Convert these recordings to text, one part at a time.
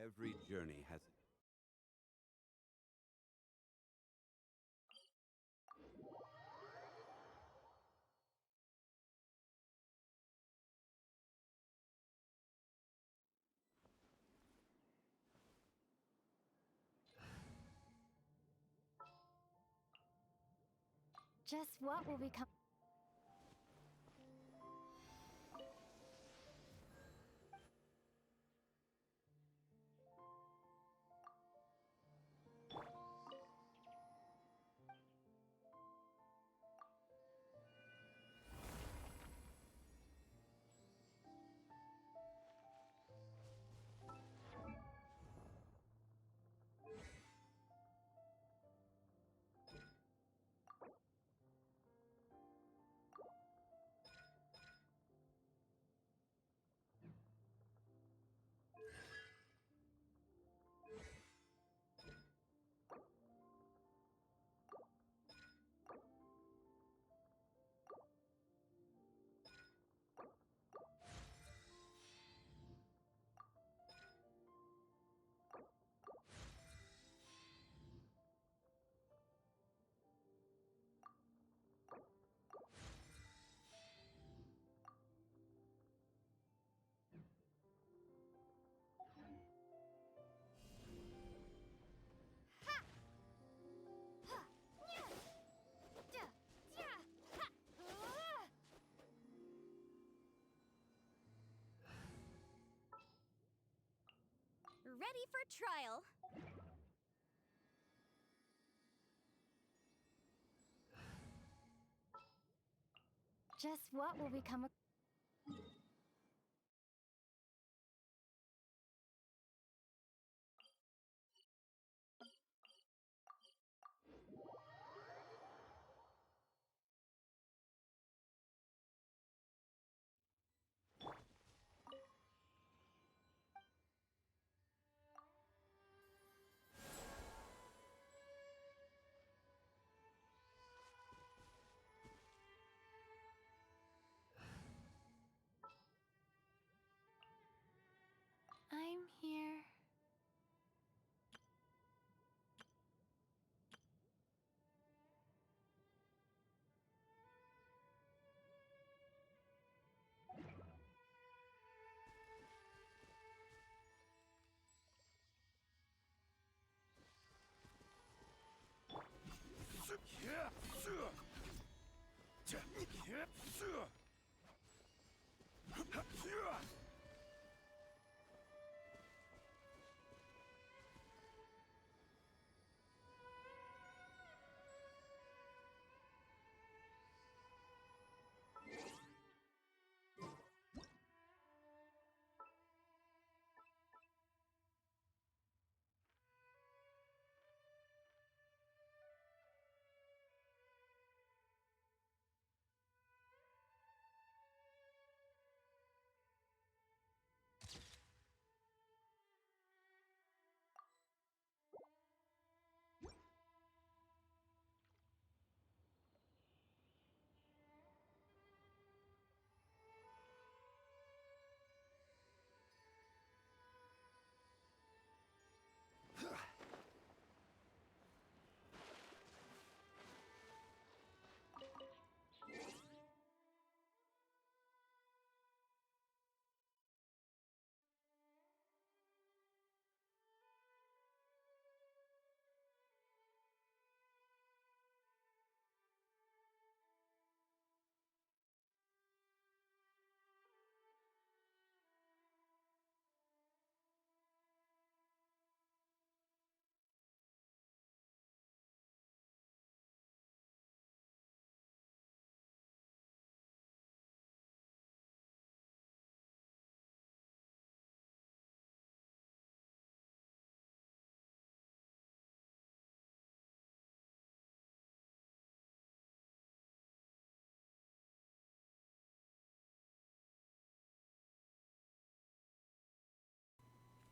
Every journey has Just what will become? Ready for trial. Just what will become? I'm here.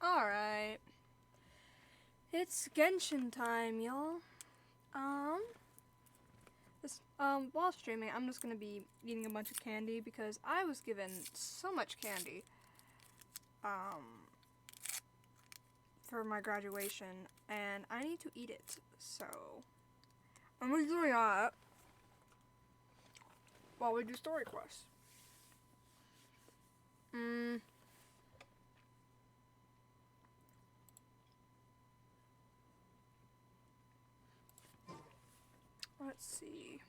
Alright. It's Genshin time, y'all. While streaming, I'm just gonna be eating a bunch of candy because I was given so much candy. for my graduation, and I need to eat it. So I'm gonna do that while we do story quests. Let's see.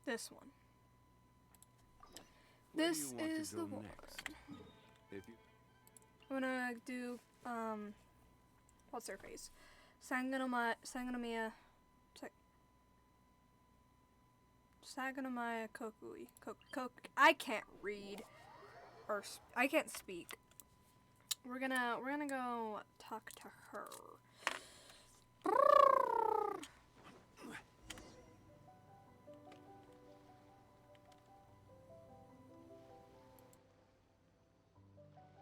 This one. This is the one. I'm gonna do, what's their face? Sangonomiya Kokui. I can't read. Or, I can't speak. We're gonna go talk to her.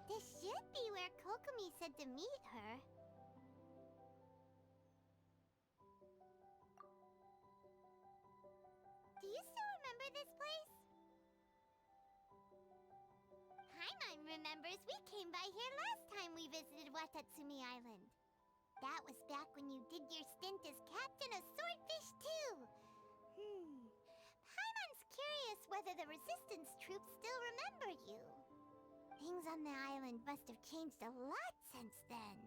This should be where Kokumi said to meet her. Do you still remember this place? Paimon remembers we came by here last time we visited Watatsumi Island. That was back when you did your stint as captain of Swordfish too. Paimon's curious whether the resistance troops still remember you. Things on the island must have changed a lot since then.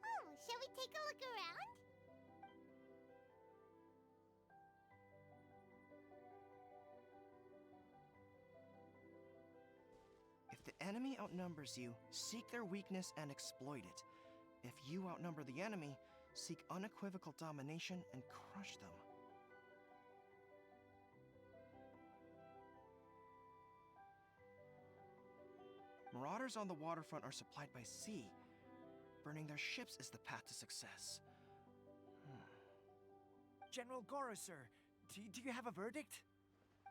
Oh, shall we take a look around? If the enemy outnumbers you, seek their weakness and exploit it. If you outnumber the enemy, seek unequivocal domination and crush them. Marauders on the waterfront are supplied by sea. Burning their ships is the path to success. General Goro, sir, do you have a verdict?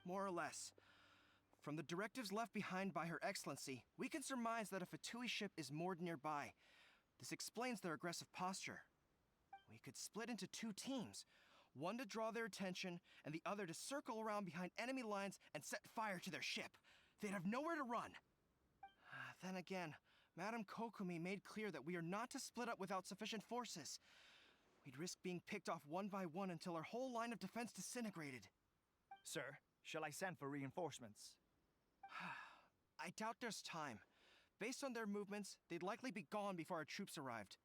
More or less. From the directives left behind by Her Excellency, we can surmise that a Fatui ship is moored nearby. This explains their aggressive posture. We could split into two teams, one to draw their attention, and the other to circle around behind enemy lines and set fire to their ship. They'd have nowhere to run. Then again, Madame Kokumi made clear that we are not to split up without sufficient forces. We'd risk being picked off one by one until our whole line of defense disintegrated. Sir, shall I send for reinforcements? I doubt there's time. Based on their movements, they'd likely be gone before our troops arrived.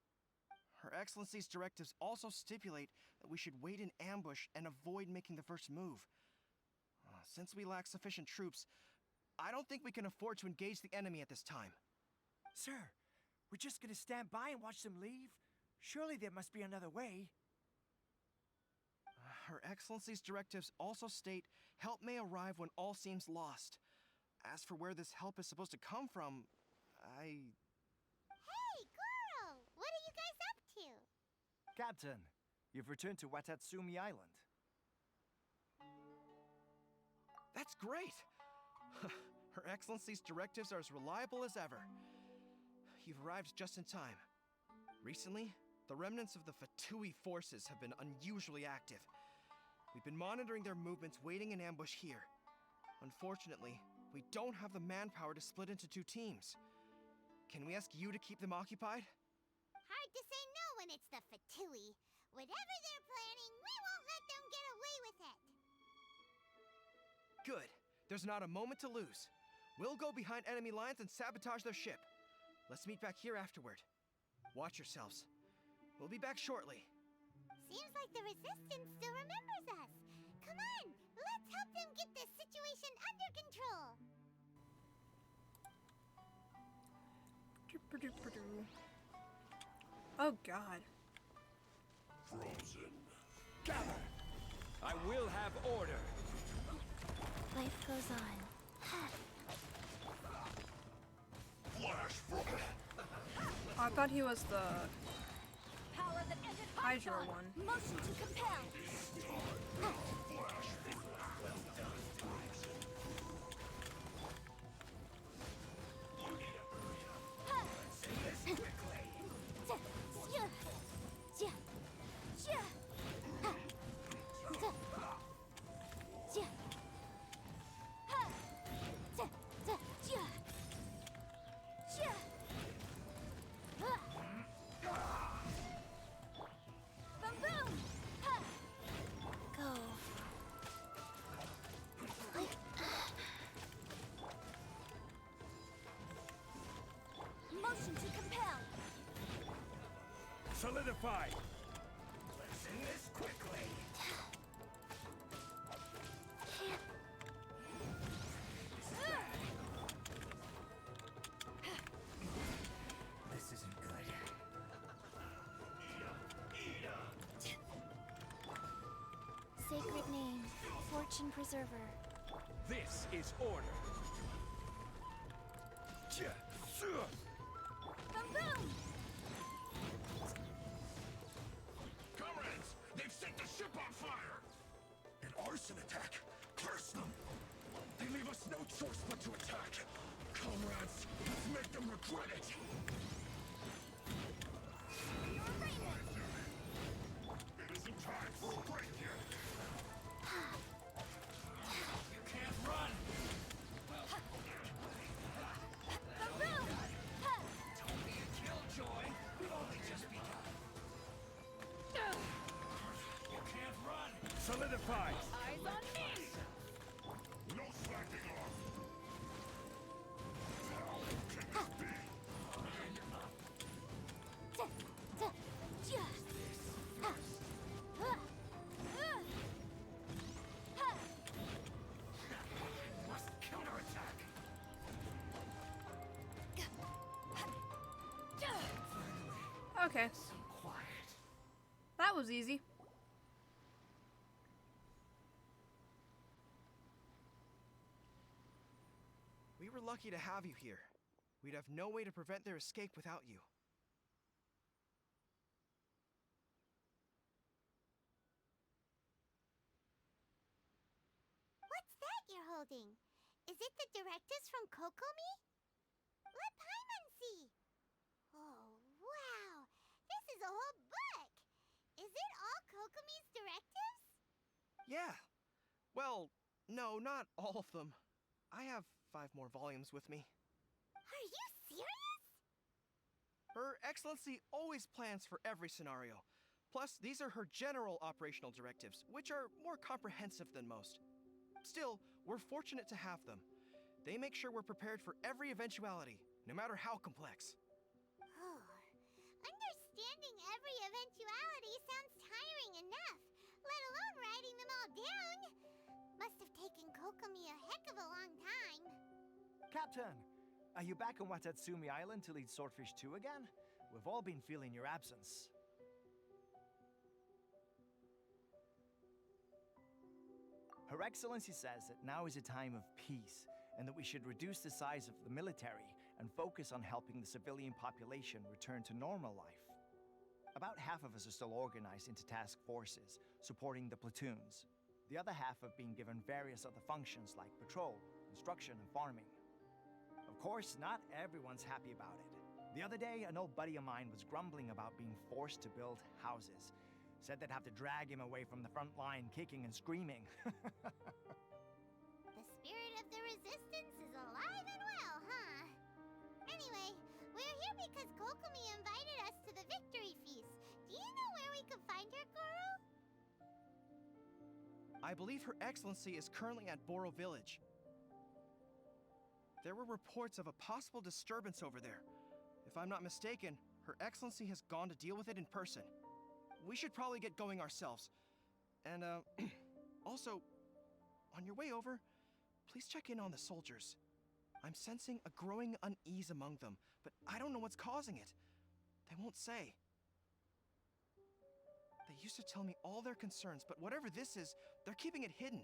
Her Excellency's directives also stipulate that we should wait in ambush and avoid making the first move. Since we lack sufficient troops, I don't think we can afford to engage the enemy at this time. Sir, we're just gonna stand by and watch them leave? Surely there must be another way. Her Excellency's directives also state help may arrive when all seems lost. As for where this help is supposed to come from, Hey, Goro! What are you guys up to? Captain, you've returned to Watatsumi Island. That's great! Her Excellency's directives are as reliable as ever. You've arrived just in time. Recently, the remnants of the Fatui forces have been unusually active. We've been monitoring their movements, waiting in ambush here. Unfortunately, we don't have the manpower to split into two teams. Can we ask you to keep them occupied? Hard to say no when it's the Fatui. Whatever they're planning, we won't let them get away with it. Good. There's not a moment to lose. We'll go behind enemy lines and sabotage their ship. Let's meet back here afterward. Watch yourselves. We'll be back shortly. Seems like the Resistance still remembers us. Come on, let's help them get this situation under control. Oh God. Frozen. Gather! I will have order. Life goes on. Flash from I thought he was the Power that ended Hydra Hydra. one. Motion to compel. Motion to compel. Solidify. Let's end this quickly. This isn't good. Sacred name, Fortune Preserver. This is order. Boom boom! Comrades, they've set the ship on fire! An arson attack? Curse them! They leave us no choice but to attack. Comrades, let's make them regret it! It isn't time for a break yet! You can't run. Boom boom! Don't be a killjoy. We've only just begun. You can't run. Solidify. Eyes on me! No slacking off! How can this be? Must counterattack. Okay. Quiet. That was easy. We were lucky to have you here. We'd have no way to prevent their escape without you. What's that you're holding? Is it the directives from Kokomi? Let Paimon see! Oh, wow! This is a whole book! Is it all Kokomi's directives? Yeah. Well, no, not all of them. I have 5 more volumes with me. Are you serious? Her Excellency always plans for every scenario. Plus, these are her general operational directives, which are more comprehensive than most. Still, we're fortunate to have them. They make sure we're prepared for every eventuality, no matter how complex. Oh, understanding every eventuality sounds tiring enough, let alone writing them all down. Must have taken Kokomi a heck of a long time. Captain, are you back on Watatsumi Island to lead Swordfish 2 again? We've all been feeling your absence. Her Excellency says that now is a time of peace, and that we should reduce the size of the military and focus on helping the civilian population return to normal life. About half of us are still organized into task forces, supporting the platoons. The other half have been given various other functions like patrol, instruction, and farming. Of course, not everyone's happy about it. The other day, an old buddy of mine was grumbling about being forced to build houses. Said they'd have to drag him away from the front line, kicking and screaming. The spirit of the resistance is alive and well, huh? Anyway, we're here because Kokomi invited us to the victory feast. Do you know where we could find her, Goro? I believe Her Excellency is currently at Boro Village. There were reports of a possible disturbance over there. If I'm not mistaken, Her Excellency has gone to deal with it in person. We should probably get going ourselves. And, also, on your way over, please check in on the soldiers. I'm sensing a growing unease among them, but I don't know what's causing it. They won't say. They used to tell me all their concerns, but whatever this is, they're keeping it hidden.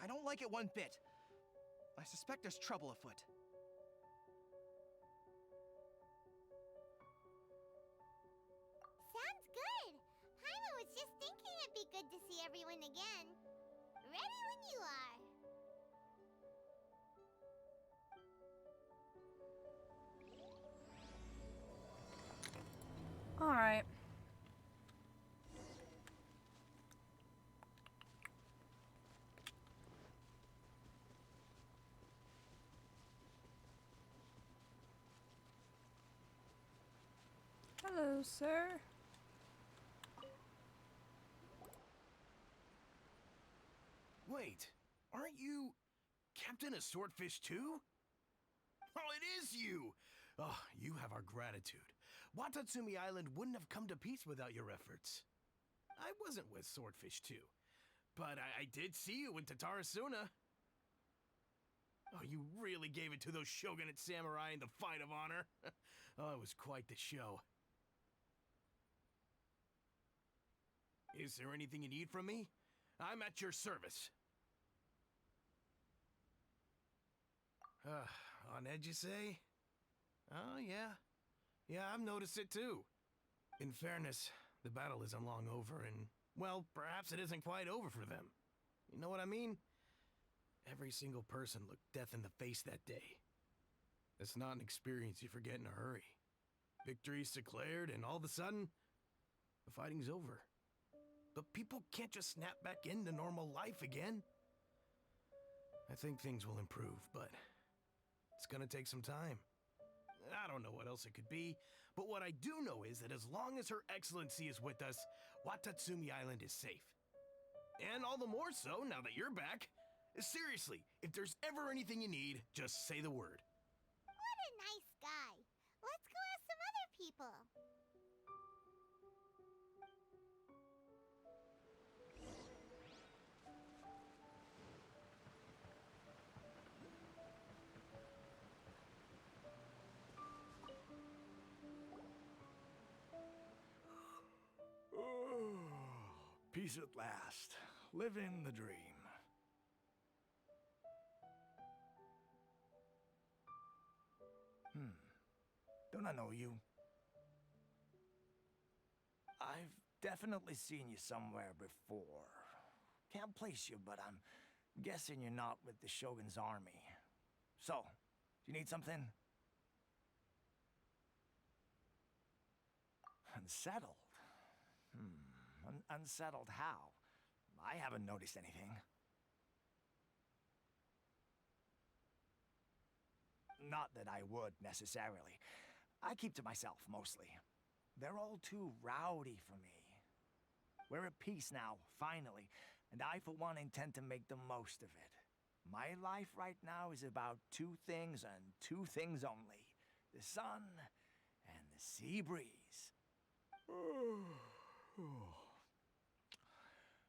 I don't like it one bit. I suspect there's trouble afoot. be good to see everyone again. Ready when you are. Alright. Hello, sir. Wait, aren't you Captain of Swordfish too? Oh, it is you! Oh, you have our gratitude. Watatsumi Island wouldn't have come to peace without your efforts. I wasn't with Swordfish too, but I did see you in Tatarasuna. Oh, you really gave it to those shogunate samurai in the fight of honor. Oh, it was quite the show. Is there anything you need from me? I'm at your service. On edge, you say? Oh, yeah. Yeah, I've noticed it too. In fairness, the battle isn't long over, and, well, perhaps it isn't quite over for them. You know what I mean? Every single person looked death in the face that day. It's not an experience you forget in a hurry. Victory's declared, and all of a sudden, the fighting's over. But people can't just snap back into normal life again. I think things will improve, but it's gonna take some time. I don't know what else it could be, but what I do know is that as long as Her Excellency is with us, Watatsumi Island is safe. And all the more so now that you're back. Seriously, if there's ever anything you need, just say the word. What a nice guy. Let's go ask some other people. Peace at last. Living the dream. Don't I know you? I've definitely seen you somewhere before. Can't place you, but I'm guessing you're not with the Shogun's army. So, do you need something? Unsettled? Unsettled how? I haven't noticed anything. Not that I would, necessarily. I keep to myself, mostly. They're all too rowdy for me. We're at peace now, finally, and I, for one, intend to make the most of it. My life right now is about two things and two things only. The sun and the sea breeze.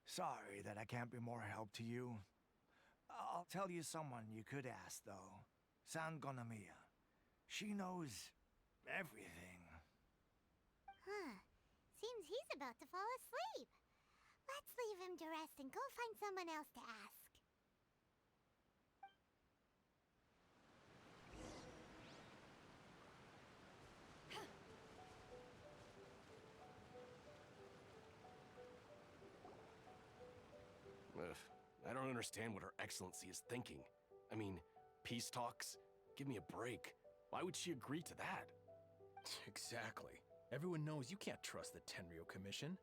Sorry that I can't be more help to you. I'll tell you someone you could ask, though. San Gonamiya. She knows everything. Huh. Seems he's about to fall asleep. Let's leave him to rest and go find someone else to ask. Ugh, I don't understand what Her Excellency is thinking. I mean, peace talks? Give me a break. Why would she agree to that? Exactly. Everyone knows you can't trust the Tenryo Commission.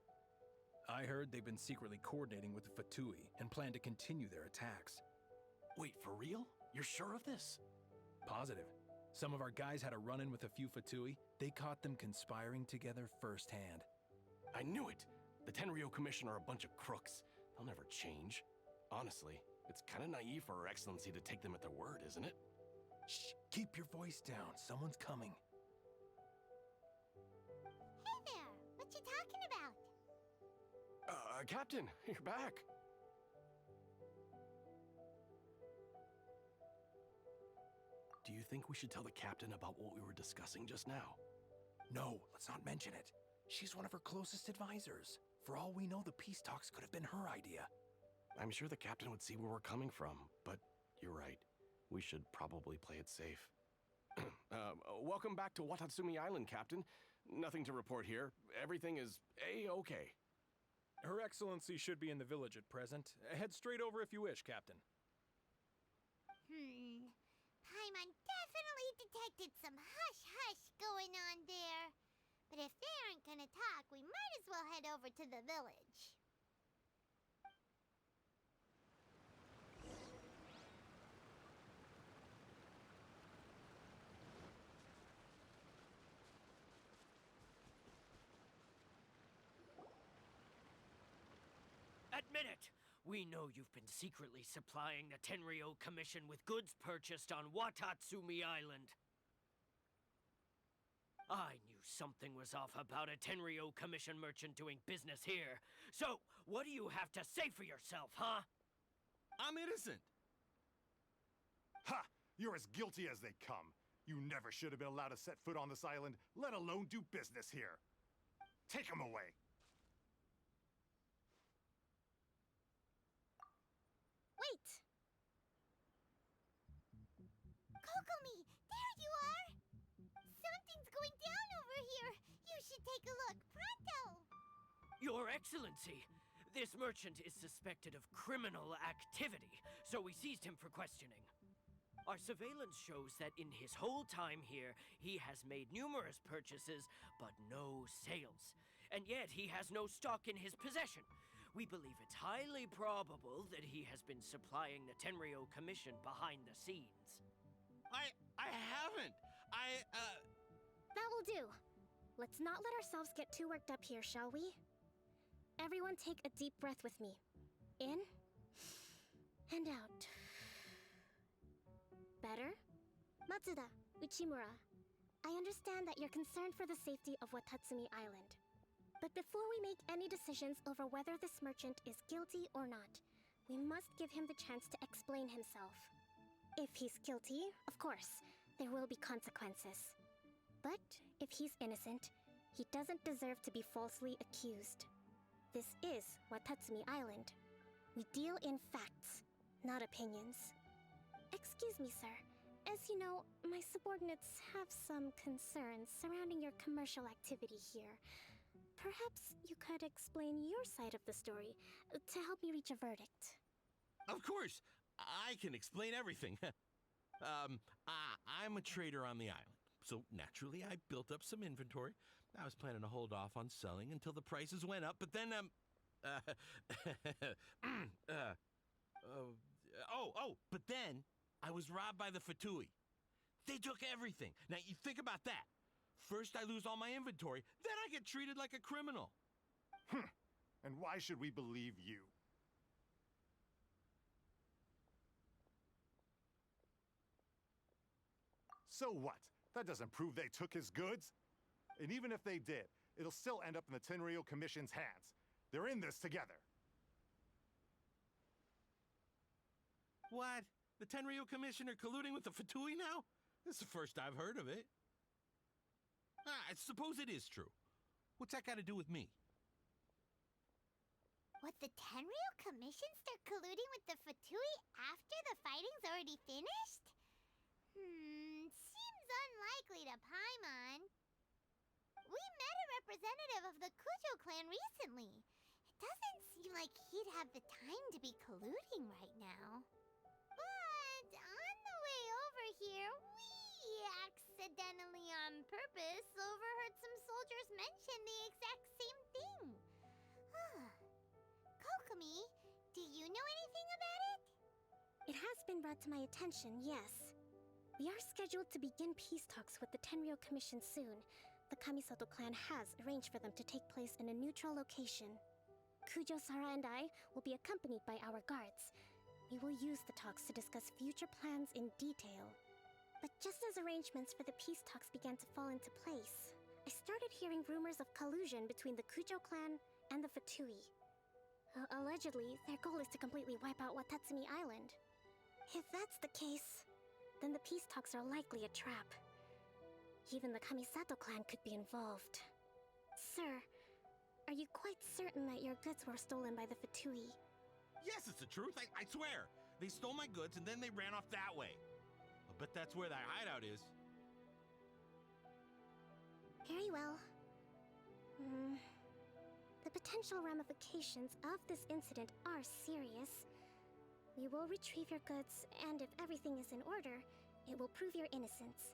I heard they've been secretly coordinating with the Fatui and plan to continue their attacks. Wait, for real? You're sure of this? Positive. Some of our guys had a run-in with a few Fatui. They caught them conspiring together firsthand. I knew it! The Tenryo Commission are a bunch of crooks. They'll never change. Honestly, it's kind of naive for Her Excellency to take them at their word, isn't it? Shh! Keep your voice down. Someone's coming. Hey there! What you talking about? Captain, you're back. Do you think we should tell the captain about what we were discussing just now? No, let's not mention it. She's one of her closest advisors. For all we know, the peace talks could have been her idea. I'm sure the captain would see where we're coming from, but you're right. We should probably play it safe. Welcome back to Watatsumi Island, Captain. Nothing to report here. Everything is A-okay. Her Excellency should be in the village at present. Head straight over if you wish, Captain. Paimon definitely detected some hush-hush going on there. But if they aren't gonna talk, we might as well head over to the village. Admit it! We know you've been secretly supplying the Tenryo Commission with goods purchased on Watatsumi Island. I knew something was off about a Tenryo Commission merchant doing business here. So, what do you have to say for yourself, huh? I'm innocent. Ha! You're as guilty as they come. You never should have been allowed to set foot on this island, let alone do business here. Take him away. Wait! Kokomi, there you are! Something's going down over here. You should take a look, pronto! Your Excellency, this merchant is suspected of criminal activity, so we seized him for questioning. Our surveillance shows that in his whole time here, he has made numerous purchases, but no sales. And yet he has no stock in his possession. We believe it's highly probable that he has been supplying the Tenryo Commission behind the scenes. I haven't. That will do. Let's not let ourselves get too worked up here, shall we? Everyone take a deep breath with me. In and out. Better? Matsuda, Uchimura, I understand that you're concerned for the safety of Watatsumi Island. But before we make any decisions over whether this merchant is guilty or not, we must give him the chance to explain himself. If he's guilty, of course, there will be consequences. But if he's innocent, he doesn't deserve to be falsely accused. This is Watatsumi Island. We deal in facts, not opinions. Excuse me, sir. As you know, my subordinates have some concerns surrounding your commercial activity here. Perhaps you could explain your side of the story to help me reach a verdict. Of course, I can explain everything. I'm a trader on the island, so naturally I built up some inventory. I was planning to hold off on selling until the prices went up, but then, but then I was robbed by the Fatui. They took everything. Now, you think about that. First, I lose all my inventory, then I get treated like a criminal. And why should we believe you? So what? That doesn't prove they took his goods. And even if they did, it'll still end up in the Tenryo Commission's hands. They're in this together. What? The Tenryo Commission are colluding with the Fatui now? This is the first I've heard of it. I suppose it is true. What's that got to do with me? What, the Tenryo Commission start colluding with the Fatui after the fighting's already finished? Seems unlikely to Paimon. We met a representative of the Kujo clan recently. It doesn't seem like he'd have the time to be colluding right now. But on the way over here, we accidentally on purpose overheard some soldiers mention the exact same thing. Kokomi, do you know anything about it? It has been brought to my attention, yes. We are scheduled to begin peace talks with the Tenryo Commission soon. The Kamisato clan has arranged for them to take place in a neutral location. Kujo-Sara and I will be accompanied by our guards. We will use the talks to discuss future plans in detail. But just as arrangements for the peace talks began to fall into place, I started hearing rumors of collusion between the Kujo clan and the Fatui. Allegedly, their goal is to completely wipe out Watatsumi Island. If that's the case, then the peace talks are likely a trap. Even the Kamisato clan could be involved. Sir, are you quite certain that your goods were stolen by the Fatui? Yes, it's the truth. I swear. They stole my goods and then they ran off that way. I bet that's where that hideout is. Very well. The potential ramifications of this incident are serious. We will retrieve your goods, and if everything is in order, it will prove your innocence.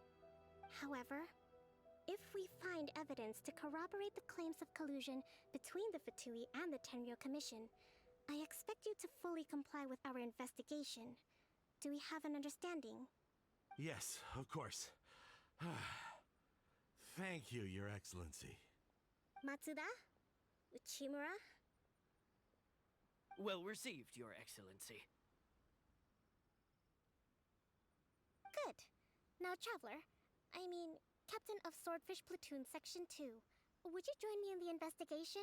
However, if we find evidence to corroborate the claims of collusion between the Fatui and the Tenryo Commission, I expect you to fully comply with our investigation. Do we have an understanding? Yes, of course. Thank you, Your Excellency. Matsuda? Uchimura? Well received, Your Excellency. Good. Now, Traveler, Captain of Swordfish Platoon Section 2, would you join me in the investigation?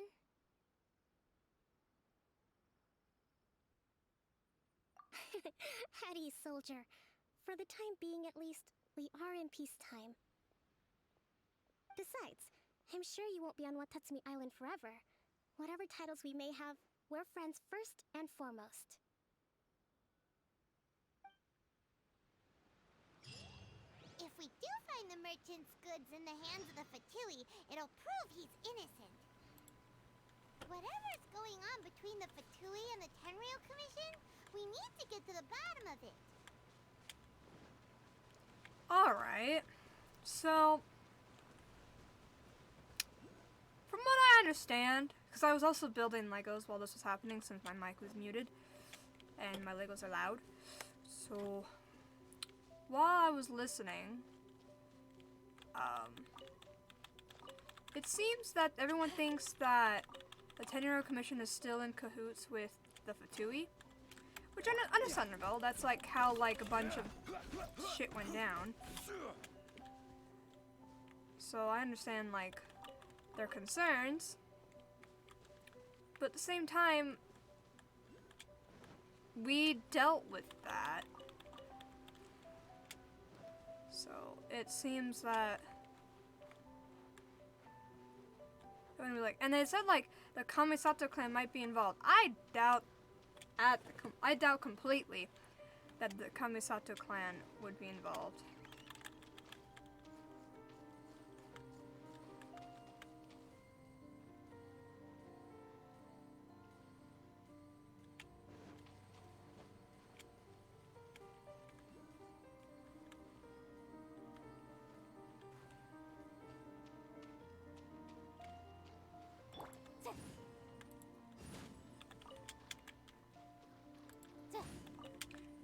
Hattie, soldier. For the time being, at least, we are in peacetime. Besides, I'm sure you won't be on Watatsumi Island forever. Whatever titles we may have, we're friends first and foremost. If we do find the merchant's goods in the hands of the Fatui, it'll prove he's innocent. Whatever's going on between the Fatui and the Tenryo Commission, we need to get to the bottom of it. Alright. So, from what I understand, because I was also building Legos while this was happening since my mic was muted, and my Legos are loud. So, while I was listening, it seems that everyone thinks that the Tenryo Commission is still in cahoots with the Fatui, which is understandable. That's like how like a bunch of shit went down. So I understand like their concerns, but at the same time, we dealt with that. So it seems that and they said like the Kamisato clan might be involved. I doubt completely that the Kamisato clan would be involved.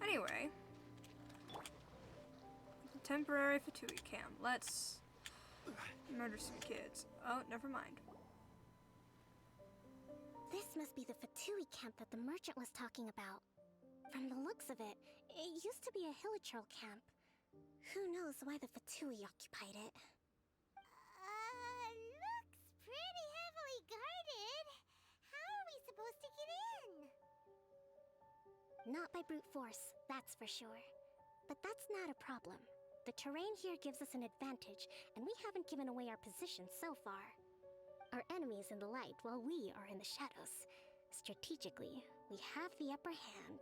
Anyway, temporary Fatui camp. Let's murder some kids. Oh, never mind. This must be the Fatui camp that the merchant was talking about. From the looks of it, it used to be a hilichurl camp. Who knows why the Fatui occupied it? Looks pretty heavily guarded. How are we supposed to get in? Not by brute force, that's for sure. But that's not a problem. The terrain here gives us an advantage, and we haven't given away our position so far. Our enemy's in the light while we are in the shadows. Strategically, we have the upper hand.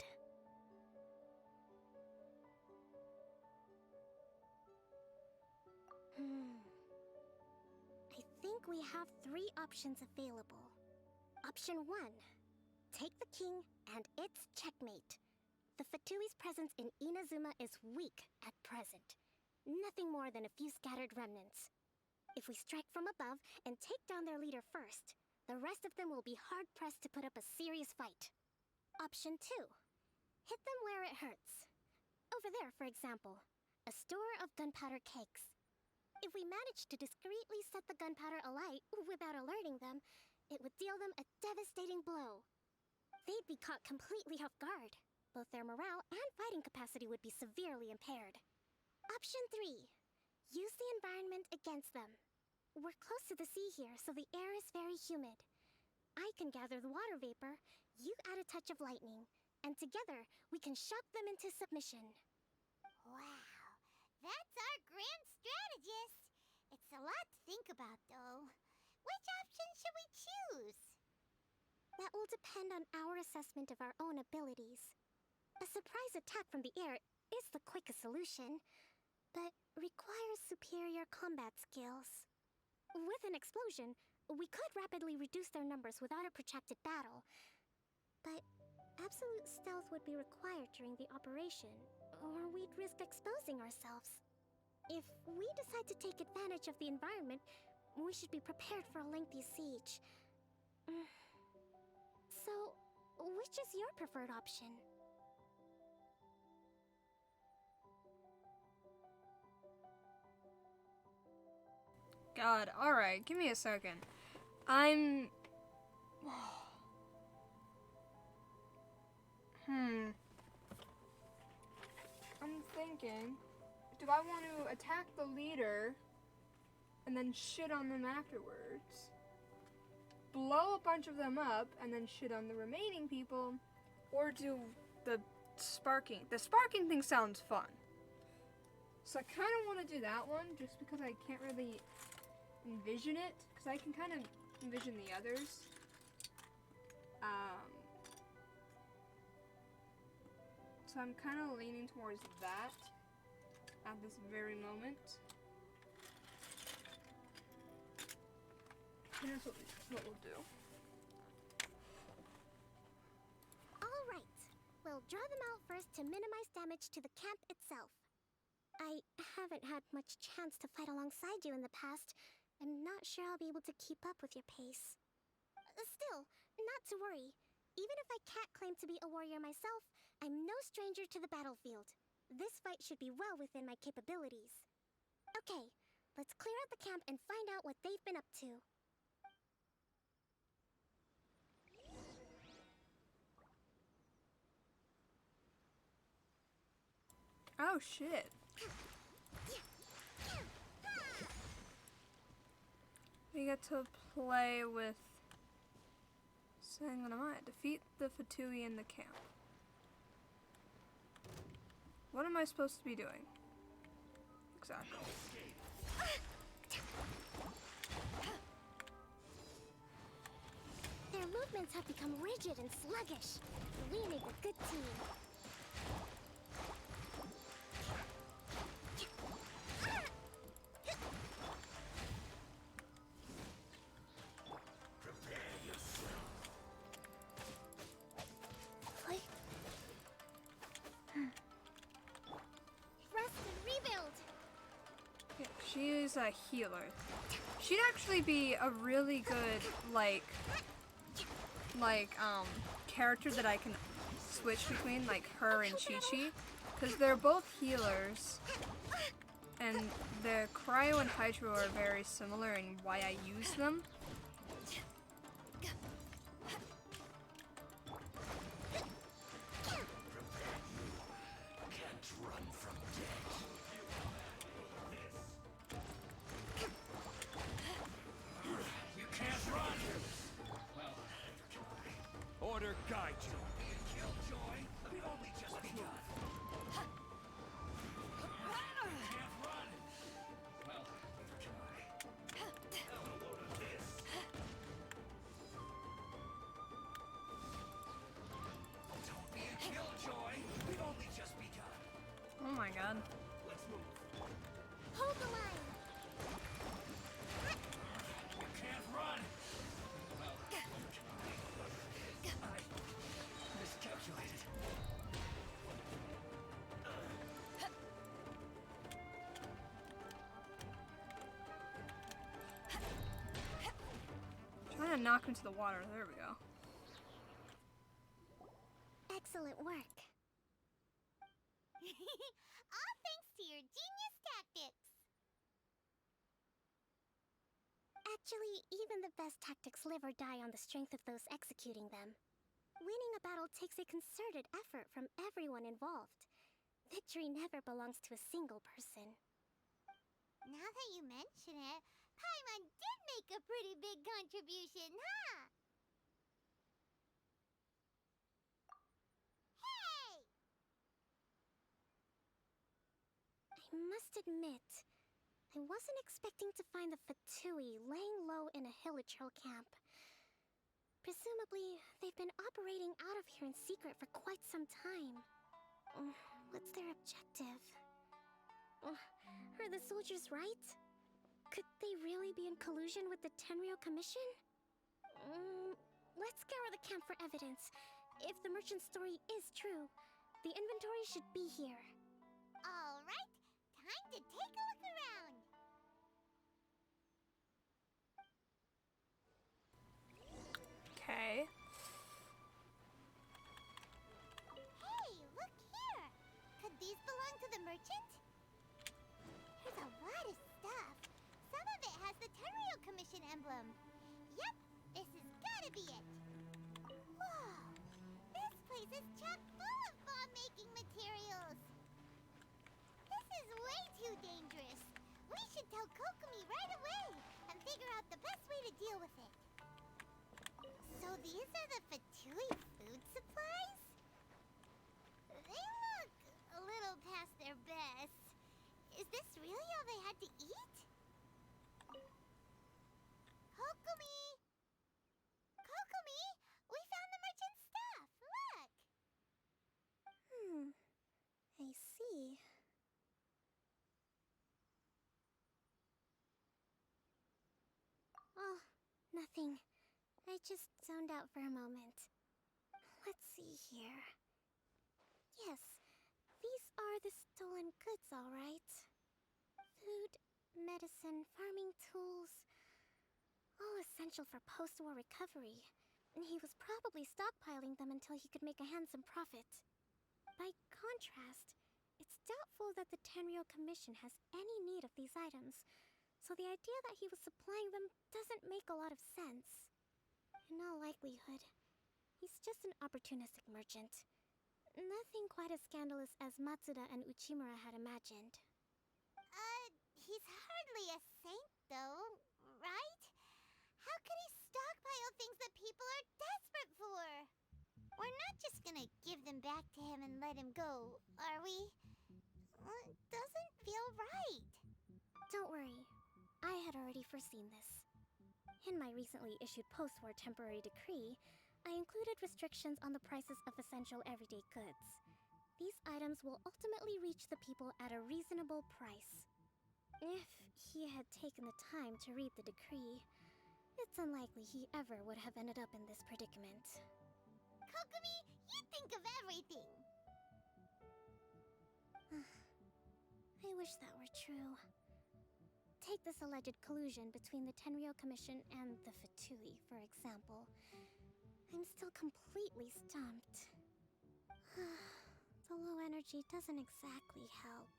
I think we have 3 options available. Option 1. Take the king, and it's checkmate. The Fatui's presence in Inazuma is weak at present. Nothing more than a few scattered remnants. If we strike from above and take down their leader first, the rest of them will be hard-pressed to put up a serious fight. Option 2. Hit them where it hurts. Over there, for example, a store of gunpowder cakes. If we manage to discreetly set the gunpowder alight without alerting them, it would deal them a devastating blow. They'd be caught completely off guard. Both their morale and fighting capacity would be severely impaired. Option 3. Use the environment against them. We're close to the sea here, so the air is very humid. I can gather the water vapor, you add a touch of lightning, and together we can shock them into submission. Wow, that's our grand strategist. It's a lot to think about, though. Which option should we choose? That will depend on our assessment of our own abilities. A surprise attack from the air is the quickest solution, but requires superior combat skills. With an explosion, we could rapidly reduce their numbers without a protracted battle. But absolute stealth would be required during the operation, or we'd risk exposing ourselves. If we decide to take advantage of the environment, we should be prepared for a lengthy siege. So, which is your preferred option? God, alright, give me a second. I'm thinking, do I want to attack the leader and then shit on them afterwards? Blow a bunch of them up and then shit on the remaining people? Or do the sparking? The sparking thing sounds fun. So I kind of want to do that one just because I can't really envision it, because I can kind of envision the others. So I'm kind of leaning towards that at this very moment. Here's what we'll do. Alright, we'll draw them out first to minimize damage to the camp itself. I haven't had much chance to fight alongside you in the past. I'm not sure I'll be able to keep up with your pace. Still, not to worry. Even if I can't claim to be a warrior myself, I'm no stranger to the battlefield. This fight should be well within my capabilities. Okay, let's clear out the camp and find out what they've been up to. Oh shit. We get to play with Sangonamai. Defeat the Fatui in the camp. What am I supposed to be doing? Exactly. Their movements have become rigid and sluggish. We make a good team. She's a healer. She'd actually be a really good, character that I can switch between, like her and Chi-Chi. Because they're both healers. And the Cryo and Hydro are very similar in why I use them. Order guide you. Killjoy, we've only just begun. Can't run. Well, try. Have a load of this. Don't be a killjoy. We've only just begun. Oh my god. Let's move. Hold the line. You can't run. Miscalculated. Trying to knock him to the water. There we go. Excellent work. All thanks to your genius tactics. Actually, even the best tactics live or die on the strength of those executing them. Winning a battle takes a concerted effort from everyone involved. Victory never belongs to a single person. Now that you mention it, Paimon did make a pretty big contribution, huh? Hey! I must admit, I wasn't expecting to find the Fatui laying low in a Hilichurl camp. Presumably, they've been operating out of here in secret for quite some time. What's their objective? Are the soldiers right? Could they really be in collusion with the Tenryou Commission? Let's scour the camp for evidence. If the merchant's story is true, the inventory should be here. All right, time to take a look around. Okay. Hey, look here. Could these belong to the merchant? There's a lot of stuff. Some of it has the Tenryou Commission emblem. Yep, this has gotta be it. Whoa, this place is chock full of bomb-making materials. This is way too dangerous. We should tell Kokomi right away and figure out the best way to deal with it. So these are the Fatui food supplies? They look a little past their best. Is this really all they had to eat? Kokomi! Kokomi! We found the merchant's stuff! Look! I see. Oh, nothing. I just zoned out for a moment. Let's see here. Yes, these are the stolen goods, all right. Food, medicine, farming tools. All essential for post-war recovery. And he was probably stockpiling them until he could make a handsome profit. By contrast, it's doubtful that the Tenryou Commission has any need of these items, so the idea that he was supplying them doesn't make a lot of sense. In all likelihood, he's just an opportunistic merchant. Nothing quite as scandalous as Matsuda and Uchimura had imagined. He's hardly a saint, though, right? How could he stockpile things that people are desperate for? We're not just gonna give them back to him and let him go, are we? It doesn't feel right. Don't worry, I had already foreseen this. In my recently issued post-war temporary decree, I included restrictions on the prices of essential everyday goods. These items will ultimately reach the people at a reasonable price. If he had taken the time to read the decree, it's unlikely he ever would have ended up in this predicament. Kokomi, you think of everything! I wish that were true. Take this alleged collusion between the Tenryou Commission and the Fatui, for example. I'm still completely stumped. The low energy doesn't exactly help.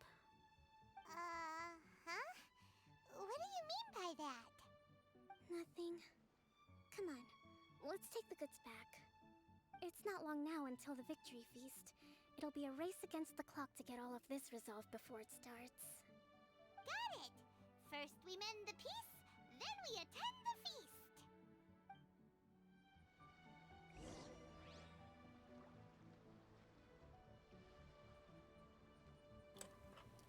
Huh? What do you mean by that? Nothing. Come on, let's take the goods back. It's not long now until the victory feast. It'll be a race against the clock to get all of this resolved before it starts. Got it! First we mend the peace, then we attend the feast!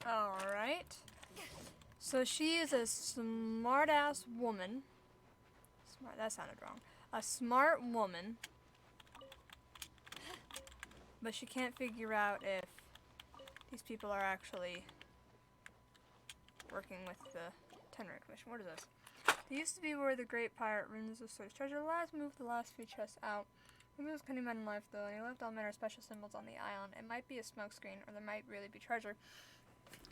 Alright. So she is a smart-ass woman. That sounded wrong. A smart woman. But she can't figure out if these people are actually working with the Tenryou Commission. What is this? They used to be where the great pirate ruins of Sword's treasure. Last moved the last few chests out. Maybe this cunning man in life, though, and he left all manner of special symbols on the island. It might be a smokescreen, or there might really be treasure.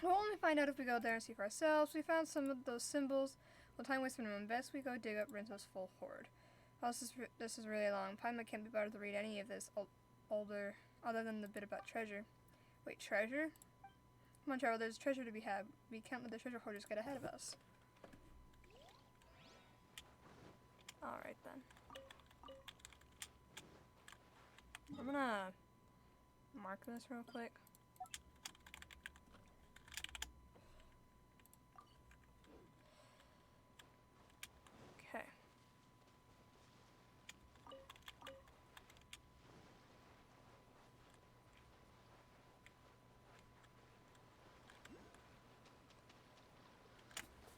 We'll only find out if we go there and see for ourselves. We found some of those symbols. Well, time waits minimum. Best we go dig up Rinzo's full hoard. This is really long. Paimon can't be bothered to read any of this other than the bit about treasure. Wait, treasure? Come on, Trevor, there's treasure to be had. We can't let the treasure hoarders get ahead of us. Alright then. I'm gonna mark this real quick. Okay.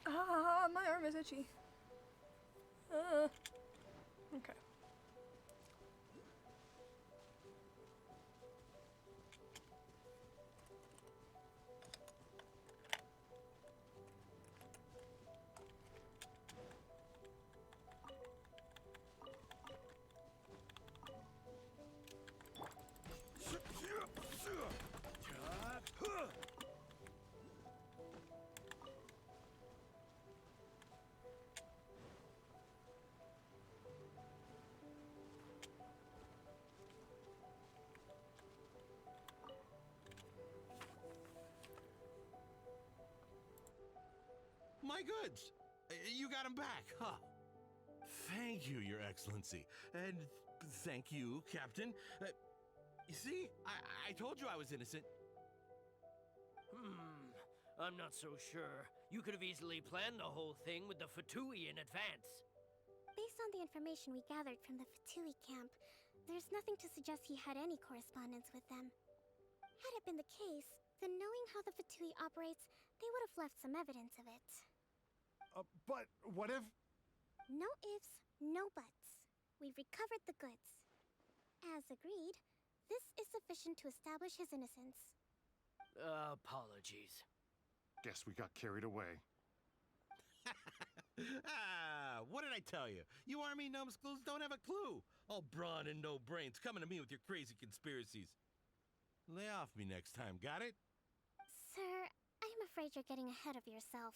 Ah, my arm is itchy. Okay. my goods. You got them back, huh? Thank you, Your Excellency. And thank you, Captain. You see, I told you I was innocent. I'm not so sure. You could have easily planned the whole thing with the Fatui in advance. Based on the information we gathered from the Fatui camp, there's nothing to suggest he had any correspondence with them. Had it been the case, then knowing how the Fatui operates, they would have left some evidence of it. But what if... No ifs, no buts. We've recovered the goods. As agreed, this is sufficient to establish his innocence. Apologies. Guess we got carried away. What did I tell you? You army numbskulls don't have a clue. All brawn and no brains coming to me with your crazy conspiracies. Lay off me next time, got it? Sir, I'm afraid you're getting ahead of yourself.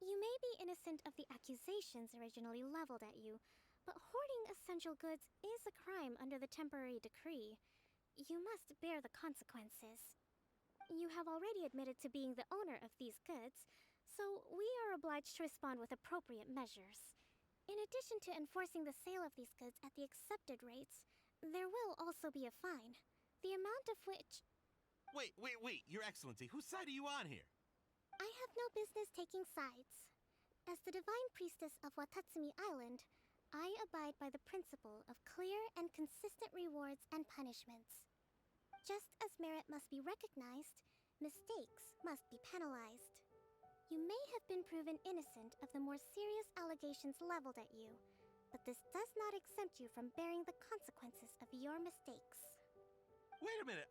You may be innocent of the accusations originally leveled at you, but hoarding essential goods is a crime under the temporary decree. You must bear the consequences. You have already admitted to being the owner of these goods, so we are obliged to respond with appropriate measures. In addition to enforcing the sale of these goods at the accepted rates, there will also be a fine, the amount of which... Wait, Your Excellency, whose side are you on here? I have no business taking sides. As the Divine Priestess of Watatsumi Island, I abide by the principle of clear and consistent rewards and punishments. Just as merit must be recognized, mistakes must be penalized. You may have been proven innocent of the more serious allegations leveled at you, but this does not exempt you from bearing the consequences of your mistakes. Wait a minute,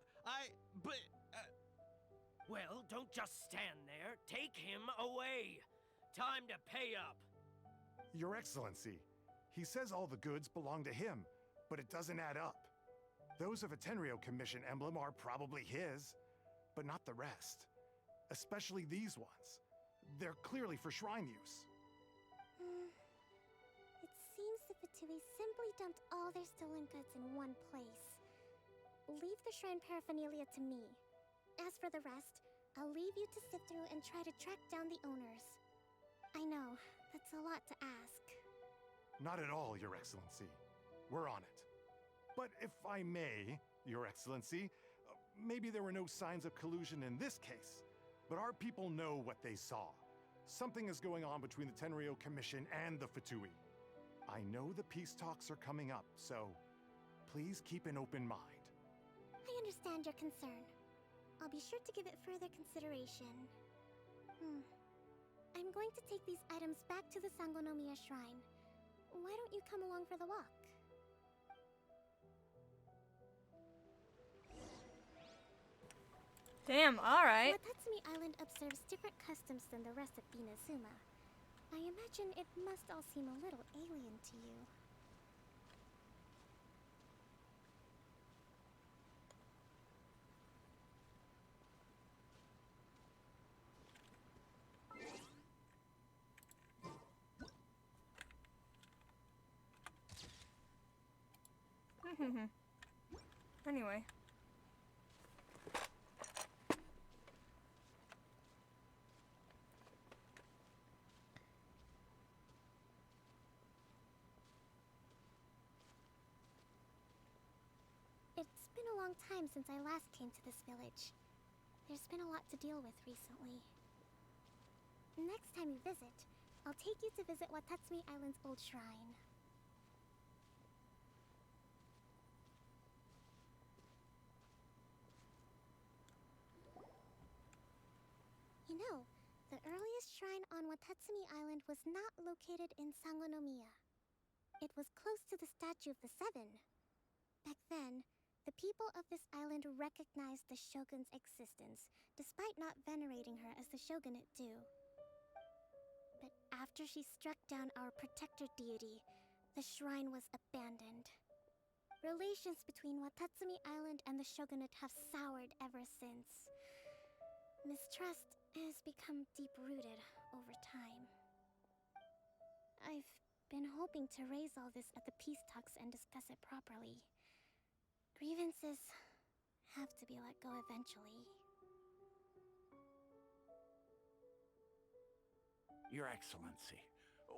Well, don't just stand there. Take him away. Time to pay up. Your Excellency, he says all the goods belong to him, but it doesn't add up. Those of a Tenryo Commission emblem are probably his, but not the rest. Especially these ones. They're clearly for shrine use. It seems the Fatui simply dumped all their stolen goods in one place. Leave the shrine paraphernalia to me. As for the rest, I'll leave you to sift through and try to track down the owners. I know, that's a lot to ask. Not at all, Your Excellency. We're on it. But if I may, Your Excellency, maybe there were no signs of collusion in this case, but our people know what they saw. Something is going on between the Tenryo Commission and the Fatui. I know the peace talks are coming up, so please keep an open mind. I understand your concern. I'll be sure to give it further consideration. I'm going to take these items back to the Sangonomiya Shrine. Why don't you come along for the walk? Damn, alright. Watatsumi Island observes different customs than the rest of Inazuma. I imagine it must all seem a little alien to you. Anyway. It's been a long time since I last came to this village. There's been a lot to deal with recently. Next time you visit, I'll take you to visit Watatsumi Island's old shrine. You know, the earliest shrine on Watatsumi Island was not located in Sangonomiya. It was close to the statue of the Seven. Back then, the people of this island recognized the shogun's existence, despite not venerating her as the shogunate do. But after she struck down our protector deity, the shrine was abandoned. Relations between Watatsumi Island and the shogunate have soured ever since. Mistrust has become deep-rooted over time. I've been hoping to raise all this at the peace talks and discuss it properly. Grievances have to be let go eventually. Your Excellency,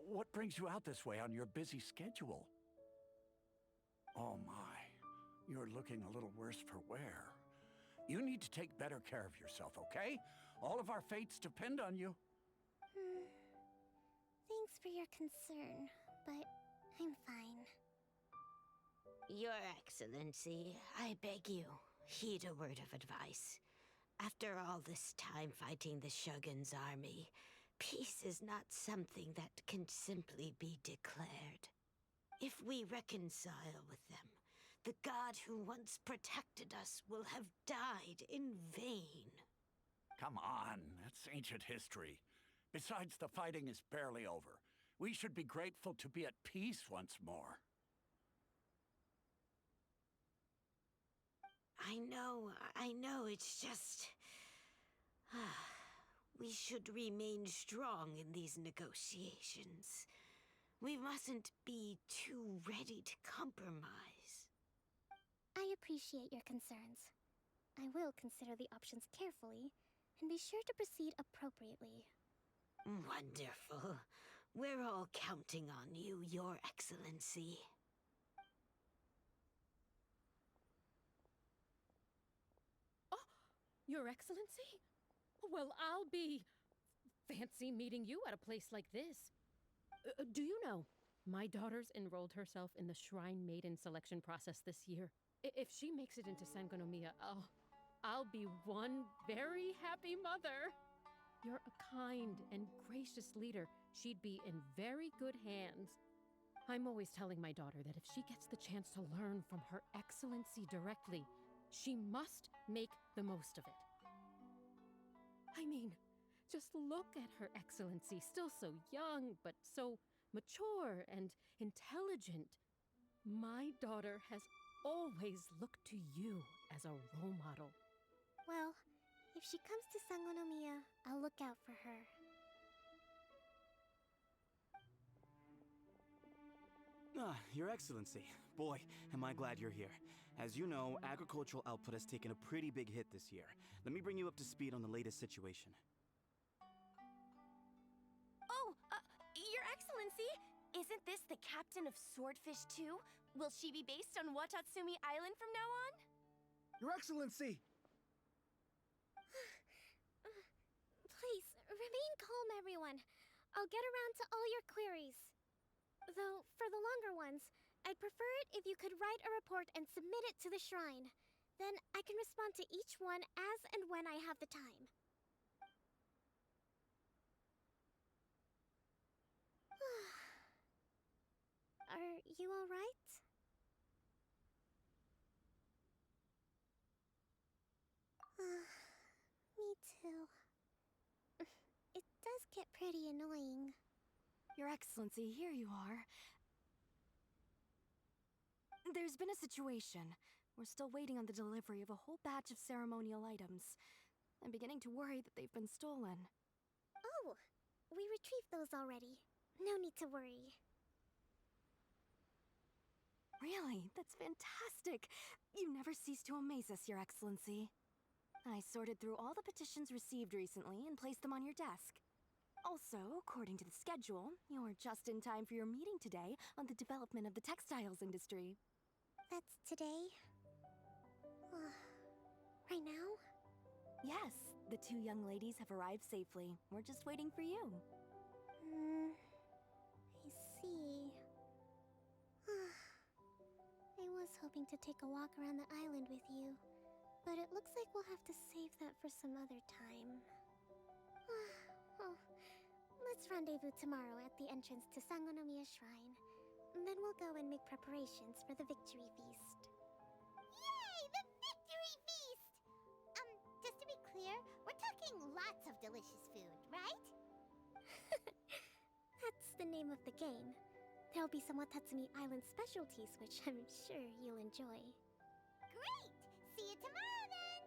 what brings you out this way on your busy schedule? Oh my, you're looking a little worse for wear. You need to take better care of yourself, okay? All of our fates depend on you. Thanks for your concern, but I'm fine. Your Excellency, I beg you, heed a word of advice. After all this time fighting the Shogun's army, peace is not something that can simply be declared. If we reconcile with them, the god who once protected us will have died in vain. Come on, that's ancient history. Besides, the fighting is barely over. We should be grateful to be at peace once more. I know, it's just... we should remain strong in these negotiations. We mustn't be too ready to compromise. I appreciate your concerns. I will consider the options carefully, and be sure to proceed appropriately. Wonderful. We're all counting on you, Your Excellency. Your Excellency? Well, I'll be fancy meeting you at a place like this. Do you know, my daughter's enrolled herself in the Shrine Maiden selection process this year. If she makes it into Sangonomiya, I'll be one very happy mother. You're a kind and gracious leader. She'd be in very good hands. I'm always telling my daughter that if she gets the chance to learn from Her Excellency directly, she must make the most of it. I mean, just look at Her Excellency, still so young, but so mature and intelligent. My daughter has always looked to you as a role model. Well, if she comes to Sangonomiya, I'll look out for her. Your Excellency. Boy, am I glad you're here. As you know, agricultural output has taken a pretty big hit this year. Let me bring you up to speed on the latest situation. Oh, Your Excellency, isn't this the captain of Swordfish 2? Will she be based on Watatsumi Island from now on? Your Excellency! Please, remain calm, everyone. I'll get around to all your queries. Though, for the longer ones, I'd prefer it if you could write a report and submit it to the shrine. Then I can respond to each one as and when I have the time. Are you all right? Me too. It does get pretty annoying. Your Excellency, here you are. There's been a situation. We're still waiting on the delivery of a whole batch of ceremonial items. I'm beginning to worry that they've been stolen. Oh, we retrieved those already. No need to worry. Really? That's fantastic! You never cease to amaze us, Your Excellency. I sorted through all the petitions received recently and placed them on your desk. Also, according to the schedule, you're just in time for your meeting today on the development of the textiles industry. That's today? Right now? Yes, the two young ladies have arrived safely. We're just waiting for you. I see. I was hoping to take a walk around the island with you, but it looks like we'll have to save that for some other time. Let's rendezvous tomorrow at the entrance to Sangonomiya Shrine. And then we'll go and make preparations for the victory feast. Yay! The victory feast! Just to be clear, we're talking lots of delicious food, right? That's the name of the game. There'll be some Watatsumi Island specialties, which I'm sure you'll enjoy. Great! See you tomorrow, then!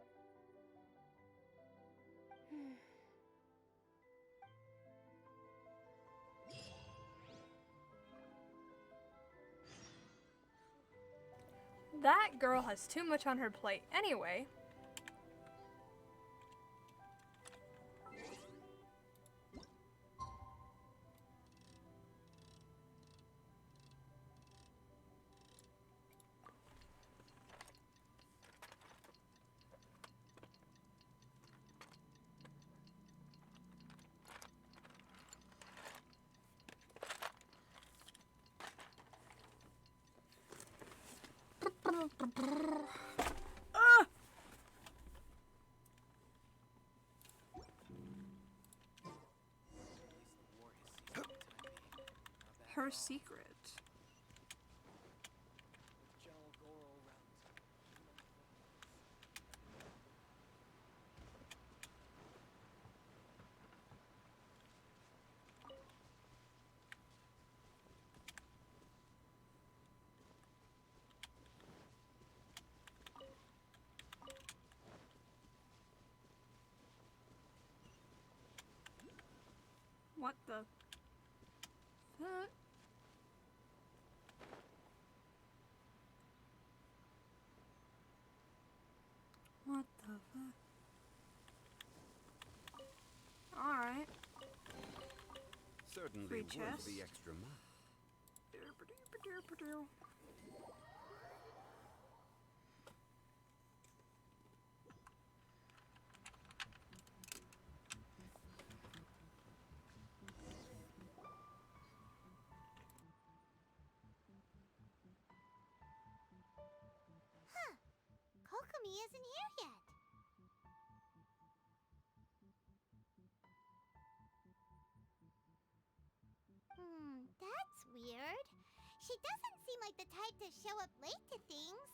That girl has too much on her plate anyway. our secret. What the fuck? What the fuck? Alright. Certainly Free worth chest. the extra mile. Huh. Kokomi isn't here yet. That's weird. She doesn't seem like the type to show up late to things.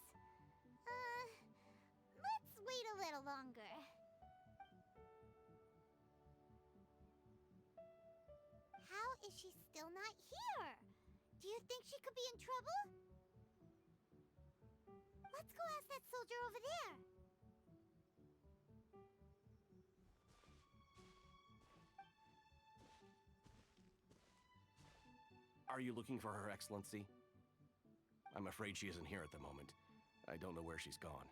Let's wait a little longer. How is she still not here? Do you think she could be in trouble? Let's go ask that soldier over there. Are you looking for Her Excellency? I'm afraid she isn't here at the moment. I don't know where she's gone.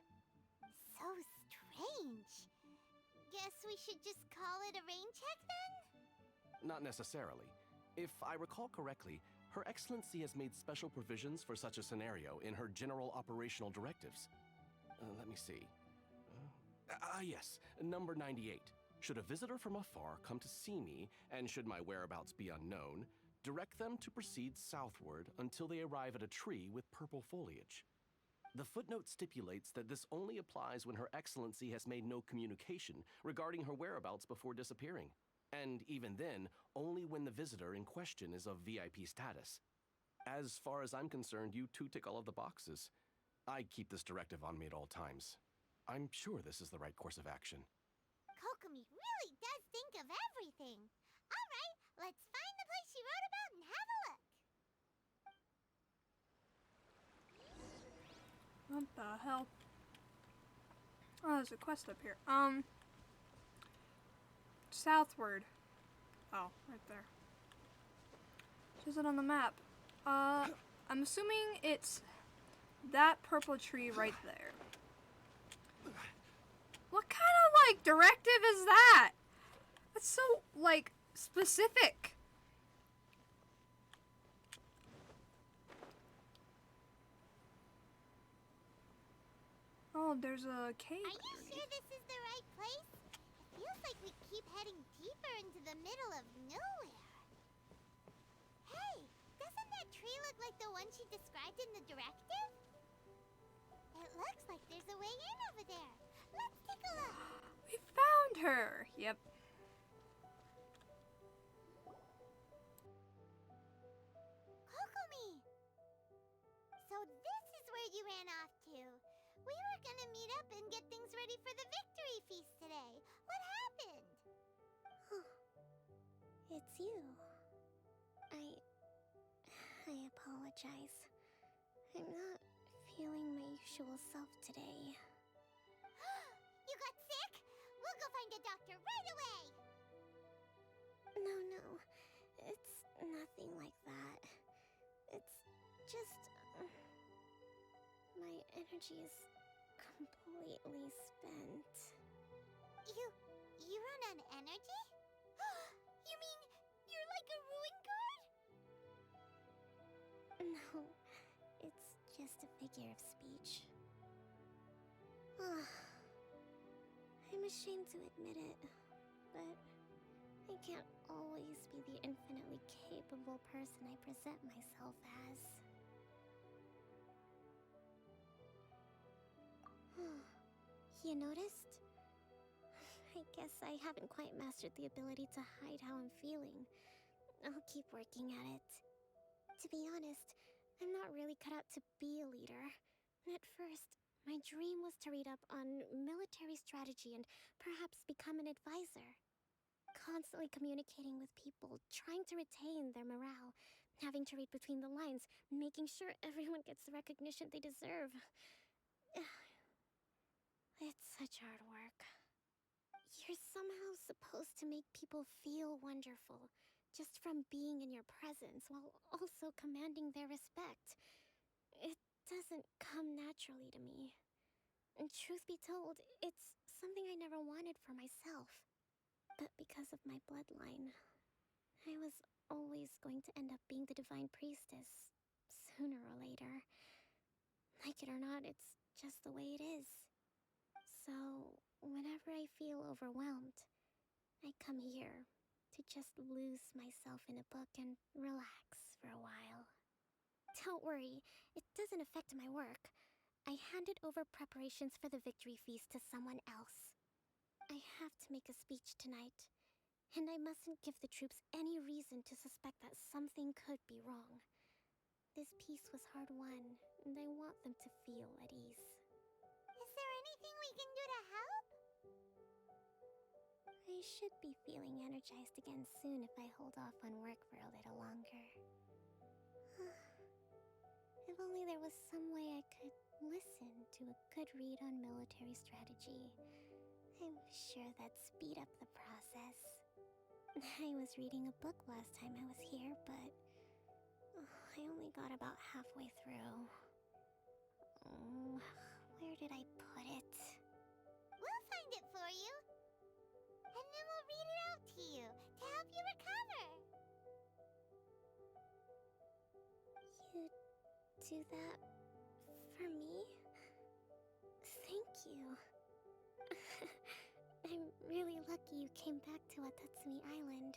So strange. Guess we should just call it a rain check then? Not necessarily. If I recall correctly, Her Excellency has made special provisions for such a scenario in her general operational directives. Let me see. Yes, number 98. Should a visitor from afar come to see me, and should my whereabouts be unknown, direct them to proceed southward until they arrive at a tree with purple foliage. The footnote stipulates that this only applies when Her Excellency has made no communication regarding her whereabouts before disappearing. And even then, only when the visitor in question is of VIP status. As far as I'm concerned, you two tick all of the boxes. I keep this directive on me at all times. I'm sure this is the right course of action. Kokomi really does think of everything. All right, let's find the place she wrote about and have a look. What the hell? Oh, there's a quest up here. Southward. Oh, right there. Is it on the map? I'm assuming it's that purple tree right there. What kind of, like, directive is that? That's so, like, specific. Oh, there's a cave. Are you sure this is the right place? It feels like we keep heading deeper into the middle of nowhere. Hey, doesn't that tree look like the one she described in the directive? It looks like there's a way in over there. Let's take a look. We found her. Yep. Kokomi! So this is where you ran off to. We were gonna meet up and get things ready for the victory feast today. What happened? It's you. I apologize. I'm not feeling my usual self today. You got sick? We'll go find a doctor right away! No. It's nothing like that. It's just... my energy is completely spent. You run on energy? You mean you're like a ruin guard? No, it's just a figure of speech. I'm ashamed to admit it, but I can't always be the infinitely capable person I present myself as. You noticed? I guess I haven't quite mastered the ability to hide how I'm feeling. I'll keep working at it. To be honest, I'm not really cut out to be a leader. At first, my dream was to read up on military strategy and perhaps become an advisor. Constantly communicating with people, trying to retain their morale, having to read between the lines, making sure everyone gets the recognition they deserve. It's such hard work. You're somehow supposed to make people feel wonderful, just from being in your presence, while also commanding their respect. It doesn't come naturally to me. And truth be told, it's something I never wanted for myself. But because of my bloodline, I was always going to end up being the divine priestess, sooner or later. Like it or not, it's just the way it is. So, whenever I feel overwhelmed, I come here to just lose myself in a book and relax for a while. Don't worry, it doesn't affect my work. I handed over preparations for the victory feast to someone else. I have to make a speech tonight, and I mustn't give the troops any reason to suspect that something could be wrong. This peace was hard won, and I want them to feel at ease. Is there anything we can do to help? I should be feeling energized again soon if I hold off on work for a little longer. If only there was some way I could listen to a good read on military strategy. I'm sure that'd speed up the process. I was reading a book last time I was here, but I only got about halfway through. Oh, where did I put it? We'll find it for you. And then we'll read it out to you to help you recover. You do that for me? Thank you. I'm really lucky you came back to Watatsumi Island.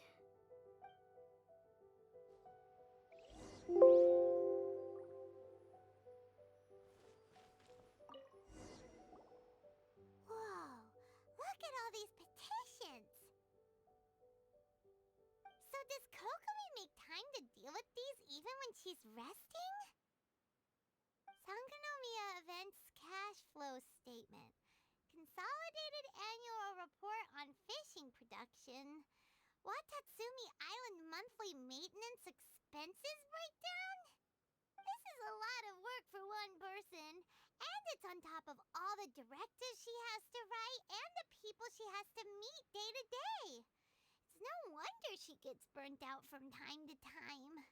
Whoa, look at all these petitions. So does Kokomi make time to deal with these even when she's resting? Sangonomiya Events Cash Flow Statement. Consolidated Annual Report on Fishing Production. Watatsumi Island Monthly Maintenance Expenses Breakdown? This is a lot of work for one person, and it's on top of all the directives she has to write and the people she has to meet day to day. It's no wonder she gets burnt out from time to time.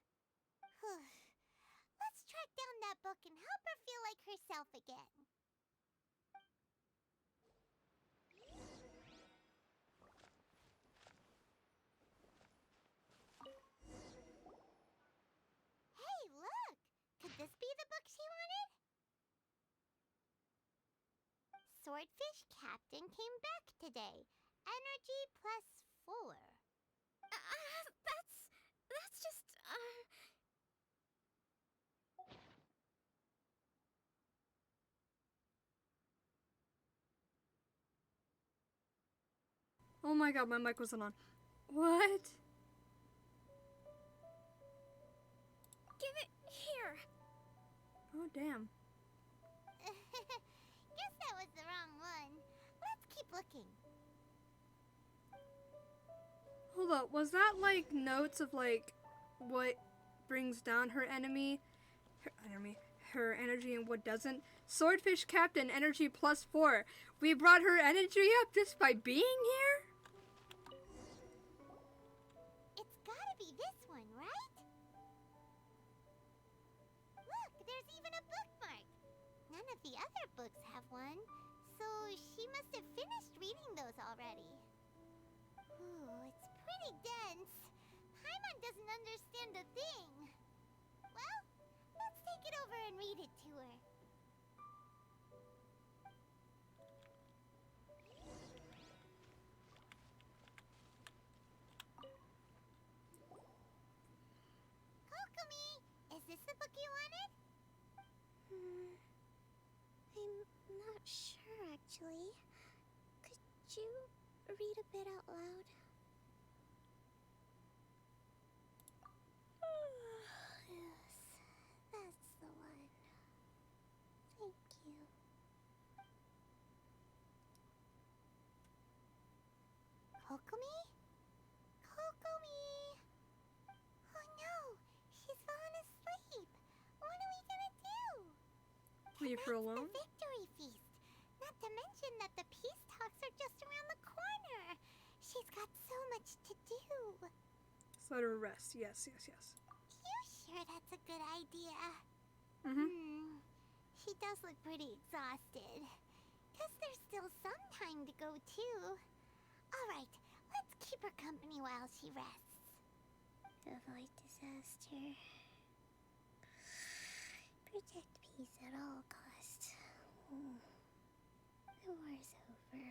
Let's track down that book and help her feel like herself again. Hey, look! Could this be the book she wanted? Swordfish Captain came back today. Energy +4. That's just, Oh my god, my mic wasn't on. What? Give it here! Oh, damn. Guess that was the wrong one. Let's keep looking. Hold up, was that like notes of like what brings down her energy and what doesn't? Swordfish Captain, energy +4. We brought her energy up just by being here? It's gotta be this one, right? Look, there's even a bookmark. None of the other books have one, so she must have finished reading those already. Ooh, it's pretty dense. Paimon doesn't understand a thing. Well, let's take it over and read it to her. Kokomi, is this the book you wanted? I'm not sure, actually. Could you read a bit out loud? Kokomi? Kokomi! Oh no! She's fallen asleep! What are we gonna do? Leave her alone? The victory feast! Not to mention that the peace talks are just around the corner! She's got so much to do! So let her rest. Yes, yes, yes. You sure that's a good idea? Mm-hmm. She does look pretty exhausted. Guess there's still some time to go, too. Alright, let's keep her company while she rests. Avoid disaster. Protect peace at all costs. The war's over.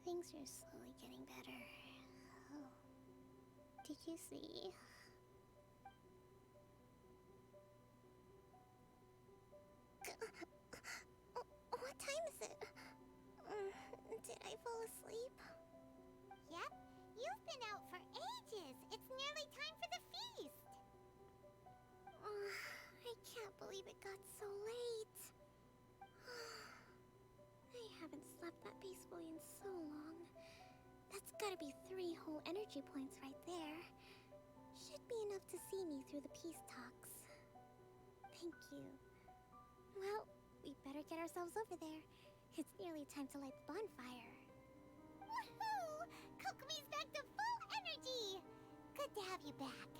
Things are slowly getting better. Oh. Did you see? What time is it? Did I fall asleep? Yep, you've been out for ages. It's nearly time for the feast. I can't believe it got so late. I haven't slept that peacefully in so long. That's gotta be 3 whole energy points right there. Should be enough to see me through the peace talks. Thank you. Well, we better get ourselves over there. It's nearly time to light the bonfire. Woohoo! Kokomi's back to full energy! Good to have you back.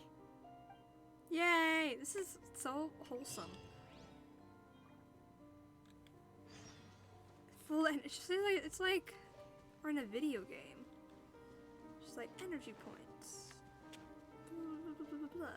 Yay! This is so wholesome. Full energy. It's like we're in a video game. Just like energy points. Blah, blah, blah, blah, blah.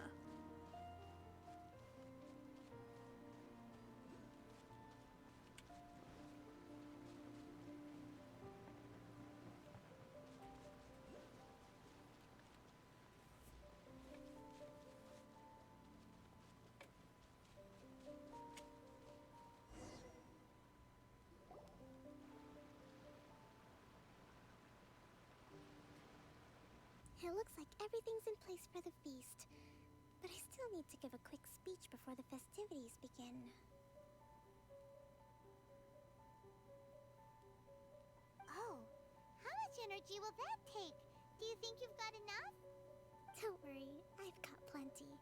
It looks like everything's in place for the feast. But I still need to give a quick speech before the festivities begin. Oh, how much energy will that take? Do you think you've got enough? Don't worry, I've got plenty.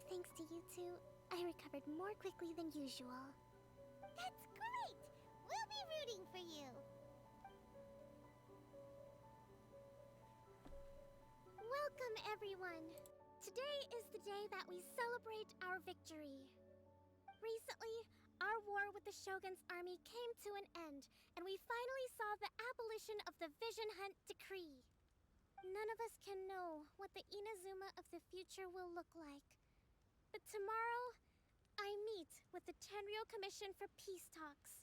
Thanks to you two, I recovered more quickly than usual. That's great! We'll be rooting for you! Welcome, everyone! Today is the day that we celebrate our victory. Recently, our war with the Shogun's army came to an end, and we finally saw the abolition of the Vision Hunt Decree. None of us can know what the Inazuma of the future will look like. But tomorrow, I meet with the Tenryou Commission for peace talks.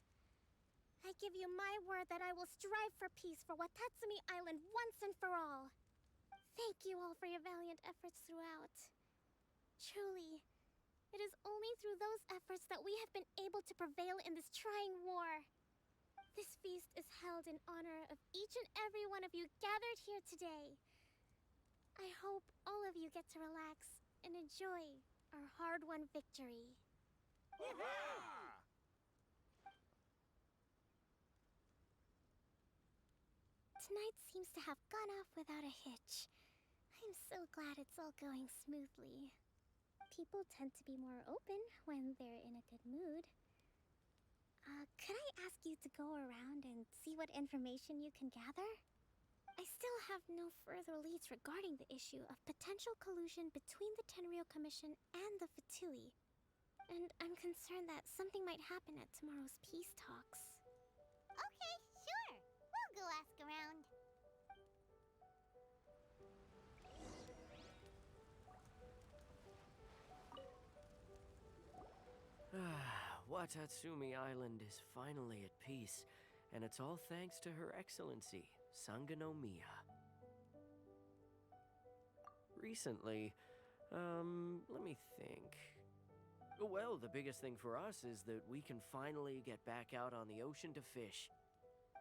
I give you my word that I will strive for peace for Watatsumi Island once and for all. Thank you all for your valiant efforts throughout. Truly, it is only through those efforts that we have been able to prevail in this trying war. This feast is held in honor of each and every one of you gathered here today. I hope all of you get to relax and enjoy our hard-won victory. Tonight seems to have gone off without a hitch. I'm so glad it's all going smoothly. People tend to be more open when they're in a good mood. Could I ask you to go around and see what information you can gather? I still have no further leads regarding the issue of potential collusion between the Tenryou Commission and the Fatui. And I'm concerned that something might happen at tomorrow's peace talks. Okay, sure. We'll go ask around. Watatsumi Island is finally at peace, and it's all thanks to Her Excellency, Sangonomiya. Recently, let me think. Well, the biggest thing for us is that we can finally get back out on the ocean to fish.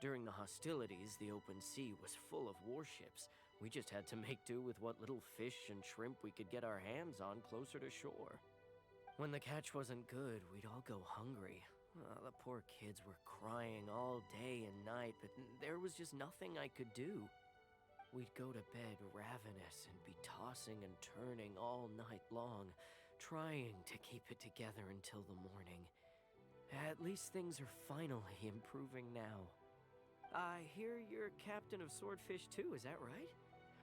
During the hostilities, the open sea was full of warships. We just had to make do with what little fish and shrimp we could get our hands on closer to shore. When the catch wasn't good, we'd all go hungry. The poor kids were crying all day and night, but there was just nothing I could do. We'd go to bed ravenous and be tossing and turning all night long, trying to keep it together until the morning. At least things are finally improving now. I hear you're captain of Swordfish too, is that right?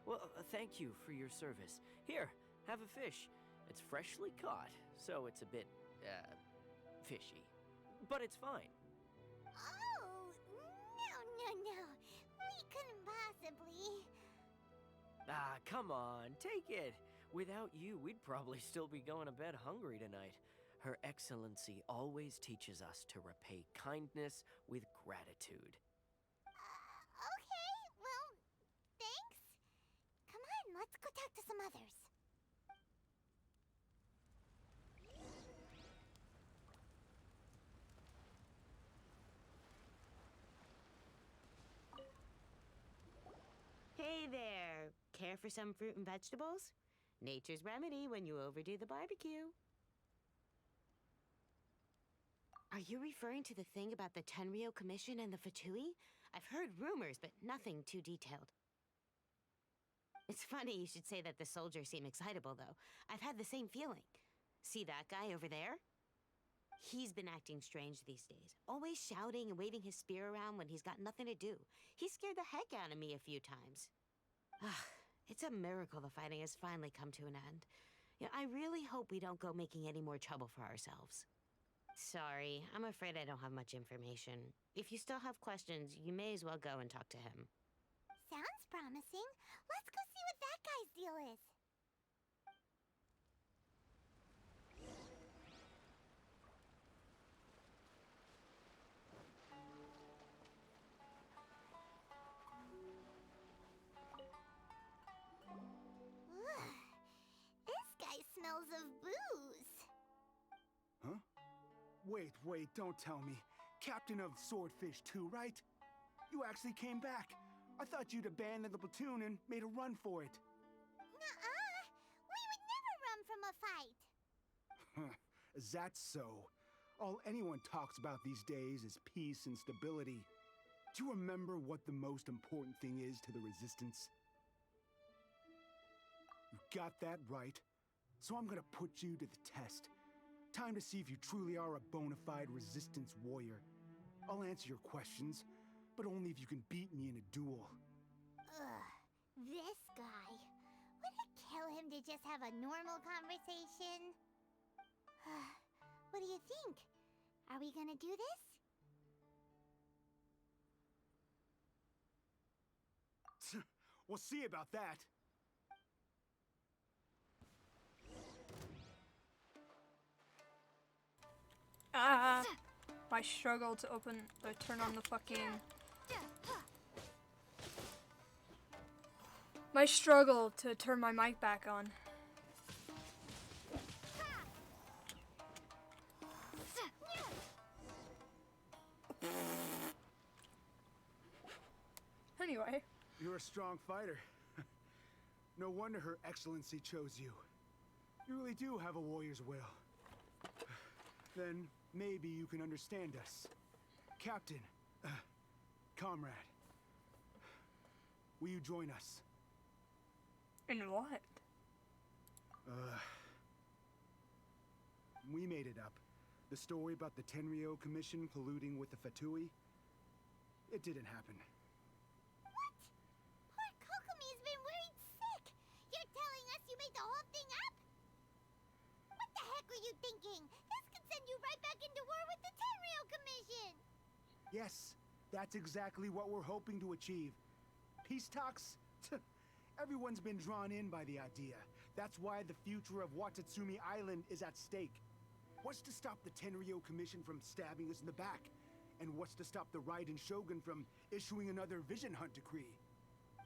Well, thank you for your service. Here, have a fish. It's freshly caught, so it's a bit, fishy. But it's fine. Oh, no. We couldn't possibly. Ah, come on, take it. Without you, we'd probably still be going to bed hungry tonight. Her Excellency always teaches us to repay kindness with gratitude. Okay, well, thanks. Come on, let's go talk to some others. Hey there! Care for some fruit and vegetables? Nature's remedy when you overdo the barbecue. Are you referring to the thing about the Tenryo Commission and the Fatui? I've heard rumors, but nothing too detailed. It's funny you should say that the soldiers seem excitable, though. I've had the same feeling. See that guy over there? He's been acting strange these days, always shouting and waving his spear around when he's got nothing to do. He scared the heck out of me a few times. It's a miracle the fighting has finally come to an end. Yeah, I really hope we don't go making any more trouble for ourselves. Sorry, I'm afraid I don't have much information. If you still have questions, you may as well go and talk to him. Sounds promising. Let's go see what that guy's deal is. This guy smells of booze. Huh? Wait, don't tell me. Captain of Swordfish 2, right? You actually came back. I thought you'd abandoned the platoon and made a run for it. Nuh-uh. We would never run from a fight. Is that so? All anyone talks about these days is peace and stability. Do you remember what the most important thing is to the Resistance? You got that right. So I'm gonna put you to the test. Time to see if you truly are a bona fide Resistance warrior. I'll answer your questions, but only if you can beat me in a duel. Ugh, this guy. Would it kill him to just have a normal conversation? What do you think? Are we gonna do this? We'll see about that. My struggle to turn on the fucking... My struggle to turn my mic back on. Anyway. You're a strong fighter. No wonder Her Excellency chose you. You really do have a warrior's will. Then maybe you can understand us. Captain, comrade, will you join us? In what? We made it up. The story about the Tenryo Commission colluding with the Fatui, it didn't happen. What? Poor Kokomi's been worried sick. You're telling us you made the whole thing up? What the heck were you thinking? This could send you right back into war with the Tenryo Commission. Yes, that's exactly what we're hoping to achieve. Peace talks? Everyone's been drawn in by the idea. That's why the future of Watatsumi Island is at stake. What's to stop the Tenryo Commission from stabbing us in the back? And what's to stop the Raiden Shogun from issuing another Vision Hunt decree?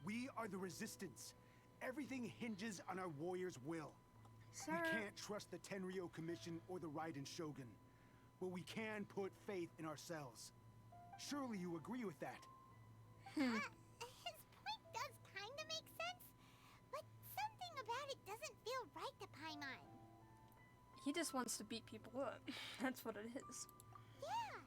We are the Resistance. Everything hinges on our warrior's will. Sir. We can't trust the Tenryo Commission or the Raiden Shogun, but we can put faith in ourselves. Surely you agree with that? His point does kinda make sense, but something about it doesn't feel right to Paimon. He just wants to beat people up. That's what it is. Yeah,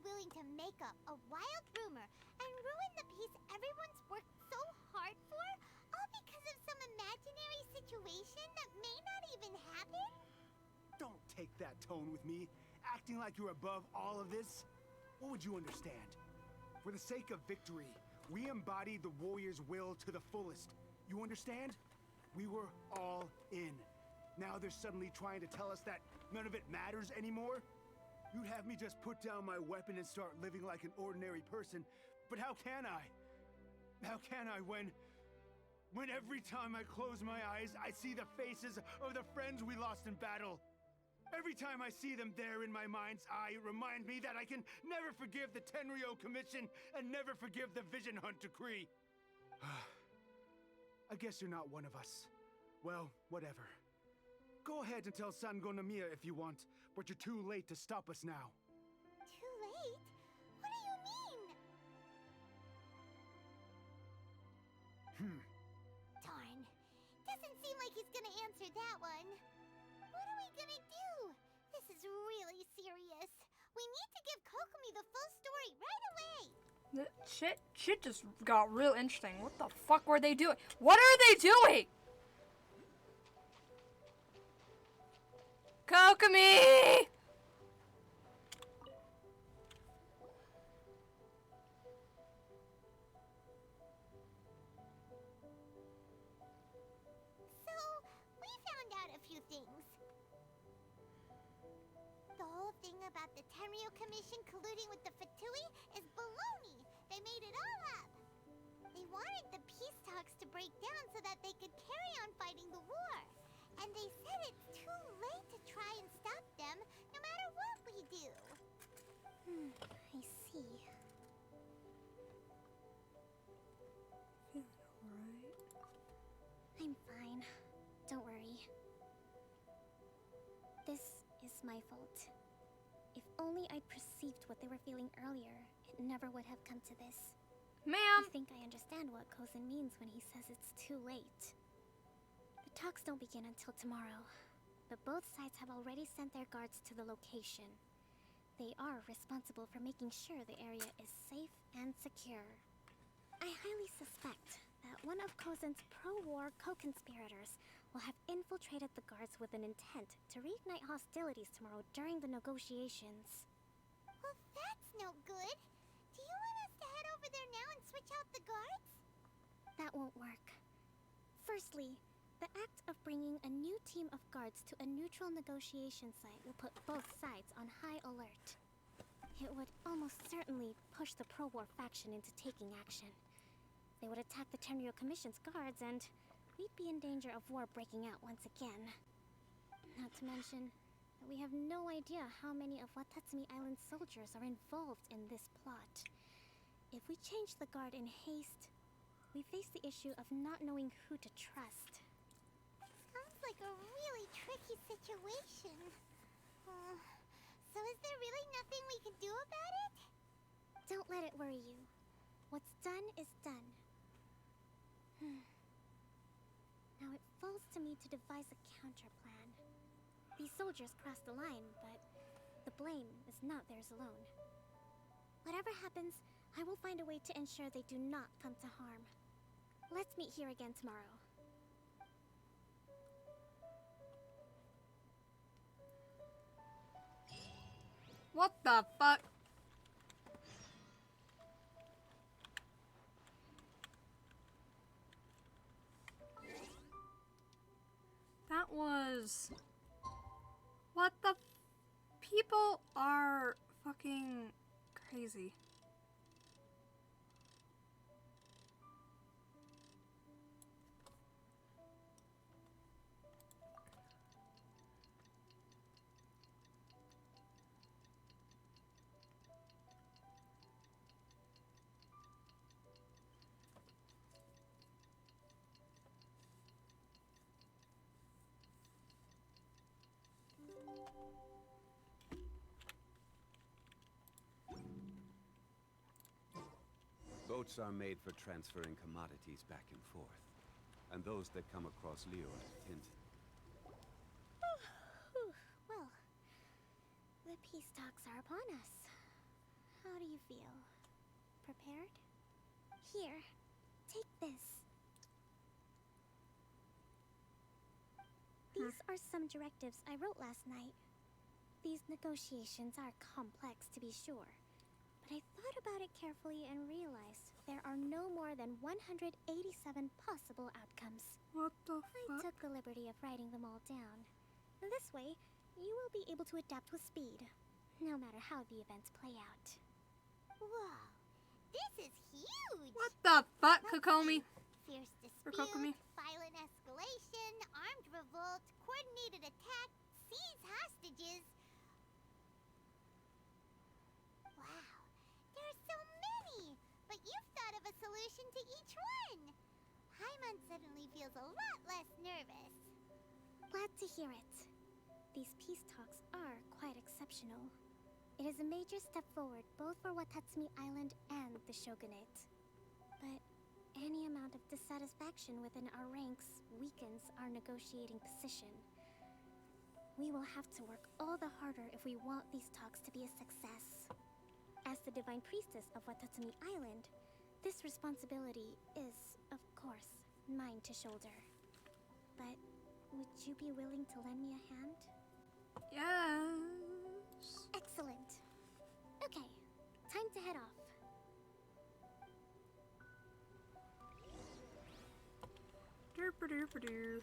willing to make up a wild rumor and ruin the peace everyone's worked so hard for, all because of some imaginary situation that may not even happen? Don't take that tone with me, acting like you're above all of this. What would you understand? For the sake of victory, we embodied the warrior's will to the fullest. You understand? We were all in. Now they're suddenly trying to tell us that none of it matters anymore? You'd have me just put down my weapon and start living like an ordinary person, but how can I? How can I when every time I close my eyes, I see the faces of the friends we lost in battle? Every time I see them there in my mind's eye, it reminds me that I can never forgive the Tenryo Commission and never forgive the Vision Hunt Decree. I guess you're not one of us. Well, whatever. Go ahead and tell Sango Nomiya if you want, but you're too late to stop us now. Too late? What do you mean? Darn. Doesn't seem like he's gonna answer that one. What are we gonna do? This is really serious. We need to give Kokomi the full story right away. Shit just got real interesting. What the fuck were they doing? What are they doing? Kokomi! So, we found out a few things. The whole thing about the Tenryo Commission colluding with the Fatui is baloney. They made it all up. They wanted the peace talks to break down so that they could carry on fighting the war. And they said it's too late to try and stop them, no matter what we do. I see. I'm fine. Don't worry. This is my fault. If only I'd perceived what they were feeling earlier, it never would have come to this. Ma'am! I think I understand what Kozan means when he says it's too late. The talks don't begin until tomorrow, but both sides have already sent their guards to the location. They are responsible for making sure the area is safe and secure. I highly suspect that one of Kozan's pro-war co-conspirators will have infiltrated the guards with an intent to reignite hostilities tomorrow during the negotiations. Well, that's no good. Do you want us to head over there now and switch out the guards? That won't work. Firstly, the act of bringing a new team of guards to a neutral negotiation site will put both sides on high alert. It would almost certainly push the pro-war faction into taking action. They would attack the Tenryo Commission's guards, and we'd be in danger of war breaking out once again. Not to mention that we have no idea how many of Watatsumi Island's soldiers are involved in this plot. If we change the guard in haste, we face the issue of not knowing who to trust. Sounds like a really tricky situation. So is there really nothing we can do about it? Don't let it worry you. What's done is done. Now it falls to me to devise a counter-plan. These soldiers crossed the line, but the blame is not theirs alone. Whatever happens, I will find a way to ensure they do not come to harm. Let's meet here again tomorrow. What the fuck? That was... What the... People are fucking crazy. Boats are made for transferring commodities back and forth, and those that come across Liyue tend to... Well, the peace talks are upon us. How do you feel? Prepared? Here, take this. These are some directives I wrote last night. These negotiations are complex, to be sure. But I thought about it carefully and realized there are no more than 187 possible outcomes. What the I fuck? took the liberty of writing them all down. This way, you will be able to adapt with speed, no matter how the events play out. Whoa, this is huge! What the fuck, Kokomi? Fierce Or dispute, Kokomi? violent escalation, armed revolt, coordinated attack, seize hostages. Wow, there are so many! But you've thought of a solution to each one! Paimon suddenly feels a lot less nervous. Glad to hear it. These peace talks are quite exceptional. It is a major step forward both for Watatsumi Island and the Shogunate. But any amount of dissatisfaction within our ranks weakens our negotiating position. We will have to work all the harder if we want these talks to be a success. As the Divine Priestess of Watatsumi Island, this responsibility is, of course, mine to shoulder. But would you be willing to lend me a hand? Yes. Excellent. Okay, time to head off. Derp-a-derp-a-derp.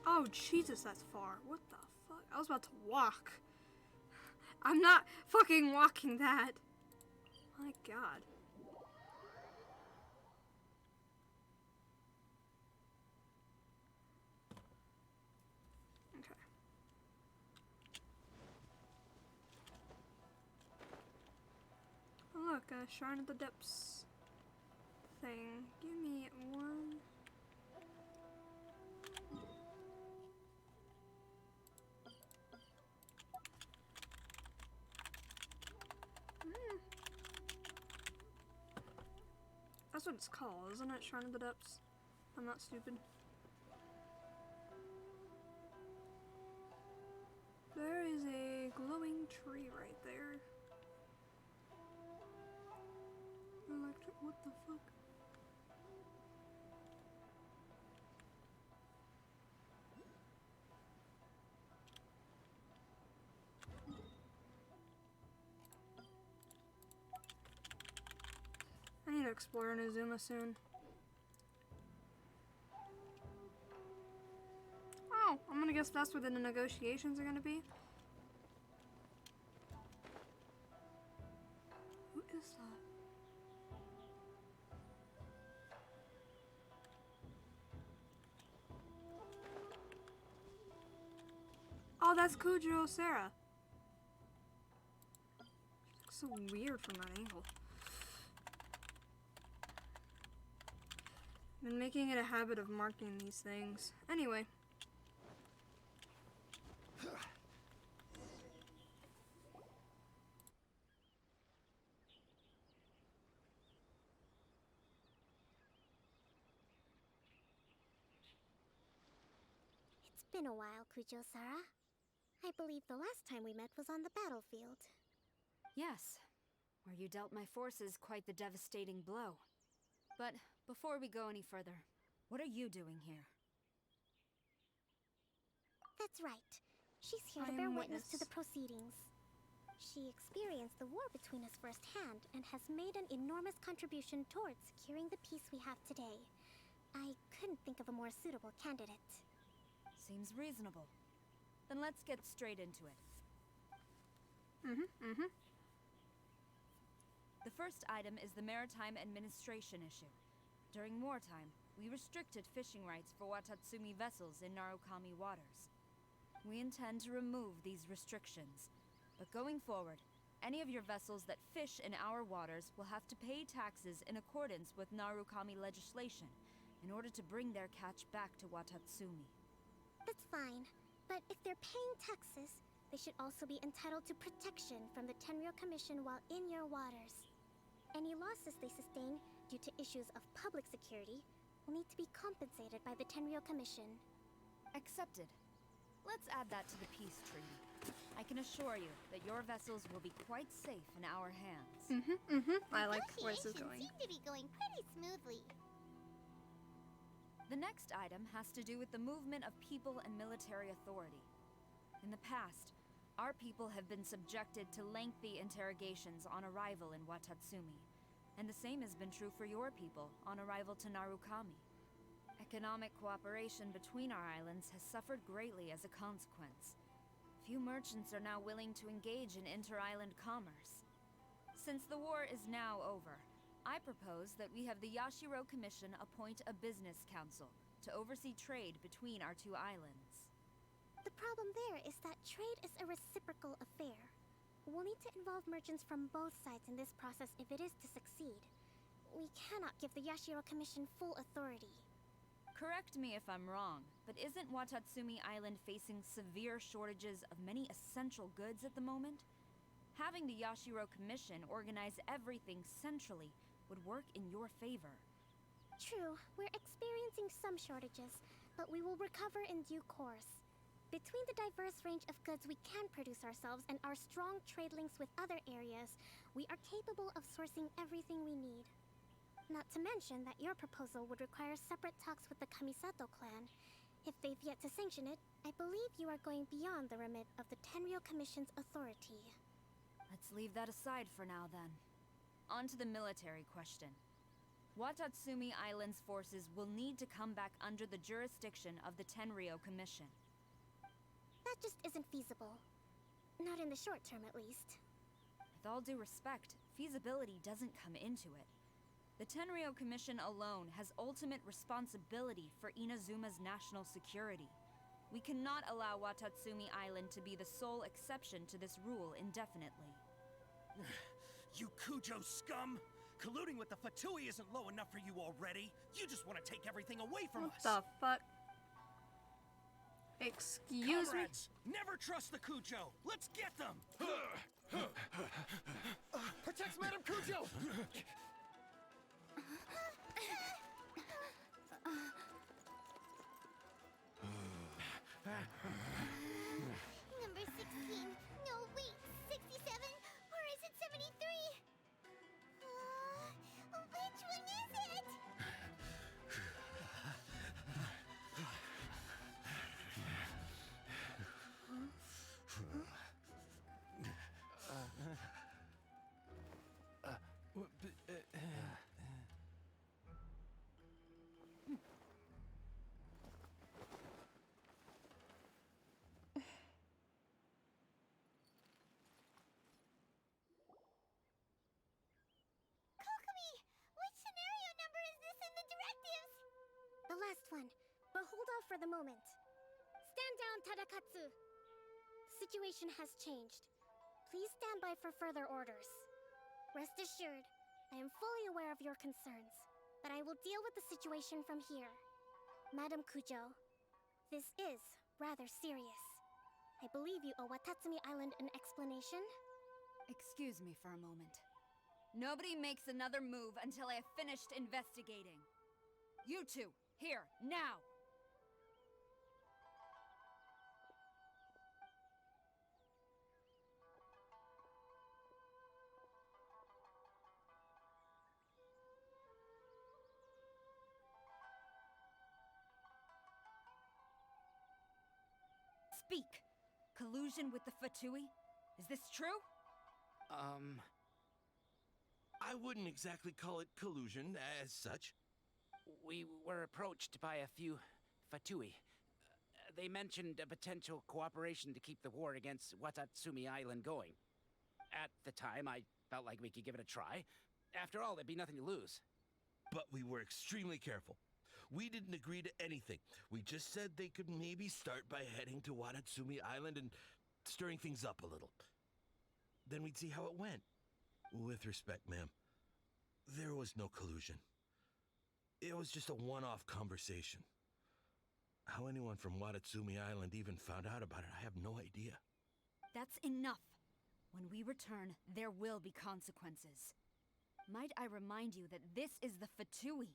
Oh, Jesus, that's far. What the fuck? I was about to walk. I'm not fucking walking that. My god. Okay. Oh, look, a Shrine of the Depths thing. Give me one. That's what it's called, isn't it? Shrine of the Depths. I'm not stupid. There is a glowing tree right there. Electric, what the fuck? I need to explore Inazuma soon. Oh, I'm gonna guess that's where the negotiations are gonna be. Who is that? Oh, that's Kujiro Sarah. She looks so weird from that angle. I've been making it a habit of marking these things. Anyway. It's been a while, Kujo-Sara. I believe the last time we met was on the battlefield. Yes, where you dealt my forces quite the devastating blow. But before we go any further, what are you doing here? That's right. She's here to bear witness to the proceedings. She experienced the war between us firsthand and has made an enormous contribution towards securing the peace we have today. I couldn't think of a more suitable candidate. Seems reasonable. Then let's get straight into it. The first item is the maritime administration issue. During wartime, we restricted fishing rights for Watatsumi vessels in Narukami waters. We intend to remove these restrictions, but going forward, any of your vessels that fish in our waters will have to pay taxes in accordance with Narukami legislation in order to bring their catch back to Watatsumi. That's fine, but if they're paying taxes, they should also be entitled to protection from the Tenryou Commission while in your waters. Any losses they sustain due to issues of public security will need to be compensated by the Tenryou Commission. Accepted. Let's add that to the peace treaty. I I can assure you that your vessels will be quite safe in our hands. I like where this is going. Seem to be going pretty smoothly. The next item has to do with the movement of people and military authority. In the past, our people have been subjected to lengthy interrogations on arrival in Watatsumi, and the same has been true for your people on arrival to Narukami. Economic cooperation between our islands has suffered greatly as a consequence. Few merchants are now willing to engage in inter-island commerce. Since the war is now over, I propose that we have the Yashiro Commission appoint a business council to oversee trade between our two islands. The problem there is that trade is a reciprocal affair. We'll need to involve merchants from both sides in this process if it is to succeed. We cannot give the Yashiro Commission full authority. Correct me if I'm wrong, but isn't Watatsumi Island facing severe shortages of many essential goods at the moment? Having the Yashiro Commission organize everything centrally would work in your favor. True, we're experiencing some shortages, but we will recover in due course. Between the diverse range of goods we can produce ourselves and our strong trade links with other areas, we are capable of sourcing everything we need. Not to mention that your proposal would require separate talks with the Kamisato clan. If they've yet to sanction it, I believe you are going beyond the remit of the Tenryou Commission's authority. Let's leave that aside for now, then. On to the military question. Watatsumi Island's forces will need to come back under the jurisdiction of the Tenryou Commission. That just isn't feasible. Not in the short term, at least. With all due respect, feasibility doesn't come into it. The Tenryou Commission alone has ultimate responsibility for Inazuma's national security. We cannot allow Watatsumi Island to be the sole exception to this rule indefinitely. You Kujo scum! Colluding with the Fatui isn't low enough for you already. You just want to take everything away from us. What the fuck? Excuse Comrades, never trust the Kujo. Let's get them. Protect Madam Kujo. Number 16. No, wait. 67? Or is it 73? Which one is it? The last one, but hold off for the moment. Stand down, Tadakatsu! Situation has changed. Please stand by for further orders. Rest assured, I am fully aware of your concerns, but I will deal with the situation from here. Madam Kujo, this is rather serious. I believe you owe Watatsumi Island an explanation? Excuse me for a moment. Nobody makes another move until I have finished investigating. You two, here, now! Speak! Collusion with the Fatui? Is this true? I wouldn't exactly call it collusion as such. We were approached by a few Fatui. They mentioned a potential cooperation to keep the war against Watatsumi Island going. At the time, I felt like we could give it a try. After all, there'd be nothing to lose. But we were extremely careful. We didn't agree to anything. We just said they could maybe start by heading to Watatsumi Island and stirring things up a little. Then we'd see how it went. With respect, ma'am, there was no collusion. It was just a one-off conversation. How anyone from Watatsumi Island even found out about it, I have no idea. That's enough. When we return, there will be consequences. Might I remind you that this is the Fatui?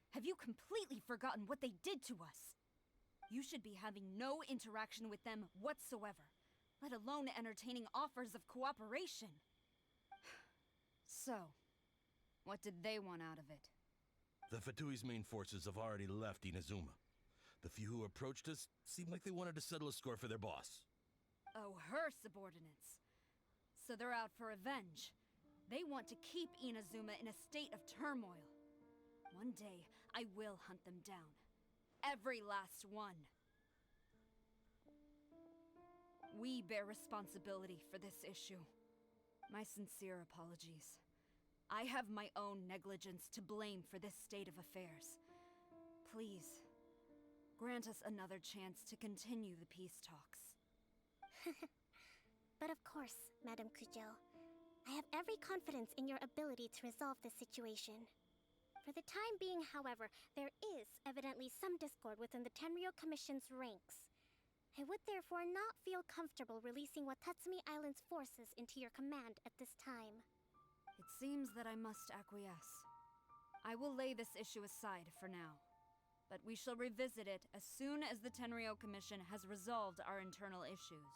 Have you completely forgotten what they did to us? You should be having no interaction with them whatsoever. let alone entertaining offers of cooperation. So, what did they want out of it? The Fatui's main forces have already left Inazuma. The few who approached us seemed like they wanted to settle a score for their boss. Oh, her subordinates. So they're out for revenge. They want to keep Inazuma in a state of turmoil. One day, I will hunt them down. Every last one. We bear responsibility for this issue. My sincere apologies. I have my own negligence to blame for this state of affairs. Please, grant us another chance to continue the peace talks. But of course, Madame Kujo. I have every confidence in your ability to resolve this situation. For the time being, however, there is evidently some discord within the Tenryou Commission's ranks. I would therefore not feel comfortable releasing Watatsumi Island's forces into your command at this time. It seems that I must acquiesce. I will lay this issue aside for now, but we shall revisit it as soon as the Tenryou Commission has resolved our internal issues.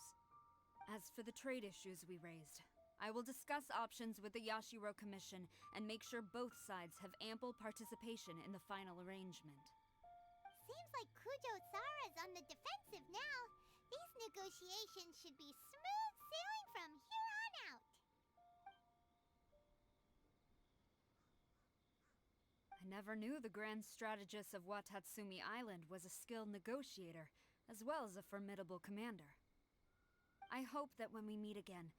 As for the trade issues we raised, I will discuss options with the Yashiro Commission and make sure both sides have ample participation in the final arrangement. Seems like Kujo-Sara's on the defensive now. These negotiations should be smooth sailing from here on out. I never knew the grand strategist of Watatsumi Island was a skilled negotiator, as well as a formidable commander. I hope that when we meet again,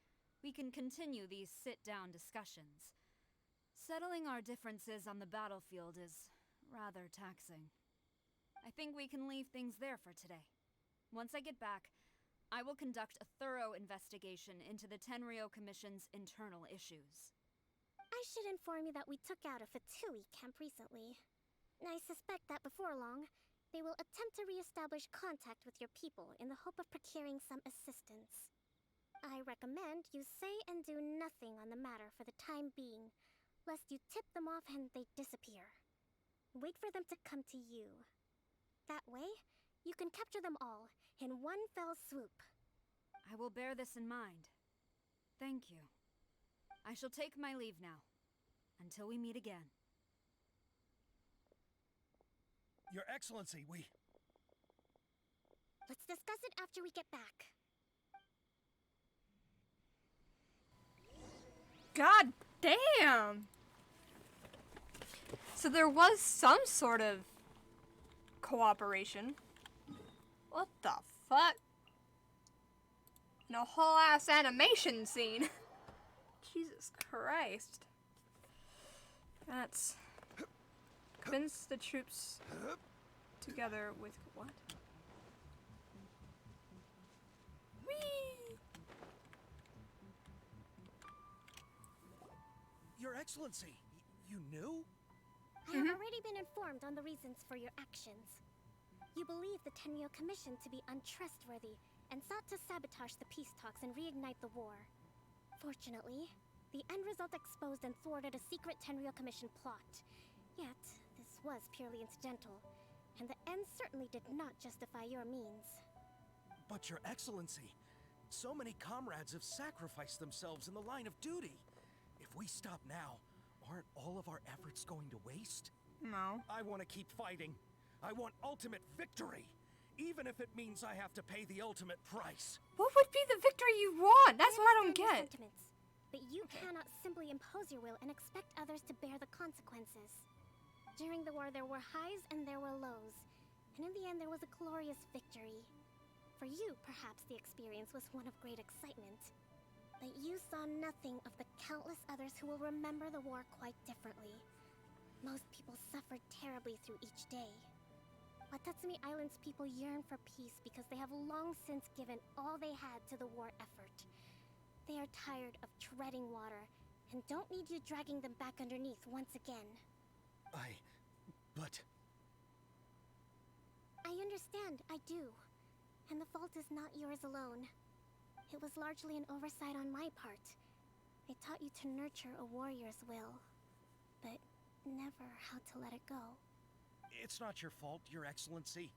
we can continue these sit-down discussions. Settling our differences on the battlefield is rather taxing. I think we can leave things there for today. Once I get back, I will conduct a thorough investigation into the Tenryou Commission's internal issues. I should inform you that we took out a Fatui camp recently. I suspect that before long, they will attempt to re-establish contact with your people in the hope of procuring some assistance. I recommend you say and do nothing on the matter for the time being, lest you tip them off and they disappear. Wait for them to come to you. That way, you can capture them all in one fell swoop. I will bear this in mind. Thank you. I shall take my leave now. Until we meet again. Your Excellency, Let's discuss it after we get back. God damn! So there was some sort of cooperation. What the fuck? And a whole ass animation scene. Jesus Christ. That's convince the troops together with what? Whee! Your Excellency, you knew? I have already been informed on the reasons for your actions. You believe the Tenryou Commission to be untrustworthy and sought to sabotage the peace talks and reignite the war. Fortunately, the end result exposed and thwarted a secret Tenryou Commission plot. Yet, this was purely incidental, and the end certainly did not justify your means. But Your Excellency, so many comrades have sacrificed themselves in the line of duty. If we stop now, aren't all of our efforts going to waste? No. I want to keep fighting. I want ultimate victory, even if it means I have to pay the ultimate price. What would be the victory you want? That's what I don't get. But you cannot simply impose your will and expect others to bear the consequences. During the war, there were highs and there were lows. And in the end, there was a glorious victory. For you, perhaps the experience was one of great excitement. But you saw nothing of the countless others who will remember the war quite differently. Most people suffered terribly through each day. Watatsumi Island's people yearn for peace because they have long since given all they had to the war effort. They are tired of treading water, and don't need you dragging them back underneath once again. But... I understand, I do. And the fault is not yours alone. It was largely an oversight on my part. I taught you to nurture a warrior's will, but never how to let it go. It's not your fault, Your Excellency.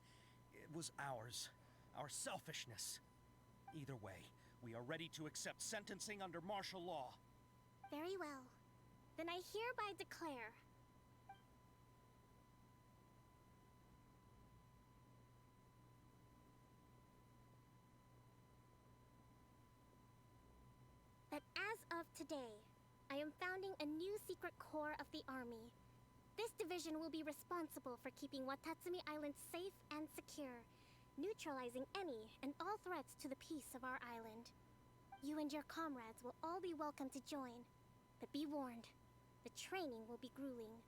It was ours. Our selfishness. Either way, We are ready to accept sentencing under martial law. Very well. Then I hereby declare that as of today, I am founding a new secret corps of the army. This division will be responsible for keeping Watatsumi Island safe and secure, neutralizing any and all threats to the peace of our island. You and your comrades will all be welcome to join, but be warned, the training will be grueling.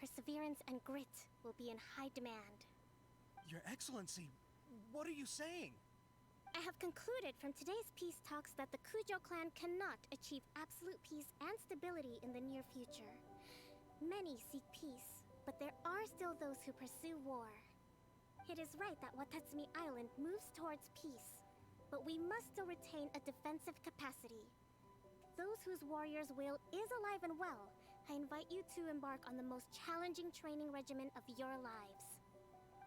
Perseverance and grit will be in high demand. Your Excellency, what are you saying? I have concluded from today's peace talks that the Kujo clan cannot achieve absolute peace and stability in the near future. Many seek peace, but there are still those who pursue war. It is right that Watatsumi Island moves towards peace, but we must still retain a defensive capacity. Those whose warrior's will is alive and well, I invite you to embark on the most challenging training regimen of your lives.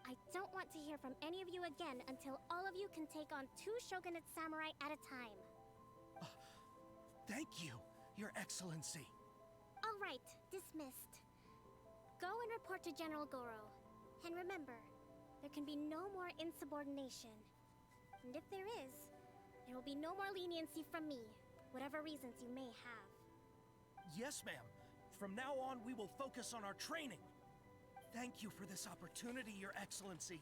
I don't want to hear from any of you again until all of you can take on 2 shogunate samurai at a time. Thank you, Your Excellency. All right, dismissed. Go and report to General Goro. And remember, there can be no more insubordination. And if there is, there will be no more leniency from me, whatever reasons you may have. Yes, ma'am. From now on, we will focus on our training. Thank you for this opportunity, Your Excellency.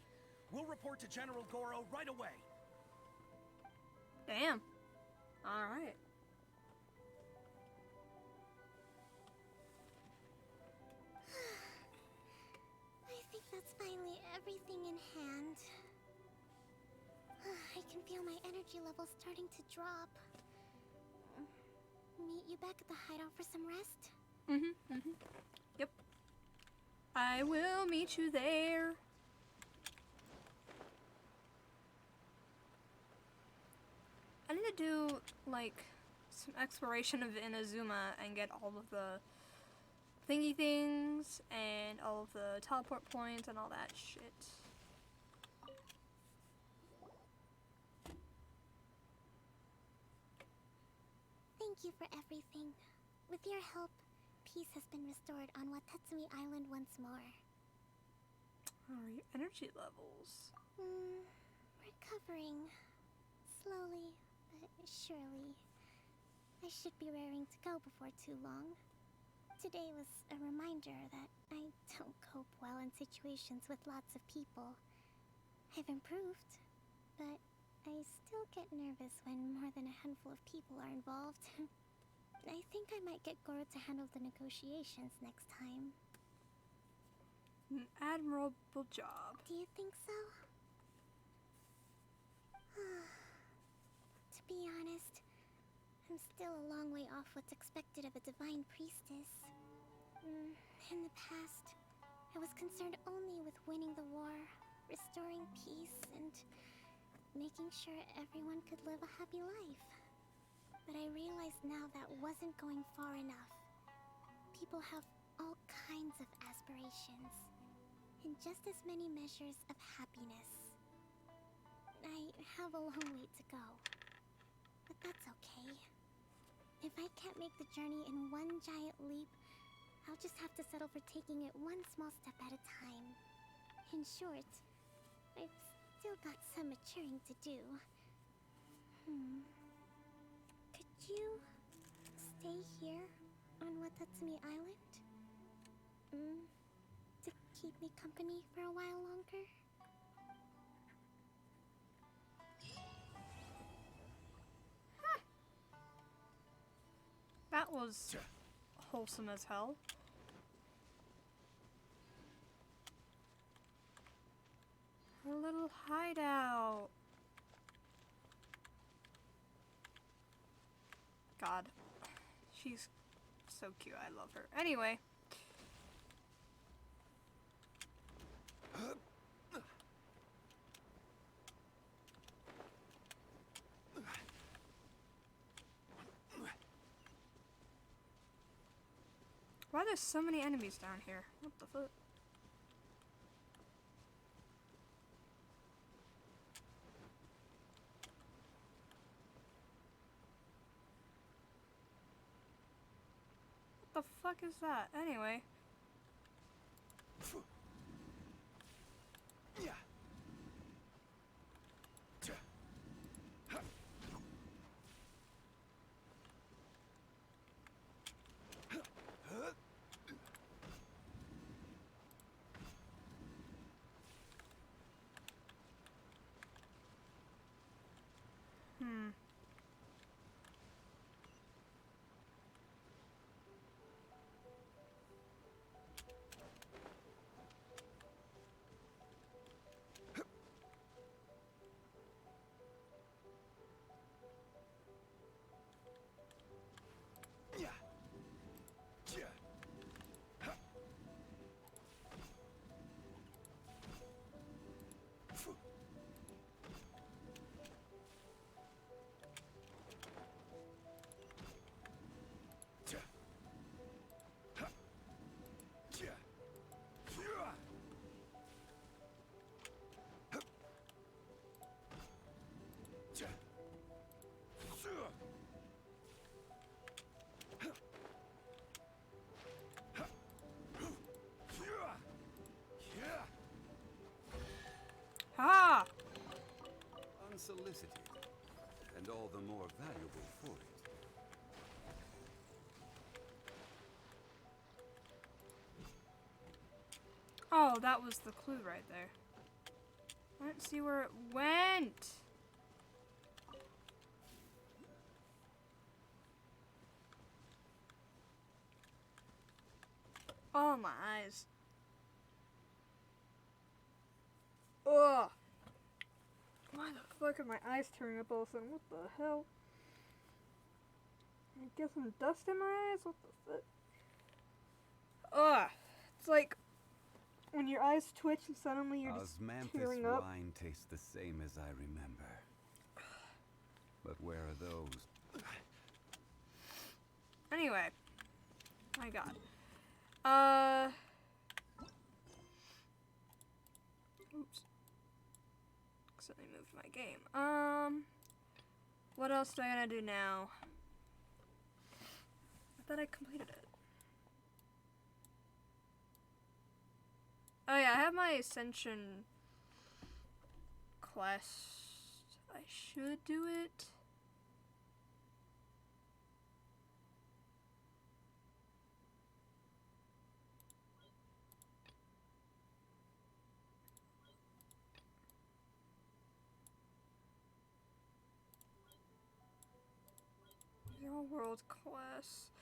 We'll report to General Goro right away. Damn. Alright. I think that's finally everything in hand. I can feel my energy levels starting to drop. Meet you back at the hideout for some rest? Yep. I will meet you there. I need to do, like, some exploration of Inazuma and get all of the thingy things and all of the teleport points and all that shit. Thank you for everything. With your help, peace has been restored on Watatsumi Island once more. Alright, energy levels. Recovering. Slowly, but surely. I should be raring to go before too long. Today was a reminder that I don't cope well in situations with lots of people. I've improved, but I still get nervous when more than a handful of people are involved. I think I might get Goro to handle the negotiations next time. An admirable job. Do you think so? To be honest, I'm still a long way off what's expected of a divine priestess. In the past, I was concerned only with winning the war, restoring peace, and making sure everyone could live a happy life. But I realize now that wasn't going far enough. People have all kinds of aspirations, and just as many measures of happiness. I have a long way to go, but that's okay. If I can't make the journey in one giant leap, I'll just have to settle for taking it one small step at a time. In short, I've still got some maturing to do. Could you stay here on Watatsumi Island? To keep me company for a while longer? That was wholesome as hell. Her little hideout. God. She's so cute. I love her. Anyway. Why are there so many enemies down here? What the fuck? the fuck is that? Anyway. Ha! Unsolicited, and all the more valuable for it. Oh, that was the clue right there. I didn't see where it went. Oh, my eyes. Ugh. Why the fuck are my eyes tearing up all of a sudden? What the hell? I get some dust in my eyes? What the fuck? Ugh. It's like when your eyes twitch and suddenly you're just tearing Osmanthus up. wine tastes the same as I remember. But where are those? Anyway. My god. Oops. Accidentally moved my game. What else do I gotta do now? I thought I completed it. Oh yeah, I have my Ascension quest. I should do it. Zero World Quest.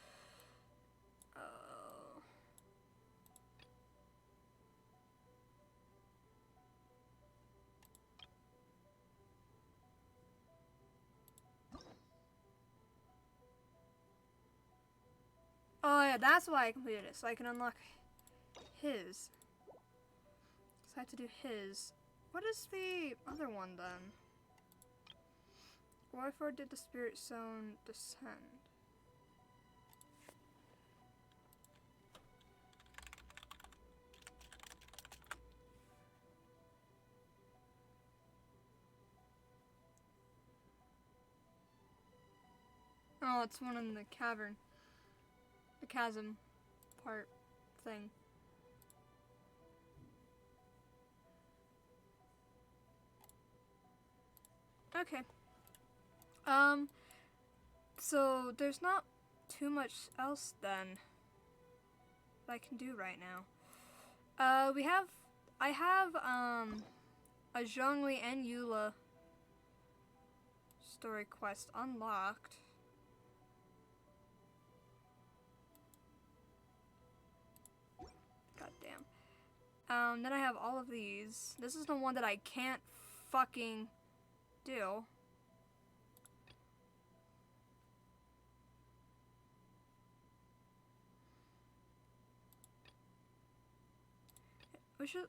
Oh yeah, that's why I completed it, so I can unlock his. So I have to do his. What is the other one then? Wherefore did the Spirit Zone descend? Oh, it's one in the cavern. The chasm part thing. Okay. So there's not too much else then that I can do right now. I have a Zhongli and Eula story quest unlocked. God damn. Then I have all of these. This is the one that I can't fucking do. We should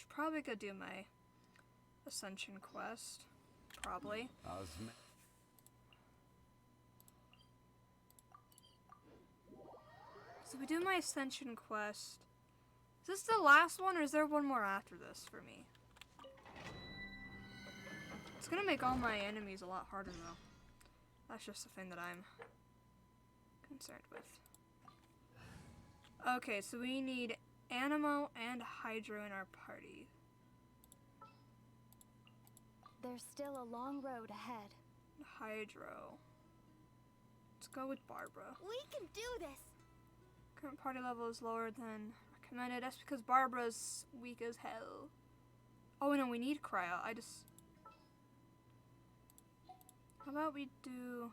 probably go do my Ascension quest. Probably. So we do my Ascension quest. Is this the last one or is there one more after this for me? It's gonna make all my enemies a lot harder though. That's just the thing that I'm concerned with. Okay, so we need Animo and Hydro in our party. There's still a long road ahead. Hydro. Let's go with Barbara. We can do this. Current party level is lower than recommended. That's because Barbara's weak as hell. Oh no, we need Cryo. How about we do...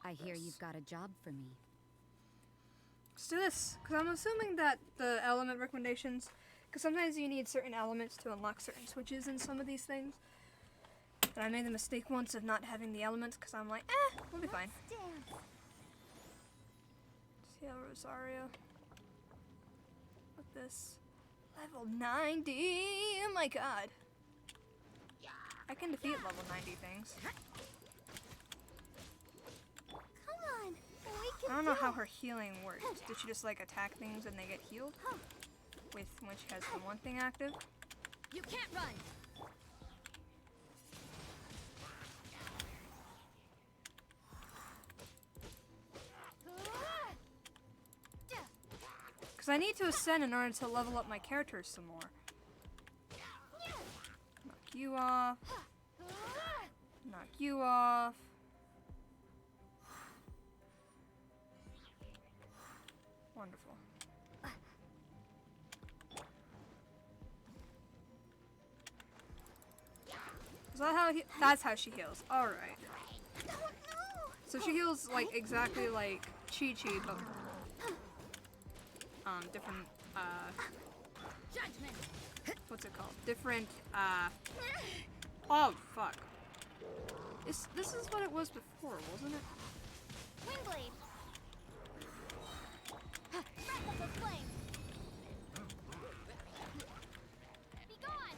I hear you've got a job for me. Let's do this, because I'm assuming that the element recommendations, because sometimes you need certain elements to unlock certain switches in some of these things. And I made the mistake once of not having the elements, because I'm like, we'll be fine. Ciel Rosario. With this. Level 90! Oh my god. I can defeat level 90 things. Come on, we can I don't know how her healing works. Did she just like attack things and they get healed? With when she has the one thing active? You can't run! Because I need to ascend in order to level up my characters some more. Knock you off. Knock you off. Wonderful. Is that how that's how she heals. Alright. So she heals like exactly like Chi-Chi, but different Judgment. What's it called? Different oh fuck. This is what it was before, wasn't it? Windblade. Breath of flame. Be gone.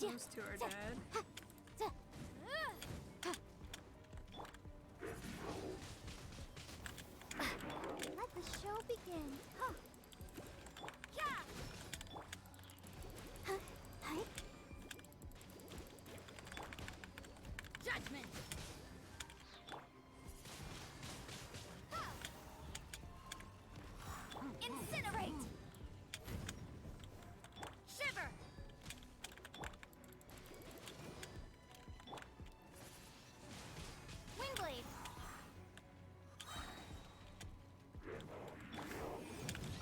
Those two are dead. Let the show begin. Judgment. Incinerate. Shiver. Windblade.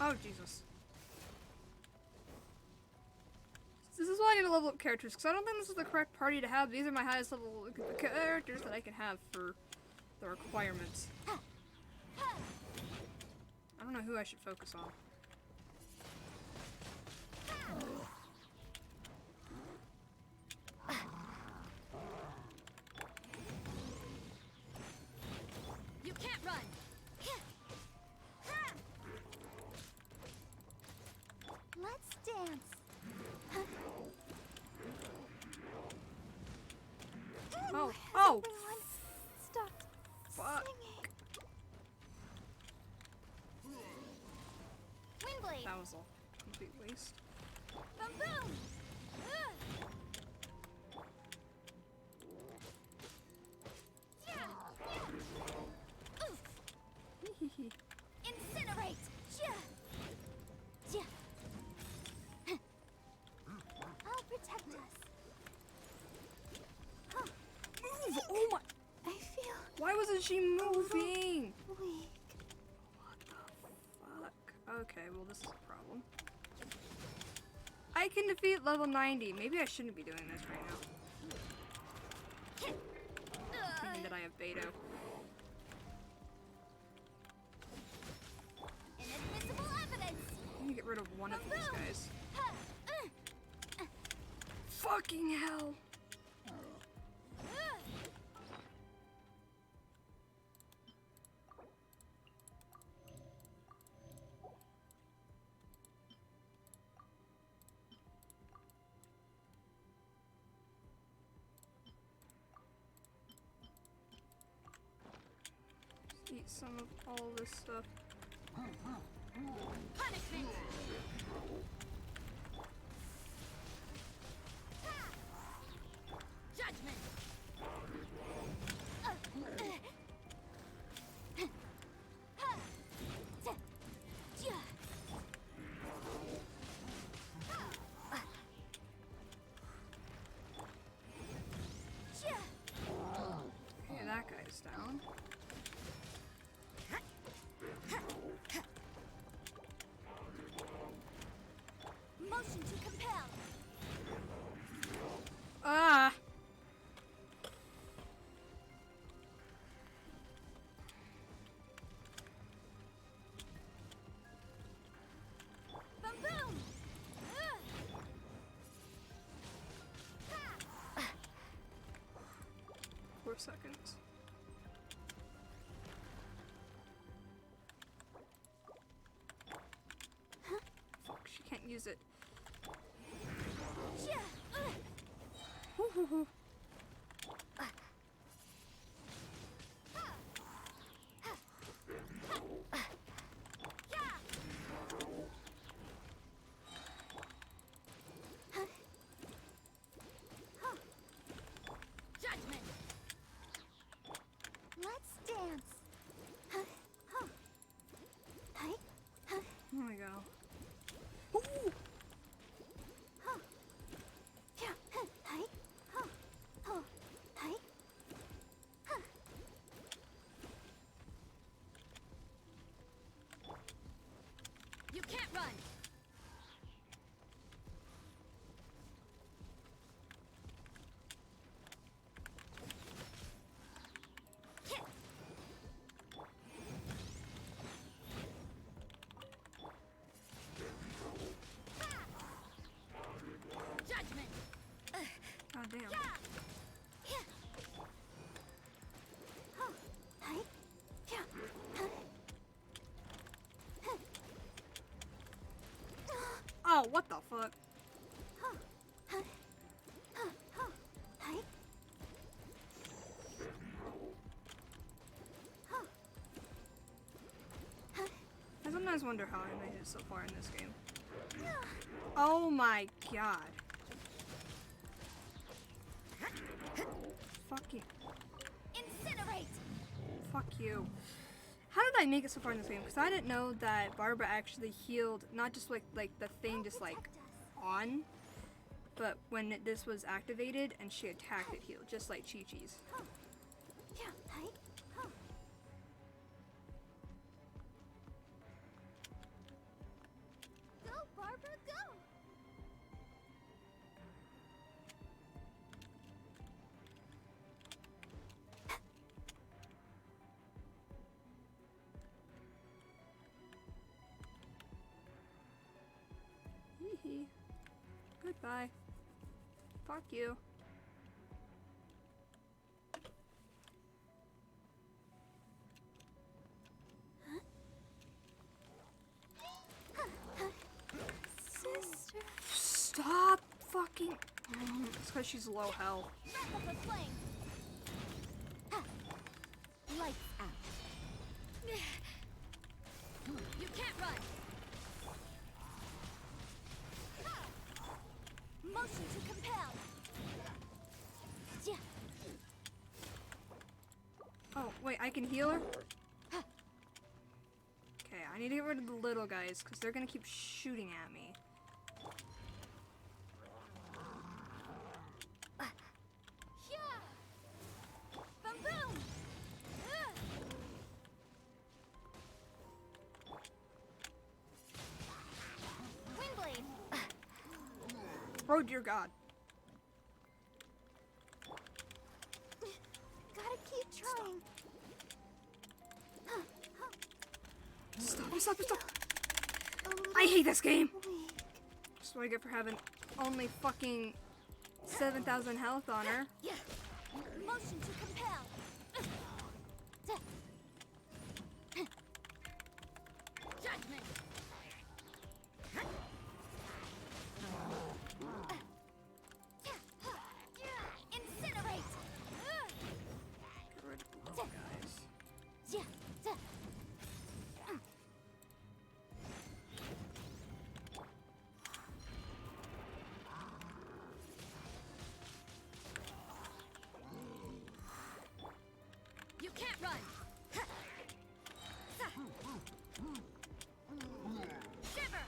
Oh Jesus. This is why I need to level up characters, because I don't think this is the correct party to have. These are my highest level characters that I can have for the requirements. I don't know who I should focus on. You can't run. Let's dance. Oh, Has oh! everyone stopped Fuck. singing? Windblade. That was a complete waste. Boom boom. Incinerate. I'll protect us. Move! Oh my! I feel Why wasn't she moving? weak. Fuck. Okay, well this is a problem. I can defeat level 90. Maybe I shouldn't be doing this right now. Thinking that I have Beto. Inadmissible evidence. I need to get rid of one of these guys. Fucking hell! Eat some of all this stuff. Punishment. Judgment. Motion to compel. Ah! Boom boom. 4 seconds. Fuck, she can't use it. Judgment. Let's dance. Here we go. You can't run. Judgment. God damn. Oh, what the fuck? I sometimes wonder how I made it so far in this game. Oh my god. Fuck you. Incinerate. Fuck you. How did I make it so far in this game? Because I didn't know that Barbara actually healed, not just like the thing just like on, but when this was activated and she attacked, it healed, just like Chi-Chi's. Go, Barbara, go! Hee. Goodbye. Fuck you. Sister. Stop fucking. It's because she's low health. Wrap up a flame. Lights out. You can't run. Motion to compel. Oh, wait, I can heal her? Okay, I need to get rid of the little guys, because they're gonna keep shooting at me. Boom boom. Windblade. Oh dear god. Gotta keep trying. Stop. I hate this game! That's what I get for having only fucking 7,000 health on her. Motion to compel. Judgment. Incinerate. Get rid of the little guys. You can't run. Shiver.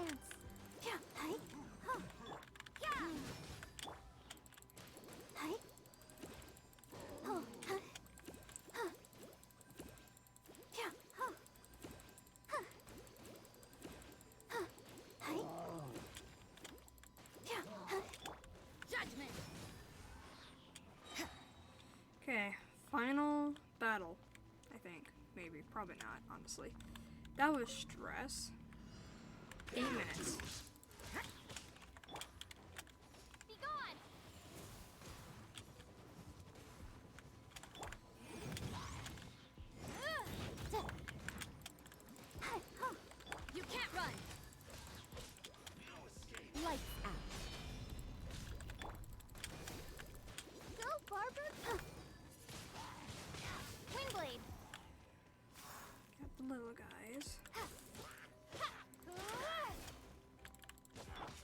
dance. Yeah. Hi. Huh. Yeah. Hi. Oh. Huh. Huh. Yeah. Huh. Huh. Huh. Hi. Yeah. Huh. Judgment. Okay, final battle. I think. Maybe. Probably not, honestly. That was stress. 8 minutes. Be gone. You can't run. Lights out. Go, Barbara. Windblade. Got the little guys.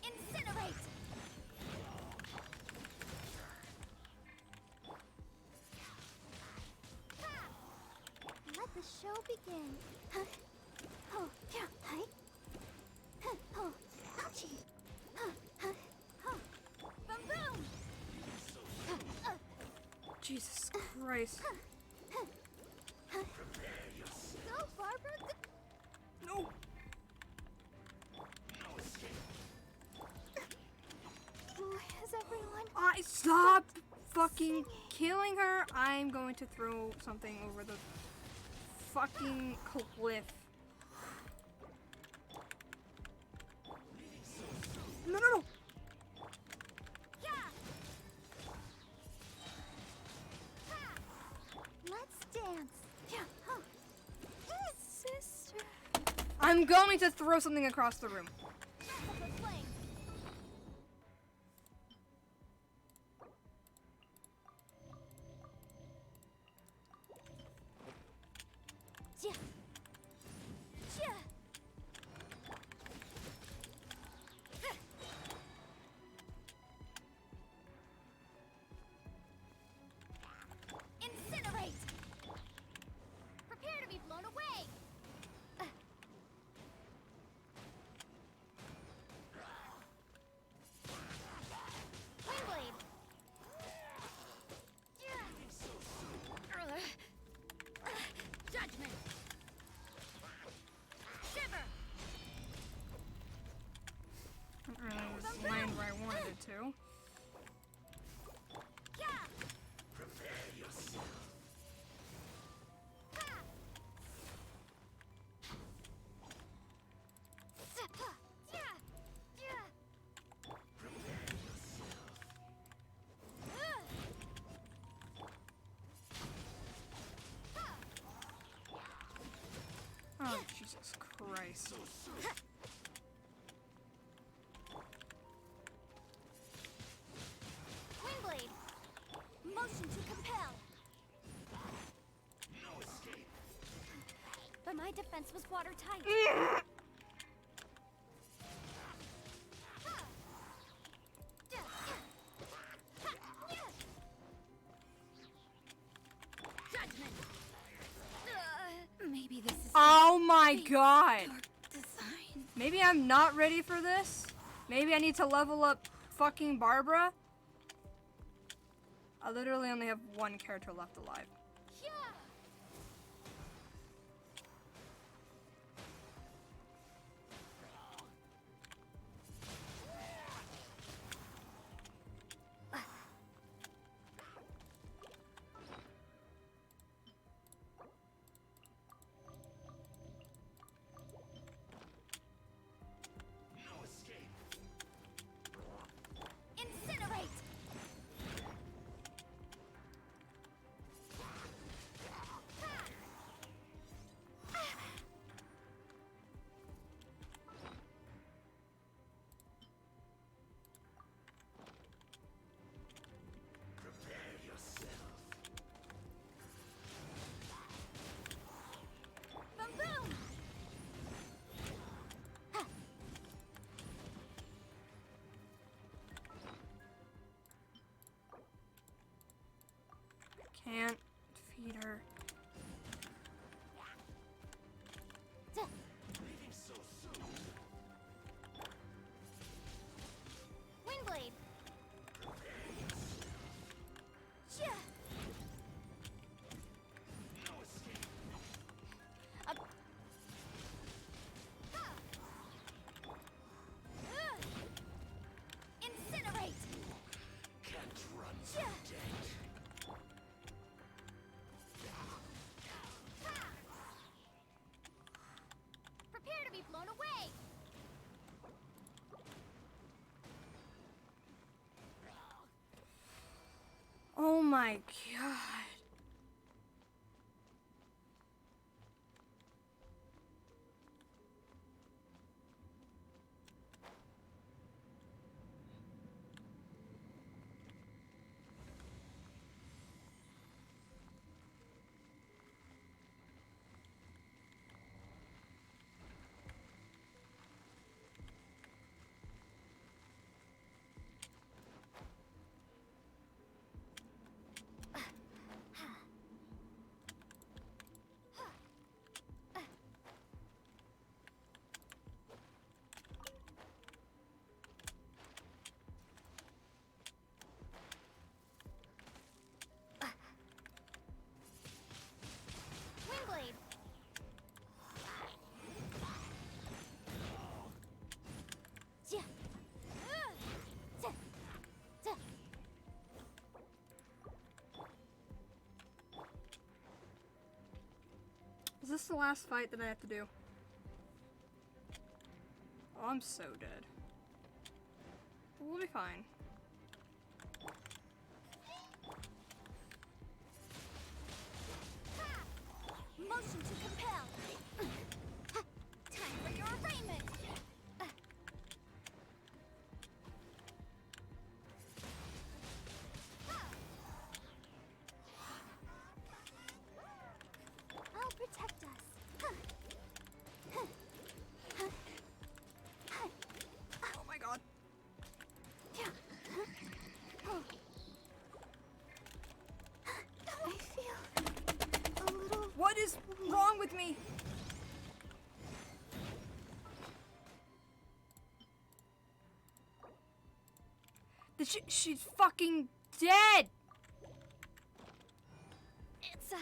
Incinerate. Let the show begin. Oh, yeah. Hi. Oh, ouchie. Boom, boom. Jesus Christ. Go, Barbara. No. Is everyone? I stop fucking killing her. I'm going to throw something over the fucking cliff. No, no, no. Let's dance. Yeah. Sister. I'm going to throw something across the room. Yeah. Yeah. Incinerate. Prepare to be blown away. Windblade. Judgment. Shiver. Land where I wanted it to. Yeah. Prepare yourself. Oh, Jesus Christ. Windblade. Motion to compel. No escape. But my defense was watertight. Judgment. Maybe this is. Oh my god. Design. Maybe I'm not ready for this. Maybe I need to level up fucking Barbara. I literally only have one character left alive. No escape. Incinerate. Prepare yourself. Boom, boom. Can't feed her. Leaving so soon. be blown away! Oh my god. Windblade! Yeah. Is this the last fight that I have to do? Oh, I'm so dead. We'll be fine. Motion to compel! Time for your arraignment! I'll protect us. Oh my god. I feel a little... What is wrong with me? She's fucking dead! It's a...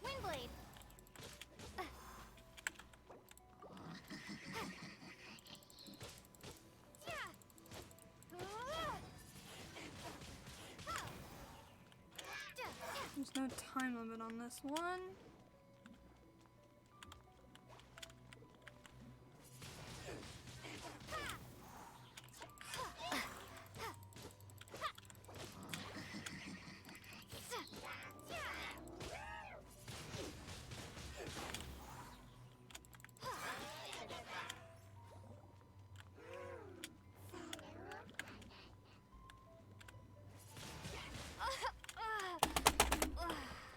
Windblade! There's no time limit on this one.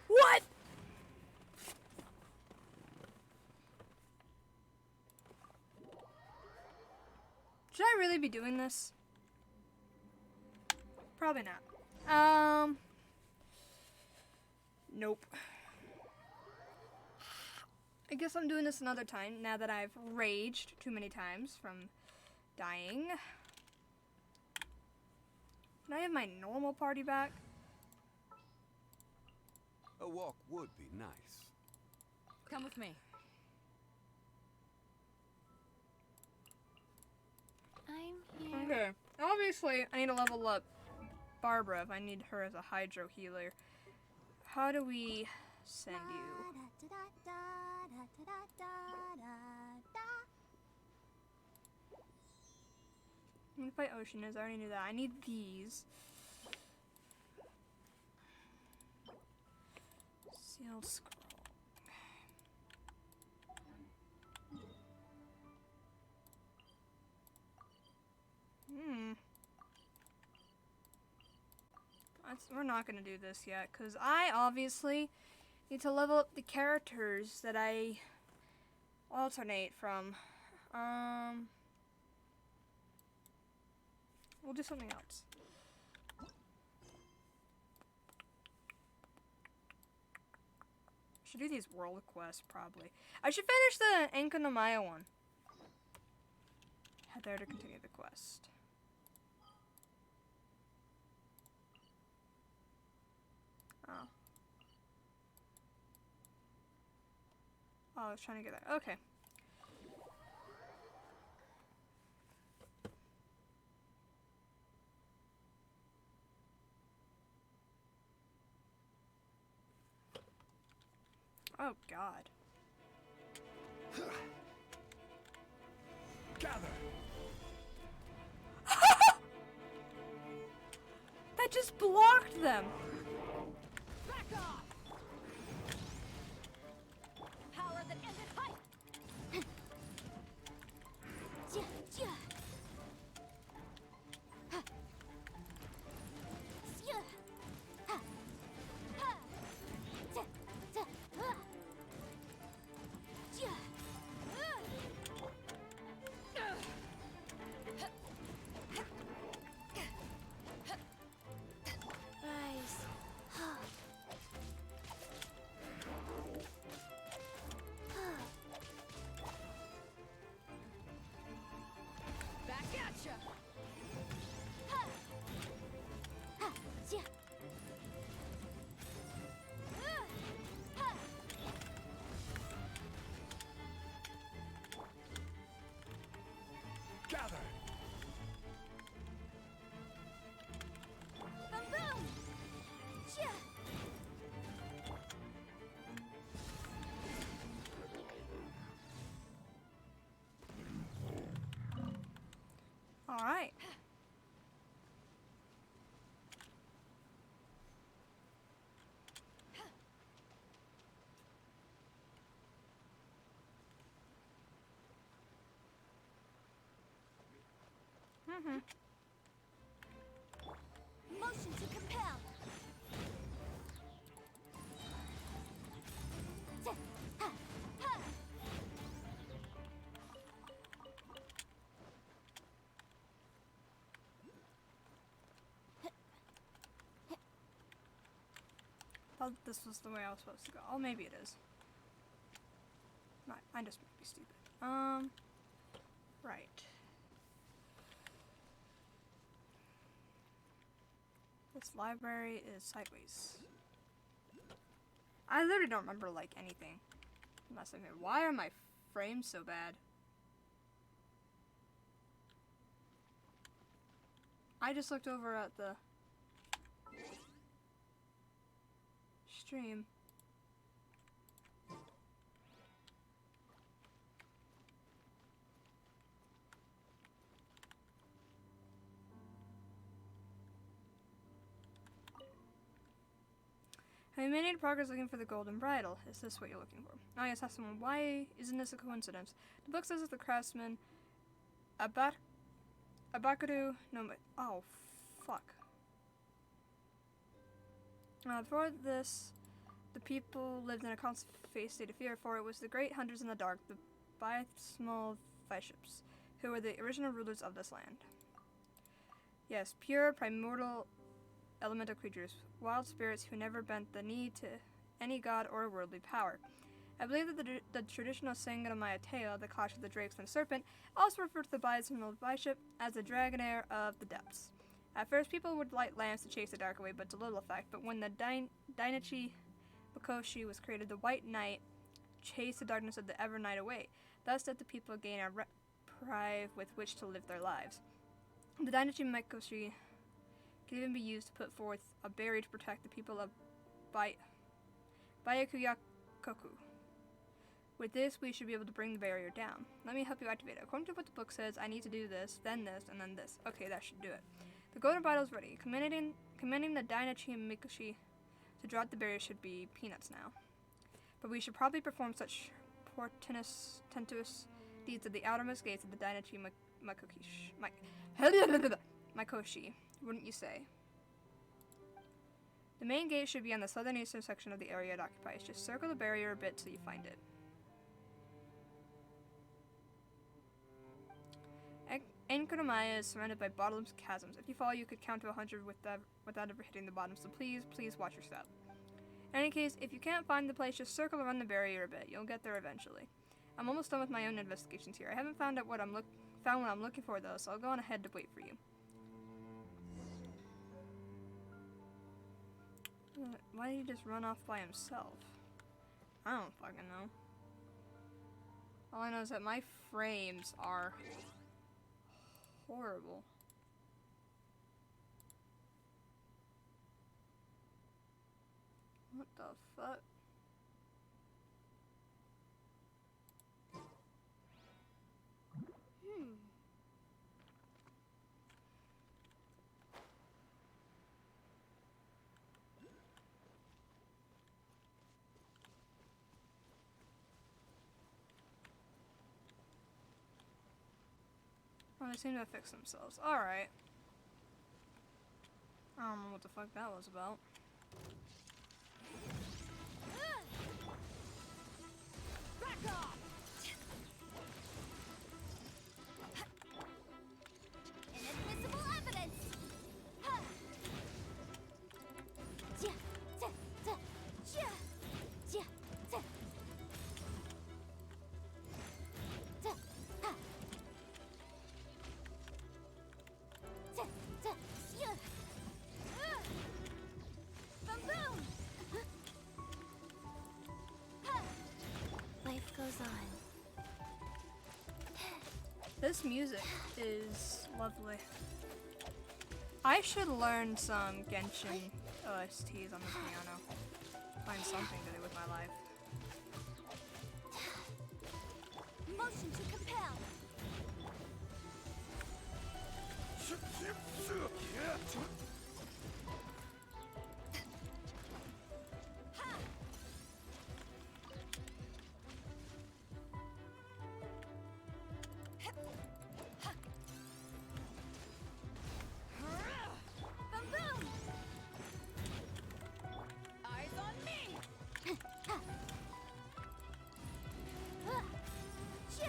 What? Should I really be doing this? Probably not. Nope. I guess I'm doing this another time now that I've raged too many times from dying. Can I have my normal party back? A walk would be nice. Come with me. I'm here. Okay. Obviously, I need to level up Barbara if I need her as a hydro healer. How do we send you? I'm gonna fight Ocean is. I already knew that. I need these. Sealed scroll. We're not gonna do this yet, because I obviously need to level up the characters that I alternate from. We'll do something else. Should do these world quests, probably. I should finish the Enka no Maya one. Head there to continue the quest. Oh. Oh, I was trying to get there. Okay. Oh god. Gather. That just blocked them. Back off! Power that ended hype! Back at ya! Gather. Boom boom! Yeah. All right. Motion to compel. Thought this was the way I was supposed to go. Oh, maybe it is. I just might be stupid. Right. This library is sideways. I literally don't remember, like, anything. Unless I'm here. Why are my frames so bad? I just looked over at the stream. Have you made any progress looking for the golden bridle? Is this what you're looking for? Oh yes, that's the one. Why isn't this a coincidence? The book says that the craftsman Abakuru no oh fuck. Before this, the people lived in a constant state of fear, for it was the great hunters in the dark, the small Viships, who were the original rulers of this land. Yes, pure primordial elemental creatures, wild spirits who never bent the knee to any god or worldly power. I believe that the traditional Sangamaya tale, the clash of the drakes and the serpent, also referred to the bison bishop as the dragonair of the depths. At first, people would light lamps to chase the dark away, but to little effect. But when the Dainachi Makoshi was created, the white knight chased the darkness of the ever night away. Thus did the people gain a reprieve with which to live their lives. The Dainachi Makoshi can even be used to put forth a barrier to protect the people of Byakuyakoku. With this, we should be able to bring the barrier down. Let me help you activate it. According to what the book says, I need to do this, and then this. Okay, that should do it. The golden bridle is ready. Commanding the Dainachi and Mikoshi to drop the barrier should be peanuts now. But we should probably perform such portentous deeds at the outermost gates of the Dainachi Makoshi, wouldn't you say? The main gate should be on the southern eastern section of the area it occupies. Just circle the barrier a bit till you find it. Enkuramaya is surrounded by bottomless chasms. If you fall, you could count to 100 without ever hitting the bottom, so please watch your step. In any case, if you can't find the place, just circle around the barrier a bit. You'll get there eventually. I'm almost done with my own investigations here. I haven't found out what I'm looking for, though, so I'll go on ahead to wait for you. Why did he just run off by himself? I don't fucking know. All I know is that my frames are horrible. What the fuck? Oh, they seem to have fixed themselves. Alright. I don't know what the fuck that was about. Back off! Inadmissible evidence! Ha! Ja, ja, ja, ja, ja, ja. Ja, ha. Ja, ja, ja. Boom, boom! Ha. Life goes on. This music is lovely. I should learn some Genshin OSTs on the piano. Find something to do with my life. Motion to compel. Ha! Boom, boom! Eyes on me! Ja! Ja!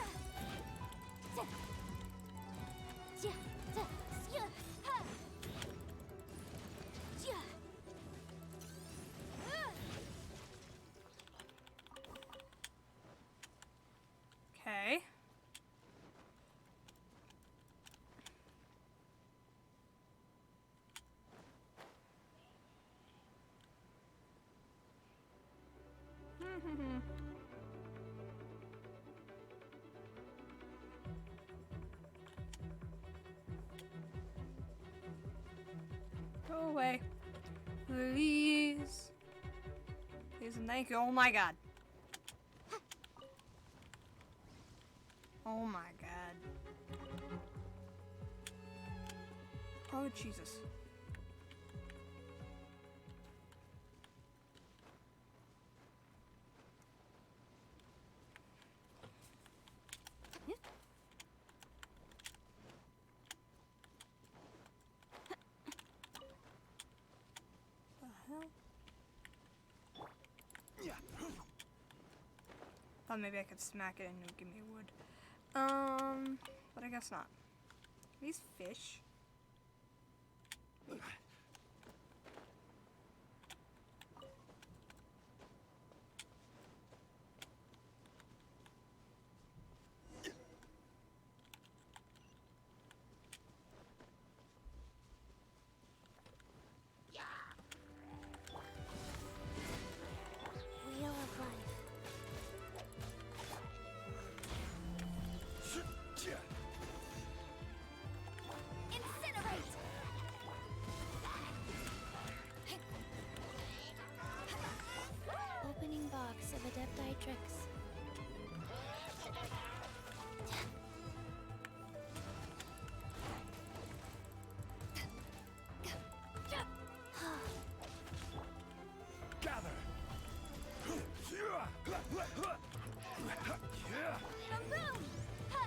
Ja! Ja! Ha! Ja! Okay. Go away. Please. Please and thank you. Oh my god. Oh my god. Oh Jesus. The hell? Thought maybe I could smack it and it would give me wood. But I guess not. These fish. Wheel of life. Incinerate! Opening box of Adepti tricks. Gather! Boom, boom! Ha!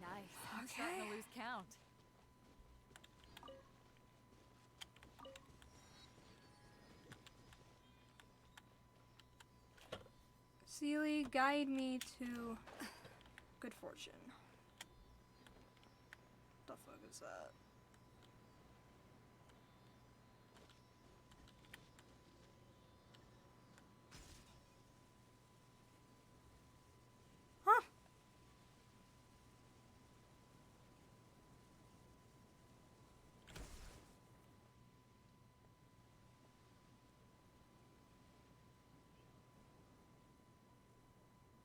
Nice. I'm starting to lose count. Sealy, guide me to good fortune. What the fuck is that? Huh?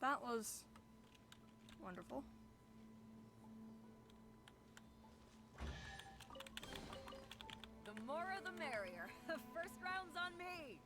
That was wonderful. The more the merrier. First round's on me.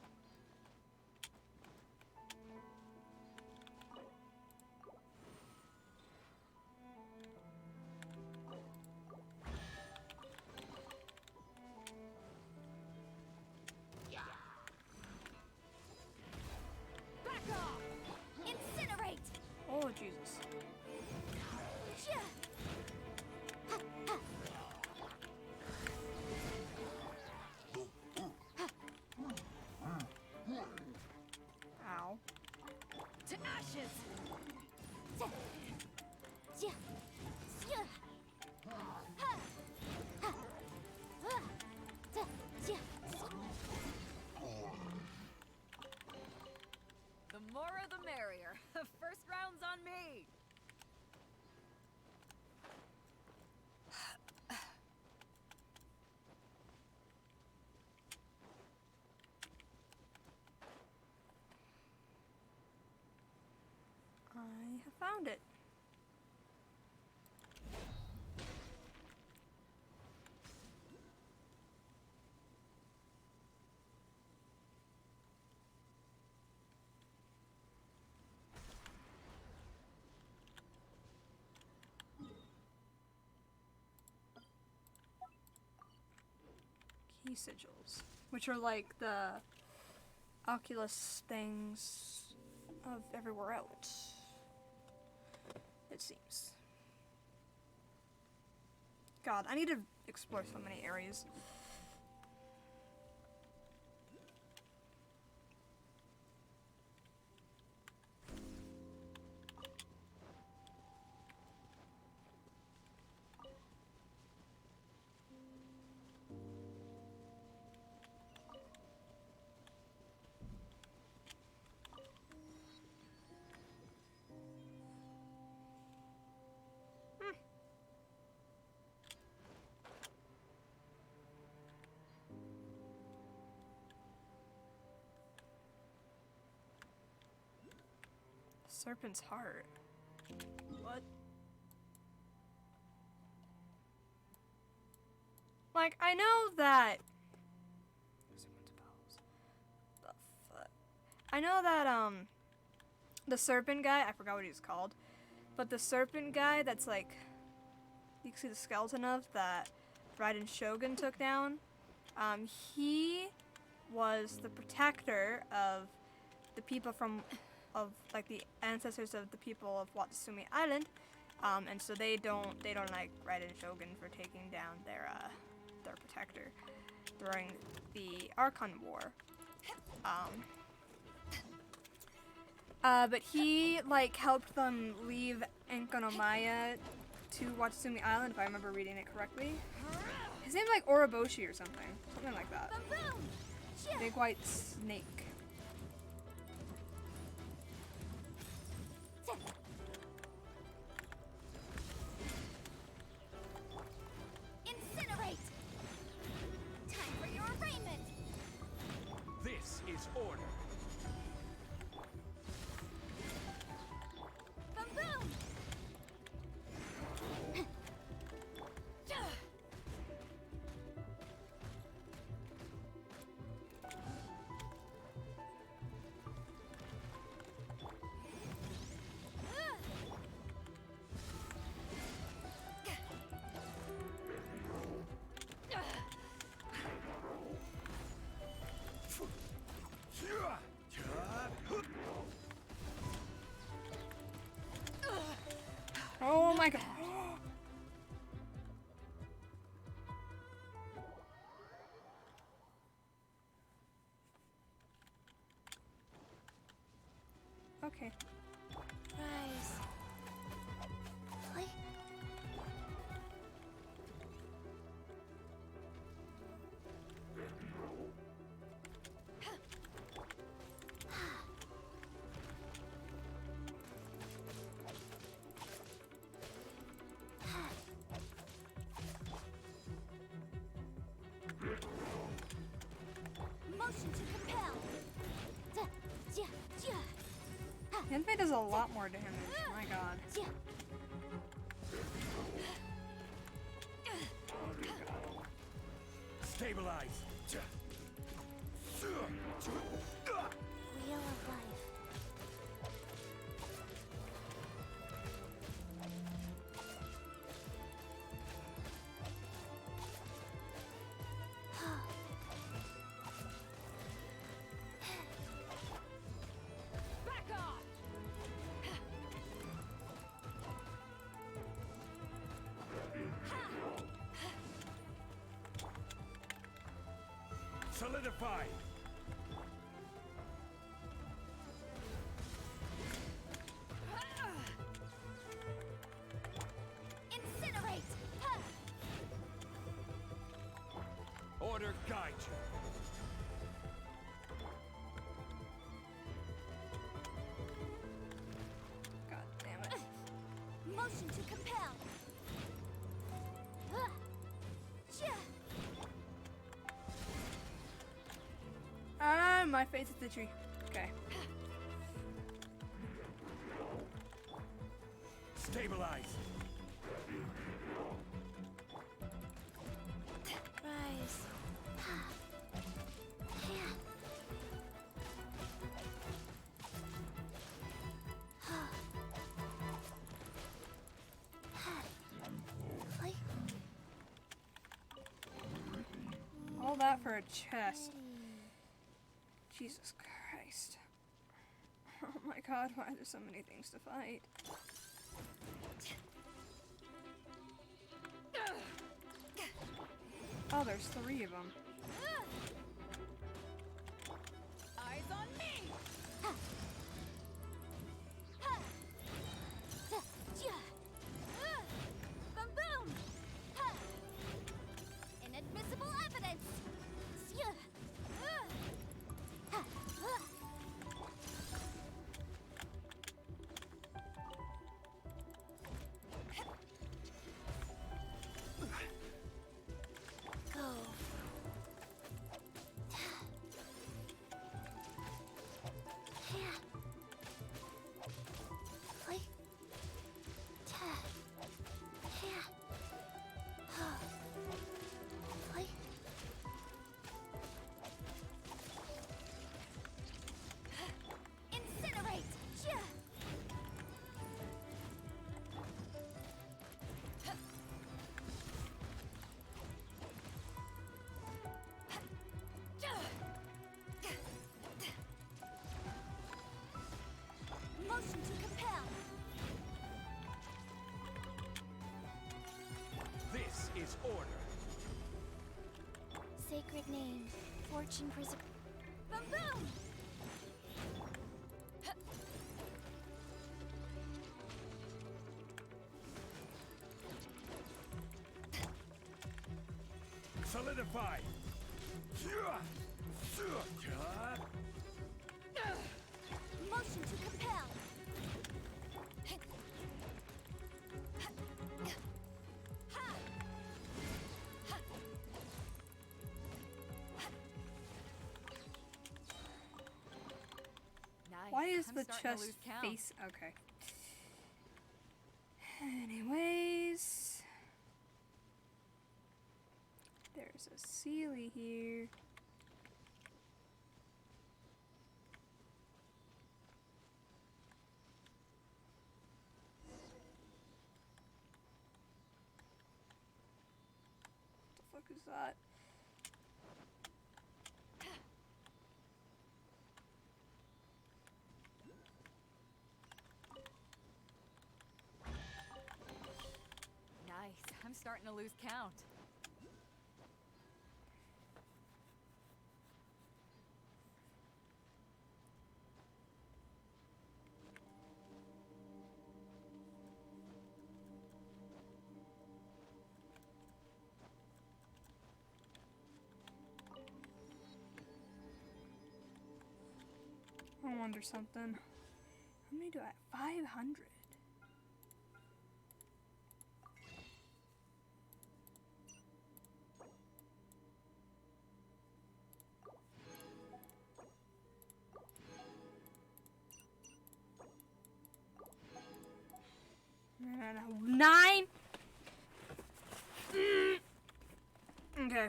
Found it. Key sigils, which are like the Oculus things of everywhere else, it seems. God, I need to explore so many areas. Serpent's heart. What? Like, I know that. The fuck? I know that, the serpent guy, I forgot what he was called, but the serpent guy that's like, you can see the skeleton of that Raiden Shogun took down, he was the protector of the people of like the ancestors of the people of Watatsumi Island, and so they don't like Raiden Shogun for taking down their protector during the Archon War. But he like helped them leave Enkanomiya to Watatsumi Island, if I remember reading it correctly. His name's like Oroboshi or something like that. Big white snake. Incinerate! Time for your arraignment! This is order. Boom boom! Oh my god. Okay. Rise. Play. Motion to compel. Henfei does a lot more damage. My god. Stabilize. Wheel of life. Back off! Solidify. Incinerate! Order guide you. God damn it. Motion to compel. Ah, my face is itchy. Okay. Stabilize. Rise. Yeah. Like, All that for a chest. Jesus Christ. Oh my god, why are there so many things to fight? Oh, there's 3 of them. Eyes on me! Boom boom! Inadmissible evidence! go. Yeah. Like, yeah. Like, Incinerate! Yeah. Motion to compel. This is order. sacred name, fortune preserve. Boom boom! Solidify. Motion to compel. Nice. Why is I'm the starting to chest lose count. face? Okay. Anyways, there's a Sealy here. What the fuck is that? Nice. I'm starting to lose count. I wonder something. How many do I have? 500. And 9. Okay.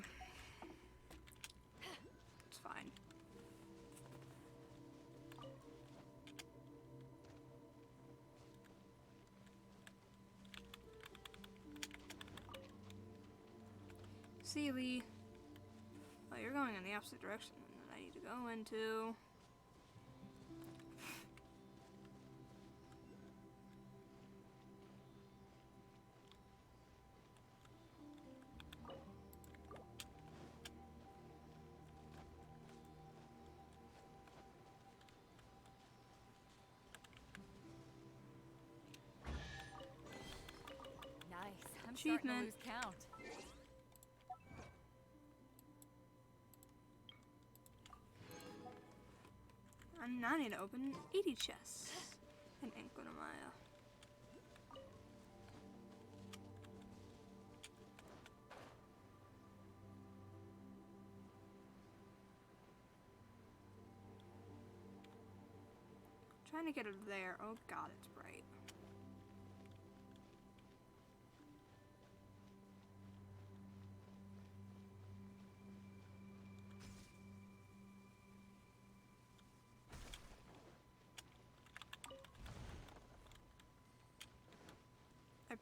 It's fine. Sealy. Oh, you're going in the opposite direction that I need to go into. Nice. I'm starting to Achievement. lose count. And now I need to open 80 chests in Enkonomaya. Trying to get it there. Oh god, it's bright.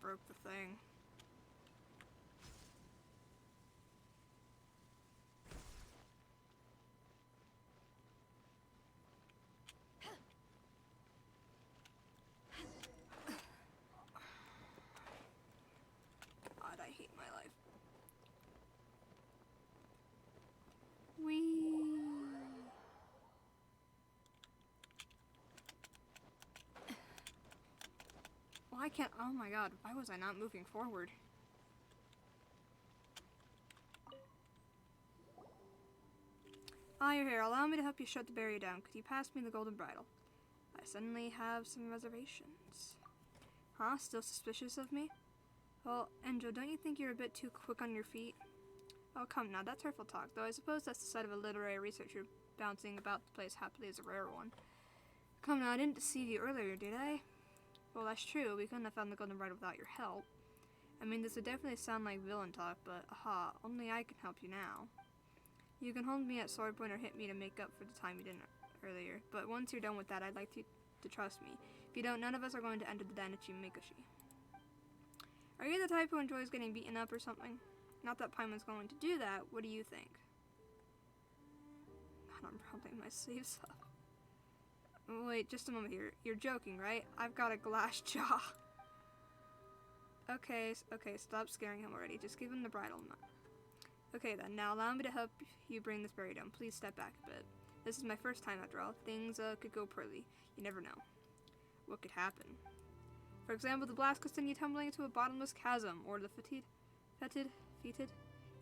broke the thing. God, I hate my life. Why can't, oh my god, why was I not moving forward? Ah, you're here. Allow me to help you shut the barrier down. Could you pass me the golden bridle? I suddenly have some reservations. Huh? Still suspicious of me? Well, Enjo, don't you think you're a bit too quick on your feet? Oh, come now, that's hurtful talk, though I suppose that's the side of a literary researcher bouncing about the place happily as a rare one. Come now, I didn't deceive you earlier, did I? Well, that's true. We couldn't have found the golden bridle without your help. I mean, this would definitely sound like villain talk, but aha, only I can help you now. You can hold me at sword point or hit me to make up for the time you didn't earlier, but once you're done with that, I'd like you to trust me. If you don't, none of us are going to enter the Dainichi Mikoshi. Are you the type who enjoys getting beaten up or something? Not that Paimon's going to do that. What do you think? God, I'm rolling my sleeves up. Wait, just a moment here. You're joking, right? I've got a glass jaw. Okay, stop scaring him already. Just give him the bridle. Okay then, now allow me to help you bring this barrier down. Please step back a bit. This is my first time after all. Things could go poorly. You never know. What could happen? For example, the blast could send you tumbling into a bottomless chasm, or the fetid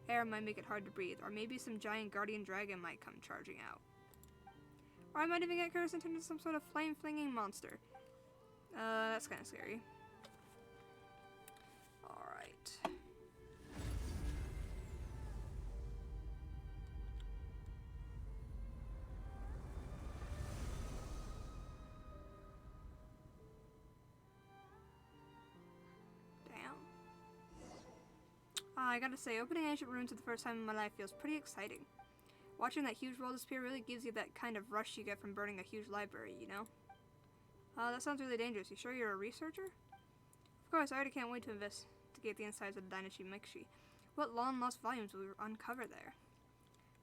air might make it hard to breathe, or maybe some giant guardian dragon might come charging out. Or I might even get cursed into some sort of flame-flinging monster. That's kind of scary. Alright. I gotta say, opening ancient ruins for the first time in my life feels pretty exciting. Watching that huge world disappear really gives you that kind of rush you get from burning a huge library, you know? That sounds really dangerous. You sure you're a researcher? Of course, I already can't wait to investigate the insides of the Dainichi Mikoshi. What long-lost volumes will we uncover there?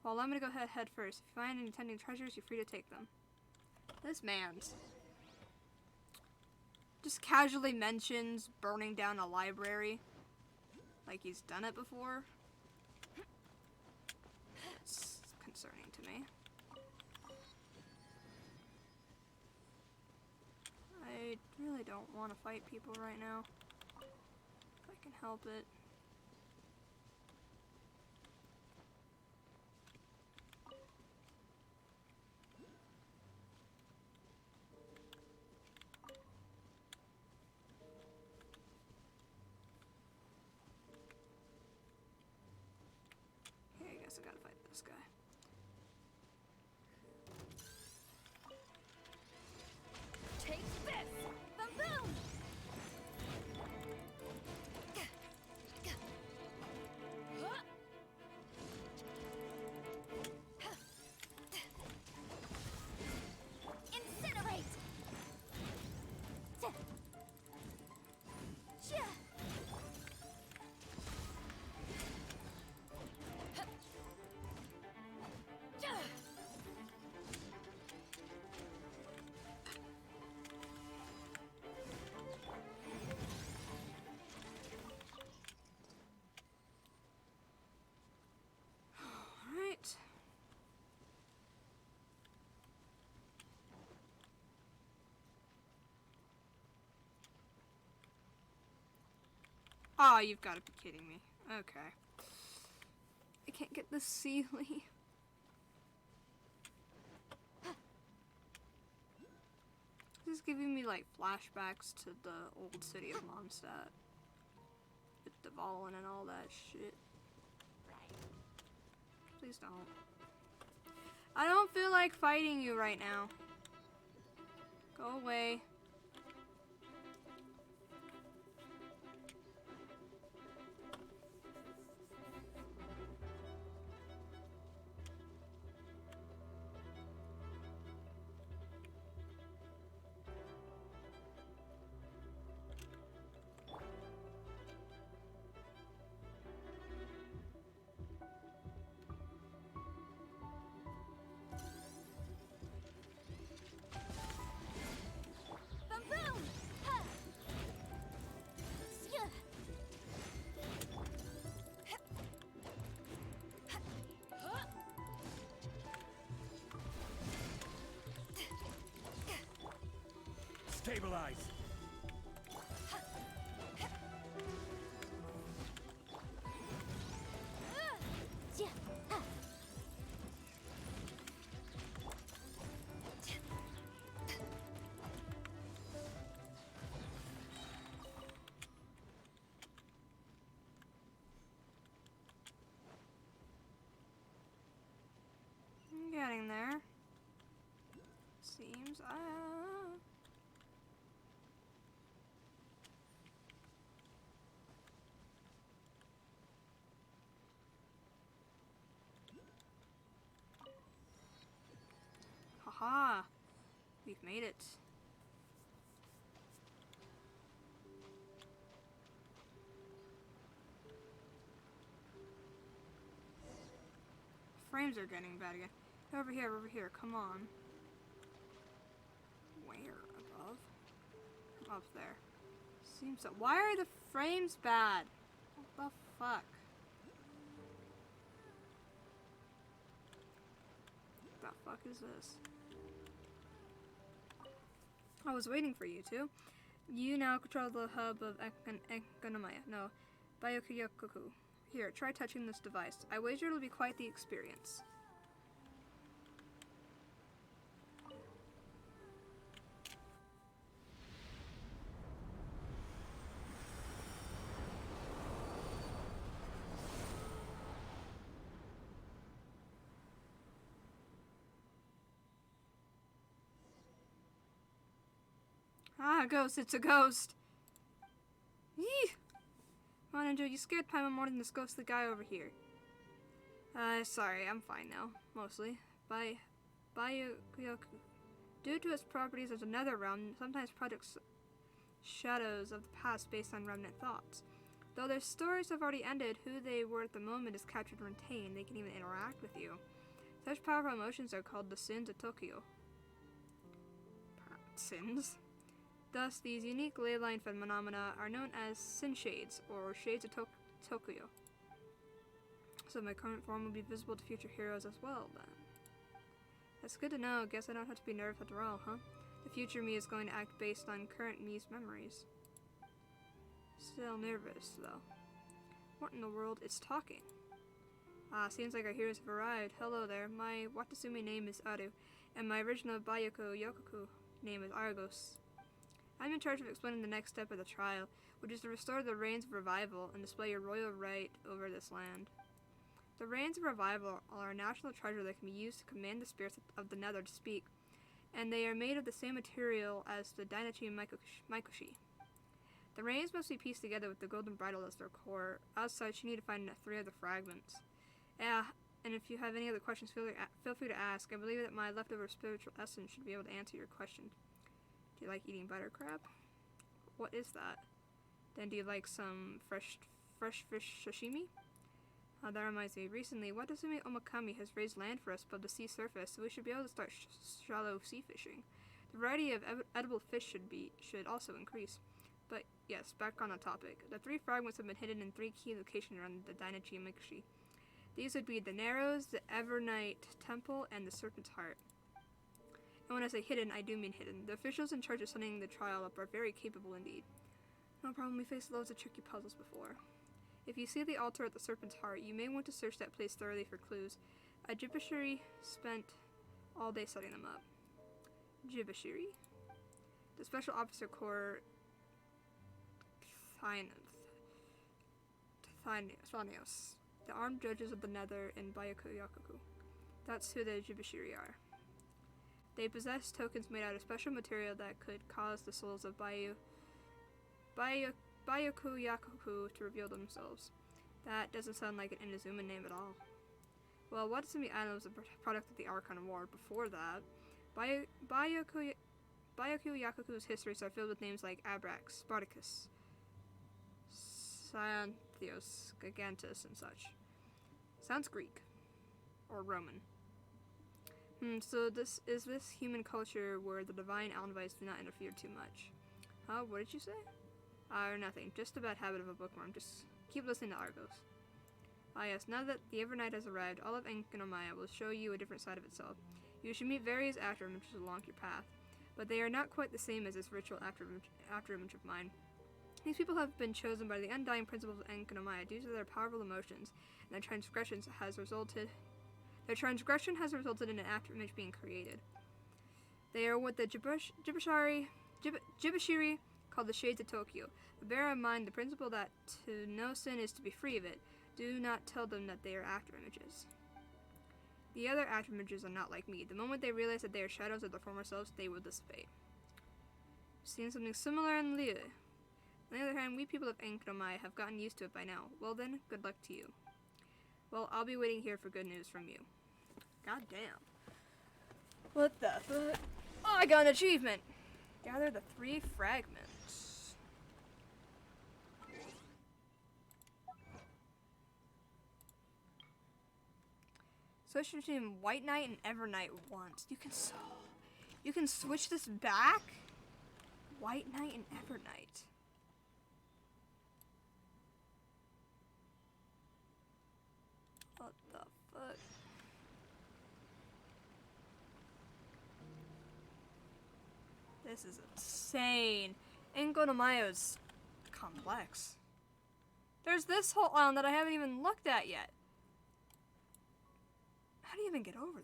Well, allow me to go head first. If you find any tending treasures, you're free to take them. This man's just casually mentions burning down a library. Like he's done it before. It's concerning to me. I really don't want to fight people right now. If I can help it. Okay, I guess I gotta fight this guy. Take this! Boom boom! Incinerate! Alright. Aw, you've got to be kidding me. Okay. I can't get the Sealy. This is giving me like flashbacks to the old city of Mondstadt. With the Valen and all that shit. Please don't. I don't feel like fighting you right now. Go away. Stabilize. I'm getting there. Seems haha. We've made it. Frames are getting bad again. Over here, come on. Where? Above? Up there. Seems so. Why are the frames bad? What the fuck? What the fuck is this? I was waiting for you two. You now control the hub of Ekonomiya. No, Byakuyokoku. Here, try touching this device. I wager it'll be quite the experience. Ah, ghost, it's a ghost. Yee! Come on, Ninja, you scared Paimon more than this ghostly guy over here. Sorry, I'm fine now, mostly. Byakuyoku. Due to its properties as another realm, sometimes projects shadows of the past based on remnant thoughts. Though their stories have already ended, who they were at the moment is captured and retained. They can even interact with you. Such powerful emotions are called the sins of Tokyo. Sins? Thus, these unique ley line phenomena are known as sin shades, or shades of Tokyo. So my current form will be visible to future heroes as well, then. That's good to know. Guess I don't have to be nervous after all, huh? The future me is going to act based on current me's memories. Still nervous, though. What in the world is talking? Ah, seems like our heroes have arrived. Hello there. My Watasumi name is Aru, and my original Byakuyokoku name is Argos. I'm in charge of explaining the next step of the trial, which is to restore the Reigns of Revival and display your royal right over this land. The Reigns of Revival are a national treasure that can be used to command the spirits of the Nether to speak, and they are made of the same material as the Dainachi Mikoshi. The Reigns must be pieced together with the Golden Bridle as their core. As such, you need to find 3 of the fragments. Yeah, and if you have any other questions, feel free to ask. I believe that my leftover spiritual essence should be able to answer your question. Do you like eating butter crab? What is that? Then do you like some fresh fish sashimi? That reminds me, recently, Watasumi Omakami has raised land for us above the sea surface, so we should be able to start shallow sea fishing. The variety of edible fish should also increase. But yes, back on the topic. The 3 fragments have been hidden in 3 key locations around the Dainachi Mikoshi. These would be the Narrows, the Evernight Temple, and the Serpent's Heart. And when I say hidden, I do mean hidden. The officials in charge of setting the trial up are very capable indeed. No problem, we faced loads of tricky puzzles before. If you see the altar at the Serpent's Heart, you may want to search that place thoroughly for clues. A Jibashiri spent all day setting them up. Jibashiri? The Special Officer Corps Thanios. The armed judges of the Nether in Byakuyokoku. That's who the Jibashiri are. They possess tokens made out of special material that could cause the souls of Byakuyokoku to reveal themselves. That doesn't sound like an Inazuma name at all. Well, Watasumi Island was a product of the Archon War. Before that, Byakuyokoku's histories are filled with names like Abrax, Spartacus, Xanthios, Gigantus, and such. Sounds Greek. Or Roman. So this human culture where the divine almighties do not interfere too much. Huh? What did you say? Or nothing. Just a bad habit of a bookworm. Just keep listening to Argos. Ah yes, now that the Evernight has arrived, all of Ekonomiya will show you a different side of itself. You should meet various actor images along your path. but they are not quite the same as this ritual afterimage of mine. These people have been chosen by the undying principles of Enkonomiya due to their powerful emotions, and their transgression has resulted in an afterimage being created. They are what the Jibashiri called the Shades of Tokyo. But bear in mind the principle that to know sin is to be free of it. Do not tell them that they are afterimages. The other afterimages are not like me. The moment they realize that they are shadows of their former selves, they will dissipate. Seen something similar in Liu. On the other hand, we people of Enkonomiya have gotten used to it by now. Well then, good luck to you. Well, I'll be waiting here for good news from you. God damn. What the fuck? Oh, I got an achievement! Gather the 3 fragments. Switch between White Knight and Evernight once. You can switch this back? White Knight and Evernight. What the fuck? This is insane. Enkonomiya is complex. There's this whole island that I haven't even looked at yet. How do you even get over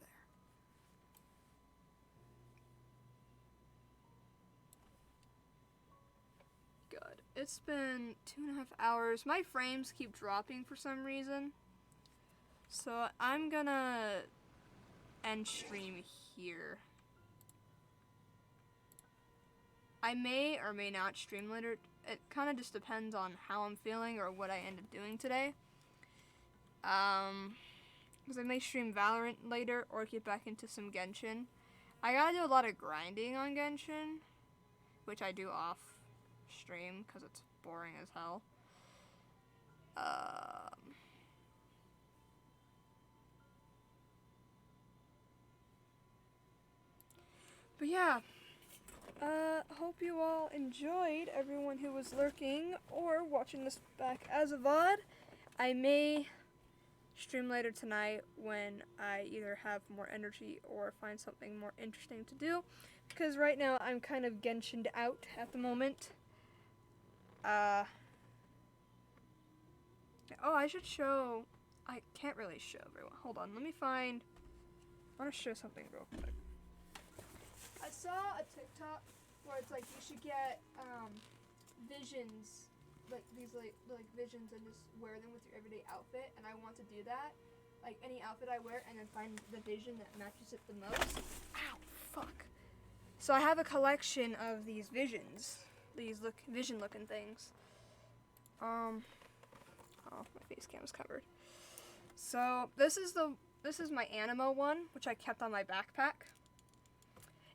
there? God, it's been 2.5 hours. My frames keep dropping for some reason. So I'm gonna end stream here. I may or may not stream later. It kind of just depends on how I'm feeling or what I end up doing today. Because I may stream Valorant later or get back into some Genshin. I gotta do a lot of grinding on Genshin, which I do off stream because it's boring as hell. But yeah. Hope you all enjoyed, everyone who was lurking or watching this back as a VOD. I may stream later tonight when I either have more energy or find something more interesting to do, because right now I'm kind of Genshin'd out at the moment. Oh, I should show... I can't really show everyone. Hold on, let me find... I want to show something real quick. I saw a TikTok where it's like you should get visions, like these like visions, and just wear them with your everyday outfit. And I want to do that, like any outfit I wear, and then find the vision that matches it the most. Ow, fuck. So I have a collection of these visions, these vision looking things. Oh, my face cam is covered. So this is my Animo one, which I kept on my backpack.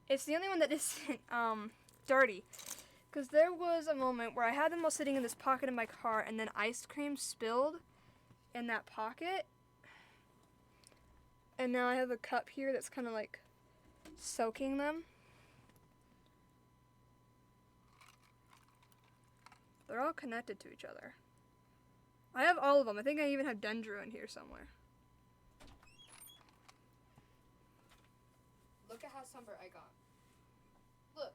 It's the only one that isn't dirty, because there was a moment where I had them all sitting in this pocket in my car, and then ice cream spilled in that pocket, and now I have a cup here that's kind of like soaking them. They're all connected to each other. I have all of them. I think I even have Dendro in here somewhere. Look at how sunburned I got. Look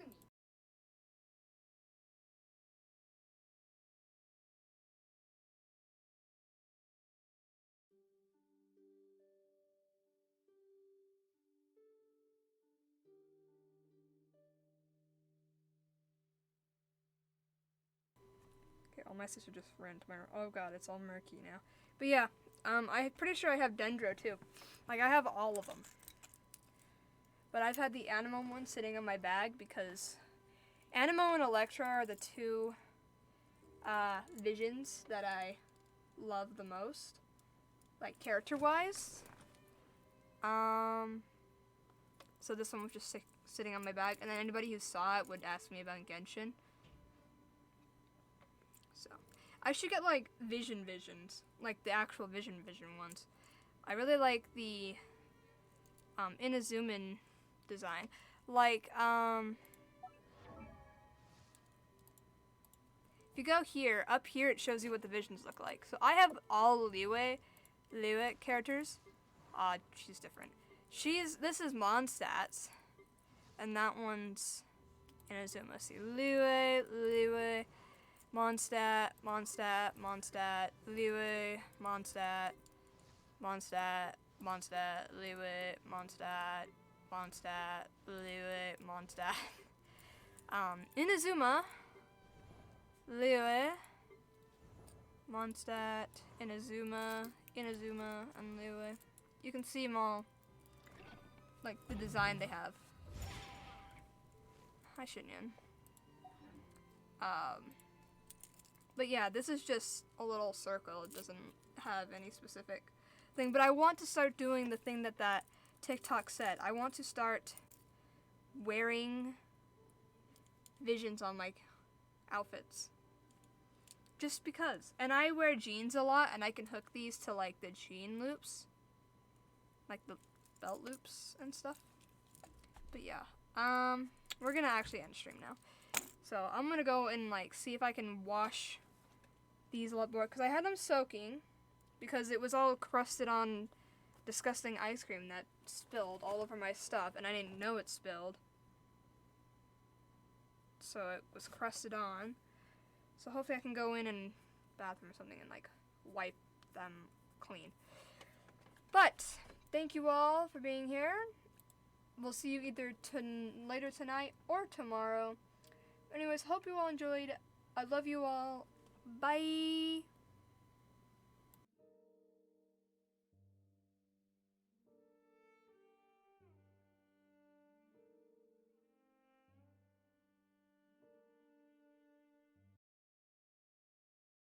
at me. Okay, oh, my sister just ran to my room. Oh god, it's all murky now. But yeah, I'm pretty sure I have Dendro too. Like, I have all of them. But I've had the Animo one sitting in my bag because Animo and Electra are the 2 visions that I love the most, like character-wise. So this one was just sitting on my bag, and then anybody who saw it would ask me about Genshin. So I should get like visions, like the actual vision ones. I really like the Inazuman design. Like, if you go here, up here it shows you what the visions look like. So I have all Liyue characters. She's different. This is Mondstadt's. and that one's Inazuma. See, Liyue, Mondstadt, Liyue, Mondstadt, Liyue, Mondstadt, Liyue, Mondstadt. Inazuma, Liyue, Mondstadt, Inazuma, and Liyue. You can see them all, like the design they have. Hi, Shinyan. But yeah, this is just a little circle. It doesn't have any specific thing. But I want to start doing the thing that TikTok said. I want to start wearing visions on my outfits. Just because. And I wear jeans a lot, and I can hook these to like the jean loops. Like the belt loops and stuff. But yeah. We're gonna actually end stream now. So I'm gonna go and like see if I can wash these a lot more, because I had them soaking because it was all crusted on disgusting ice cream that spilled all over my stuff, and I didn't know it spilled. So it was crusted on. So hopefully I can go in and bathroom or something and like wipe them clean. But thank you all for being here. We'll see you either later tonight or tomorrow. Anyways, hope you all enjoyed. I love you all. Bye.